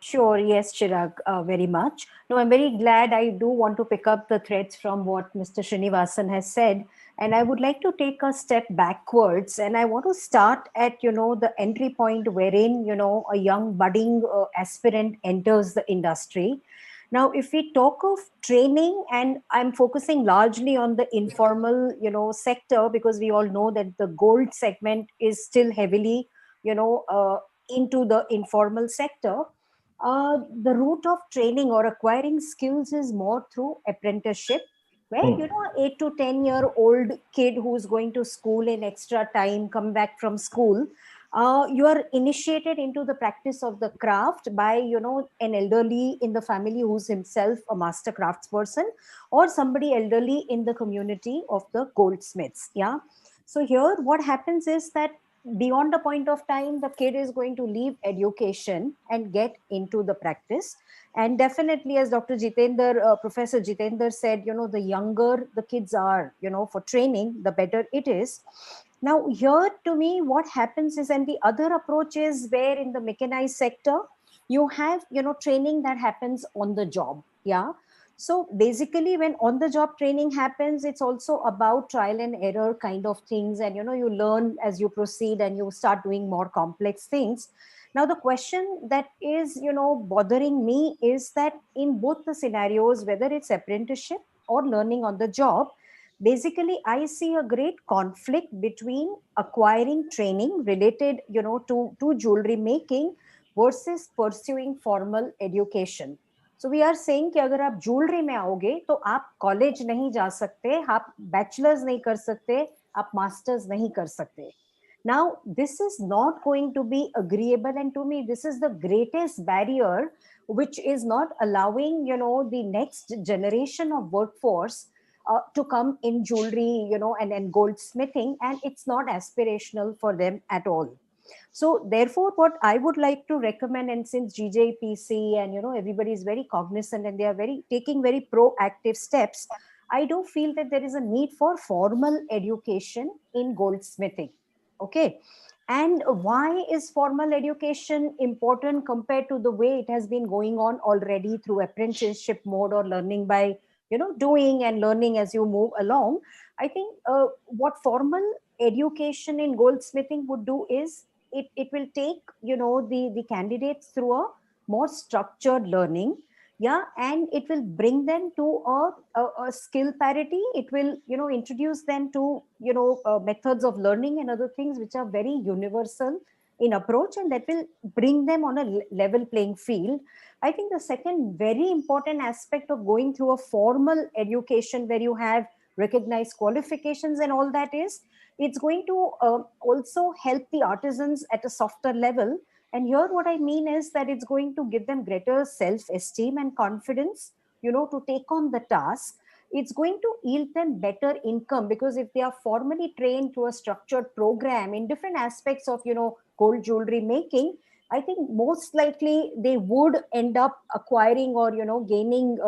Sure. Yes, Chirag, very much. No, I'm very glad. I do want to pick up the threads from what Mr. Srinivasan has said. And I would like to take a step backwards. And I want to start at, the entry point wherein, a young budding aspirant enters the industry. Now, if we talk of training, and I'm focusing largely on the informal, sector, because we all know that the gold segment is still heavily, into the informal sector. The route of training or acquiring skills is more through apprenticeship, where 8 to 10 year old kid who's going to school in extra time, come back from school, you are initiated into the practice of the craft by an elderly in the family who's himself a master craftsperson, or somebody elderly in the community of the goldsmiths. So here what happens is that beyond a point of time, the kid is going to leave education and get into the practice. And definitely, as Dr. Jitendra, Professor Jitendra said, the younger the kids are, for training, the better it is. Now, here to me, what happens is, and the other approach is where in the mechanized sector, you have, training that happens on the job. So basically, when on the job training happens, it's also about trial and error kind of things. And, you learn as you proceed and you start doing more complex things. Now, the question that is, bothering me is that in both the scenarios, whether it's apprenticeship or learning on the job, basically, I see a great conflict between acquiring training related, to jewelry making versus pursuing formal education. So we are saying कि अगर आप jewellery में आओगे तो आप college नहीं जा सकते, आप बैचलर्स नहीं कर सकते, आप मास्टर्स नहीं कर सकते. Now, this is not going to be agreeable, and to me, this is the greatest barrier, which is not allowing, the next generation of workforce to come in jewelry, and goldsmithing, and it's not aspirational for them at all. So therefore, what I would like to recommend, and since GJPC and everybody is very cognizant and they are taking very proactive steps, I do feel that there is a need for formal education in goldsmithing. Okay. And why is formal education important compared to the way it has been going on already through apprenticeship mode or learning by doing and learning as you move along? I think what formal education in goldsmithing would do is it will take the candidates through a more structured learning, and it will bring them to a skill parity. It will introduce them to methods of learning and other things which are very universal in approach, and that will bring them on a level playing field. I think the second very important aspect of going through a formal education where you have recognized qualifications and all that is, it's going to also help the artisans at a softer level. And here what I mean is that it's going to give them greater self-esteem and confidence, to take on the task. It's going to yield them better income, because if they are formally trained through a structured program in different aspects of, gold jewelry making, I think most likely they would end up acquiring or, gaining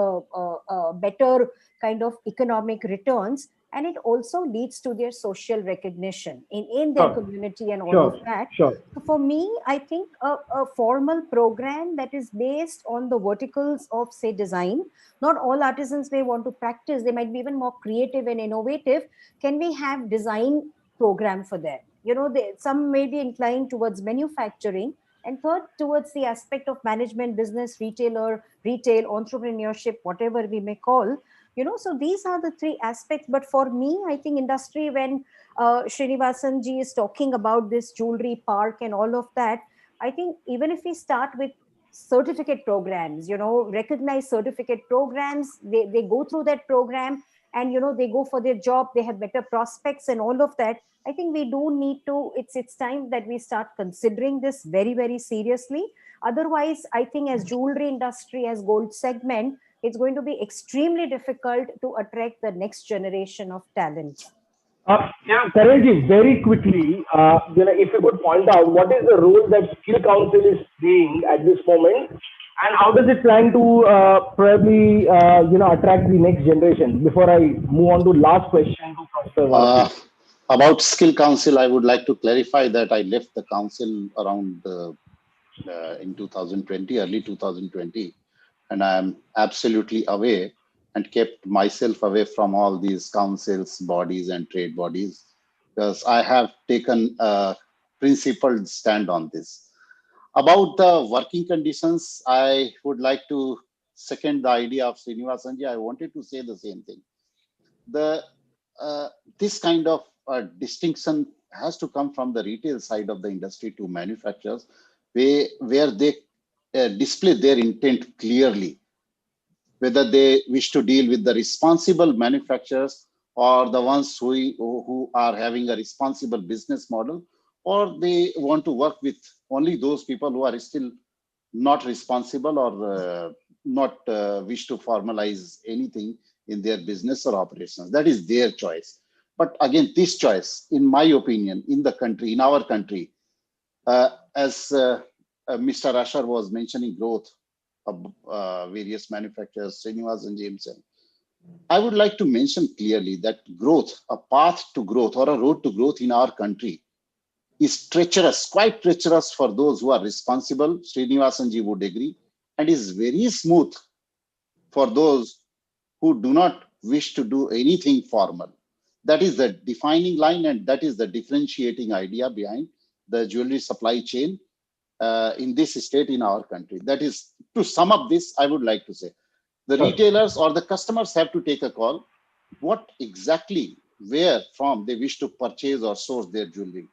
better kind of economic returns. And it also leads to their social recognition in their community and all of that. Sure. So for me, I think a formal program that is based on the verticals of, say, design. Not all artisans may want to practice. They might be even more creative and innovative. Can we have design program for them? Some may be inclined towards manufacturing, and third, towards the aspect of management, business, retail, entrepreneurship, whatever we may call. So these are the three aspects. But for me, I think industry, when Srinivasan ji is talking about this jewelry park and all of that, I think even if we start with certificate programs, recognized certificate programs, they go through that program, and they go for their job, they have better prospects and all of that. I think we do need to, it's time that we start considering this very, very seriously. Otherwise, I think as jewelry industry, as gold segment, it's going to be extremely difficult to attract the next generation of talent. Karanji, very quickly, if you could point out what is the role that Skill Council is playing at this moment, and how does it plan to probably attract the next generation? Before I move on to last question to Professor Varki. About Skill Council, I would like to clarify that I left the council around in 2020, early 2020. And I am absolutely away and kept myself away from all these councils, bodies, and trade bodies, because I have taken a principled stand on this. About the working conditions, I would like to second the idea of Srinivasanji. I wanted to say the same thing. This kind of distinction has to come from the retail side of the industry to manufacturers, where they display their intent clearly, whether they wish to deal with the responsible manufacturers or the ones who are having a responsible business model, or they want to work with only those people who are still not responsible or not wish to formalize anything in their business or operations. That is their choice. But again, this choice, in my opinion, in the country, in our country, as Mr. Asher was mentioning growth of various manufacturers, Srinivasan James, I would like to mention clearly that growth, a path to growth or a road to growth in our country is treacherous, quite treacherous for those who are responsible. Srinivasan ji would agree, and is very smooth for those who do not wish to do anything formal. That is the defining line, and that is the differentiating idea behind the jewelry supply chain in this state in our country. That is, to sum up this, I would like to say, the retailers or the customers have to take a call, what exactly, where from they wish to purchase or source their jewelry.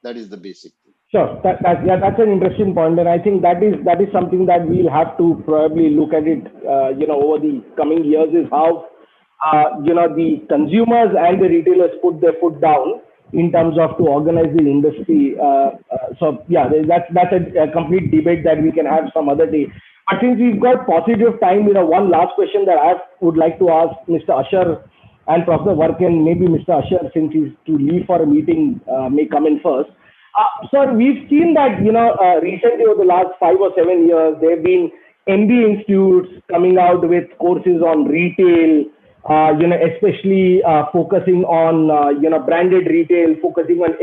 That is the basic thing. Sure, that's an interesting point, and I think that is something that we'll have to probably look at it, over the coming years, is how the consumers and the retailers put their foot down in terms of to organize the industry. So yeah, that's a complete debate that we can have some other day. But since we've got positive time, one last question that I would like to ask Mr. Asher and Professor Varkin, maybe Mr. Asher, since he's to leave for a meeting, may come in first. Sir, we've seen that, recently over the last 5 or 7 years, there have been MBA institutes coming out with courses on retail, especially focusing on, branded retail, focusing on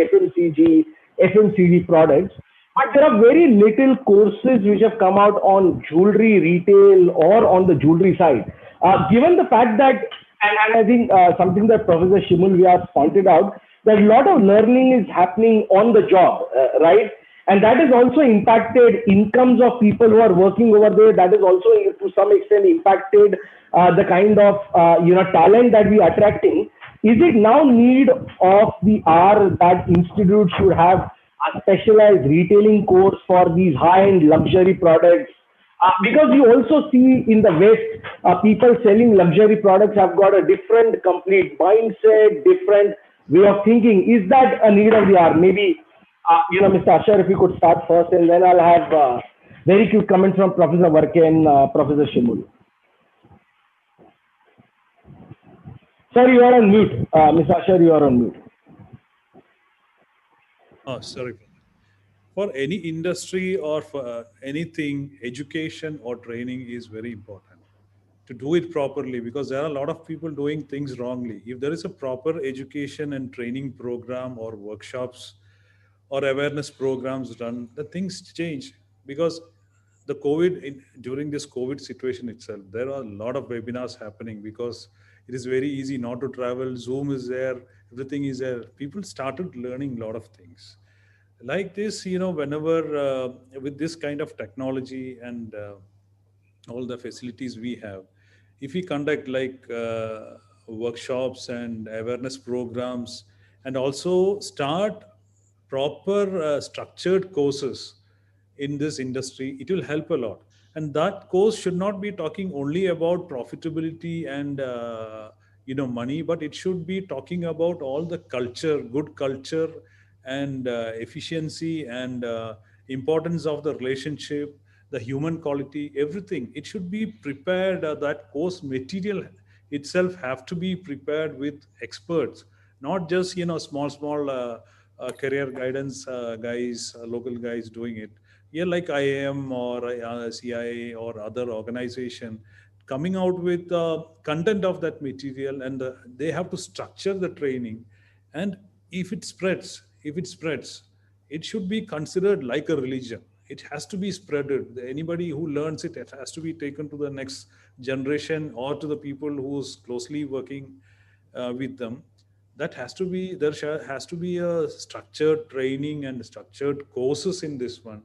FMCG products. But there are very little courses which have come out on jewelry retail or on the jewelry side. Given the fact that, and I think something that Professor Shimul Vyas pointed out, that a lot of learning is happening on the job, right? And that has also impacted incomes of people who are working over there. That has also, to some extent, impacted the kind of talent that we are attracting. Is it now need of the hour that institute should have a specialized retailing course for these high-end luxury products, Because you also see in the West, people selling luxury products have got a different complete mindset, different way of thinking. Is that a need of the hour? Maybe, Mr. Asher, if you could start first, and then I'll have very quick comments from Professor Varke and Professor Shimul. Sorry, you are on mute. Mr. Asher, you are on mute. Oh, sorry. For any industry or for anything, education or training is very important to do it properly, because there are a lot of people doing things wrongly. If there is a proper education and training program or workshops or awareness programs done, the things change. Because during this COVID situation itself, there are a lot of webinars happening because it is very easy not to travel. Zoom is there, everything is there. People started learning a lot of things like this, whenever with this kind of technology and all the facilities we have, if we conduct like workshops and awareness programs and also start proper structured courses in this industry, it will help a lot. And that course should not be talking only about profitability and money, but it should be talking about all the culture, good culture, and efficiency and importance of the relationship, the human quality, everything. It should be prepared. That course material itself have to be prepared with experts, not just small career guidance guys, local guys doing it. Yeah, like IIM or CIA or other organization coming out with content of that material, and they have to structure the training. And if it spreads, it should be considered like a religion. It has to be spreaded. Anybody who learns it, it has to be taken to the next generation or to the people who's closely working with them. That has to be has to be a structured training and structured courses in this one.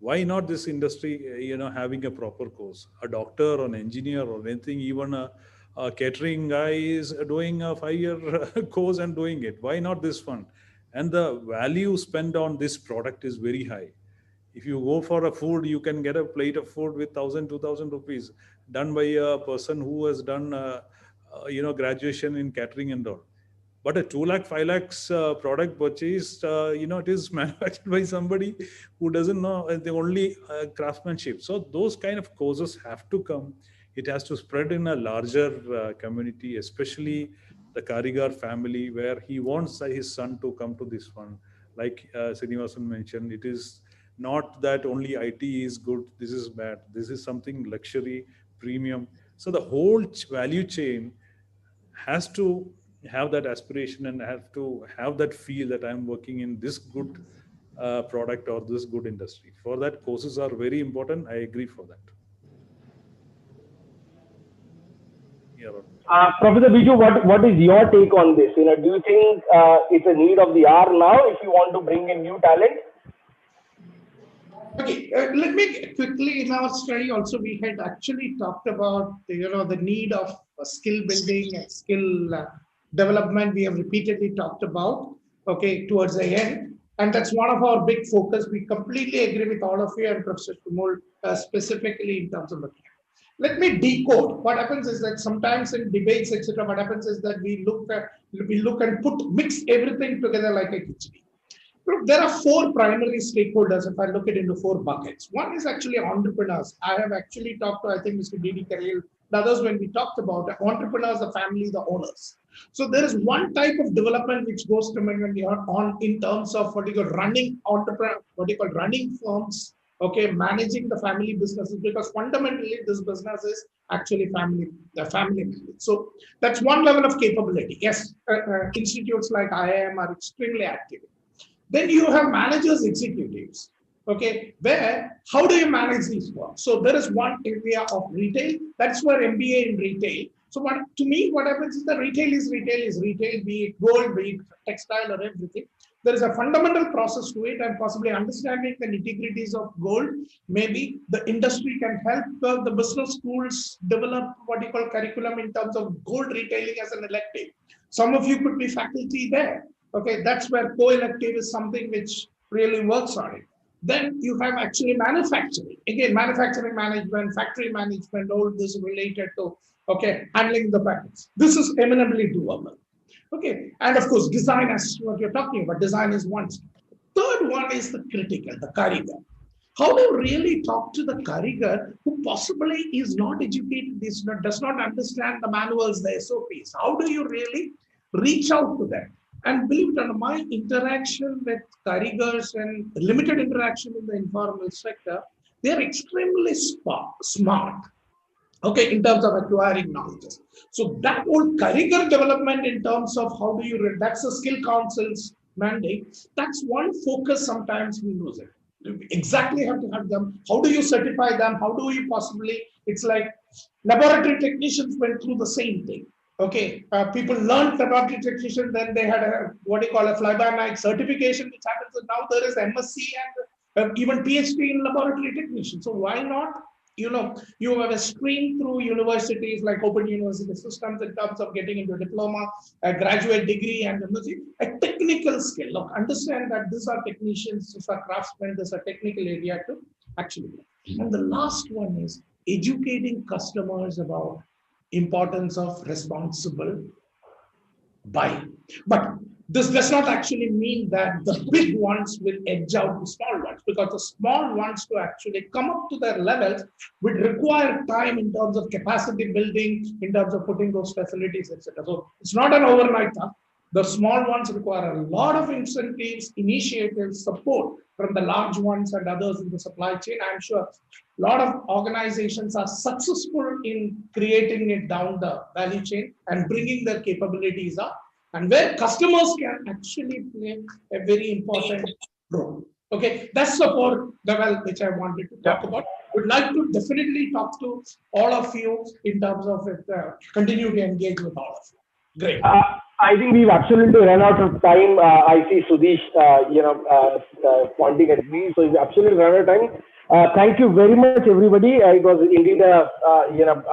Why not this industry having a proper course? A doctor or an engineer or anything, even a catering guy is doing a 5-year course and doing it. Why not this one? And the value spent on this product is very high. If you go for a food, you can get a plate of food with 1,000 2,000 rupees, done by a person who has done graduation in catering and all. But a 2 lakh 5 lakhs product purchased, it is manufactured by somebody who doesn't know the only craftsmanship. So those kind of courses have to come. It has to spread in a larger community, especially the Karigar family, where he wants his son to come to this one. Like Srinivasan mentioned, it is not that only IT is good, this is bad. This is something luxury, premium. So the whole value chain has to have that aspiration and have to have that feel that I'm working in this good product or this good industry. For that, courses are very important. I agree for that. Yeah, Professor Biju, what is your take on this? Do you think it's a need of the hour now if you want to bring in new talent? Okay, let me quickly, in our study also, we had actually talked about the need of skill building and skill development. We have repeatedly talked about, okay, towards the end. And that's one of our big focus. We completely agree with all of you and Professor Kumul specifically in terms of looking at. Let me decode. What happens is that sometimes in debates, etc., what happens is that we look and mix everything together like a khichdi. Look, there are 4 primary stakeholders if I look it into 4 buckets. One is actually entrepreneurs. I have actually talked to, I think, Mr. D.D. Karel, the others when we talked about entrepreneurs, the family, the owners. So there is one type of development which goes to when we are on in terms of running firms, okay, managing the family businesses, because fundamentally this business is actually family. So that's one level of capability. Yes, institutes like IIM are extremely active. Then you have managers, executives, okay, where, how do you manage these firms? So there is one area of retail, that's where MBA in retail. So to me, what happens is that retail is retail, be it gold, be it textile or everything. There is a fundamental process to it, and possibly understanding the nitty-gritties of gold. Maybe the industry can help the business schools develop what you call curriculum in terms of gold retailing as an elective. Some of you could be faculty there. Okay, that's where co-elective is something which really works on it. Then you have actually manufacturing. Again, manufacturing management, factory management, all this related to, okay, handling the packets. This is eminently doable. Okay, and of course, design is what you're talking about. Design is one. Third one is the critical, the Karigar. How do you really talk to the Karigar who possibly is not educated, does not understand the manuals, the SOPs? How do you really reach out to them? And believe it or not, my interaction with Karigars and limited interaction in the informal sector, they're extremely smart. Okay, in terms of acquiring knowledge. So that whole Karigar development in terms of how do you, that's the skill council's mandate. That's one focus sometimes we lose it. You exactly have to have them. How do you certify them? How do you possibly, it's like laboratory technicians went through the same thing. Okay, people learned laboratory technician, then they had a, what you call a fly-by-night certification, which happens, and now there is MSc and even PhD in laboratory technician. So why not? You know, you have a stream through universities like Open University systems in terms of getting into a diploma, a graduate degree, and a technical skill. Look, understand that these are technicians, these are craftsmen, these are technical area to actually do. And the last one is educating customers about importance of responsible buying. But this does not actually mean that the big ones will edge out the small ones, because the small ones to actually come up to their levels would require time in terms of capacity building, in terms of putting those facilities, etc. So it's not an overnight task. The small ones require a lot of incentives, initiatives, support from the large ones and others in the supply chain. I'm sure a lot of organizations are successful in creating it down the value chain and bringing their capabilities up, and where customers can actually play a very important role. Okay, that's the fourth level which I wanted to talk about. Would like to definitely talk to all of you in terms of it, continue to engage with all of you. Great. I think we've absolutely run out of time. I see Sudesh, pointing at me, so we've absolutely run out of time. Thank you very much, everybody. It was indeed a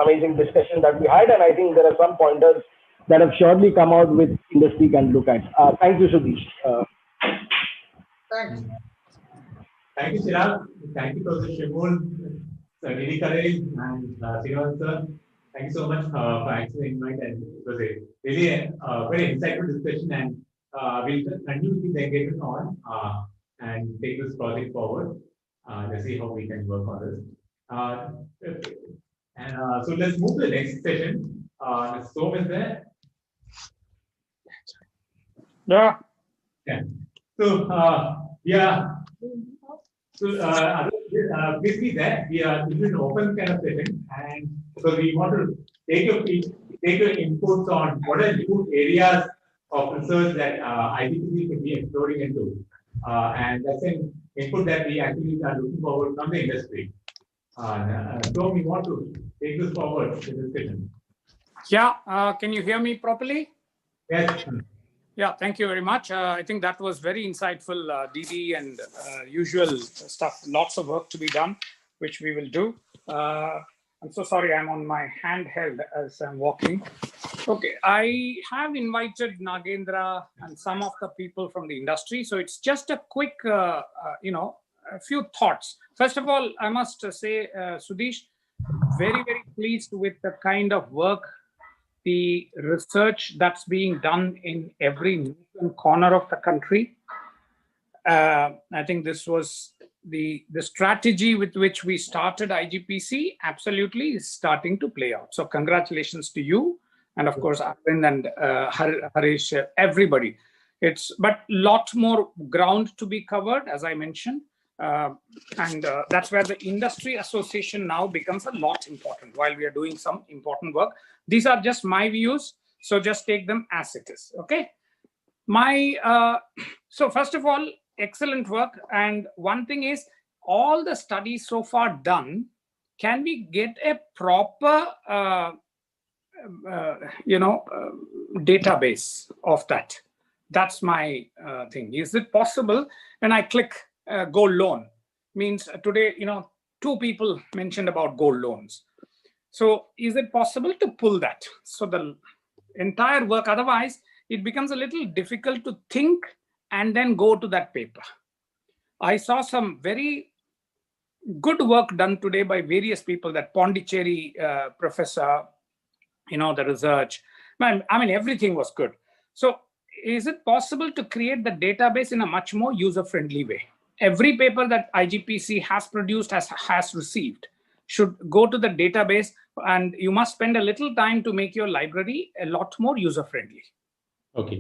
amazing discussion that we had, and I think there are some pointers that have surely come out with industry can look at. Thank you, Sudesh. Thanks. Thank you, Chirag. Thank you, Professor Shimul, Sir Nidhi Karel, and Srinivas sir. Thank you so much for actually inviting, and it was a really very insightful discussion, and we'll continue with the engagement on and take this project forward. Let's see how we can work on this. So let's move to the next session. Som is there. Yeah. Yeah. So yeah. So please be there. We are this is an open kind of session, and so we want to take your inputs on what are new areas of research that IGPC could be exploring into, and that's an input that we actually are looking forward from the industry. So we want to take this forward to discussion. Yeah. Can you hear me properly? Yes. Yeah, thank you very much. I think that was very insightful, Didi, and usual stuff. Lots of work to be done, which we will do. I'm so sorry, I'm on my handheld as I'm walking. Okay, I have invited Nagendra and some of the people from the industry. So it's just a quick, a few thoughts. First of all, I must say, Sudesh, very, very pleased with the kind of work, the research that's being done in every corner of the country. I think this was the strategy with which we started IGPC absolutely is starting to play out. So congratulations to you. And of course, Arvind and Harish, everybody. But lot more ground to be covered, as I mentioned. And that's where the industry association now becomes a lot important while we are doing some important work. These are just my views, so just take them as it is. Okay. So first of all, excellent work. And one thing is, all the studies so far done, can we get a proper database of that? That's my thing. Is it possible? When I click gold loan, means today, 2 people mentioned about gold loans. So is it possible to pull that? So the entire work, otherwise it becomes a little difficult to think and then go to that paper. I saw some very good work done today by various people, that Pondicherry professor, the research. I mean, everything was good. So is it possible to create the database in a much more user-friendly way? Every paper that IGPC has produced, has received, should go to the database, and you must spend a little time to make your library a lot more user-friendly. Okay.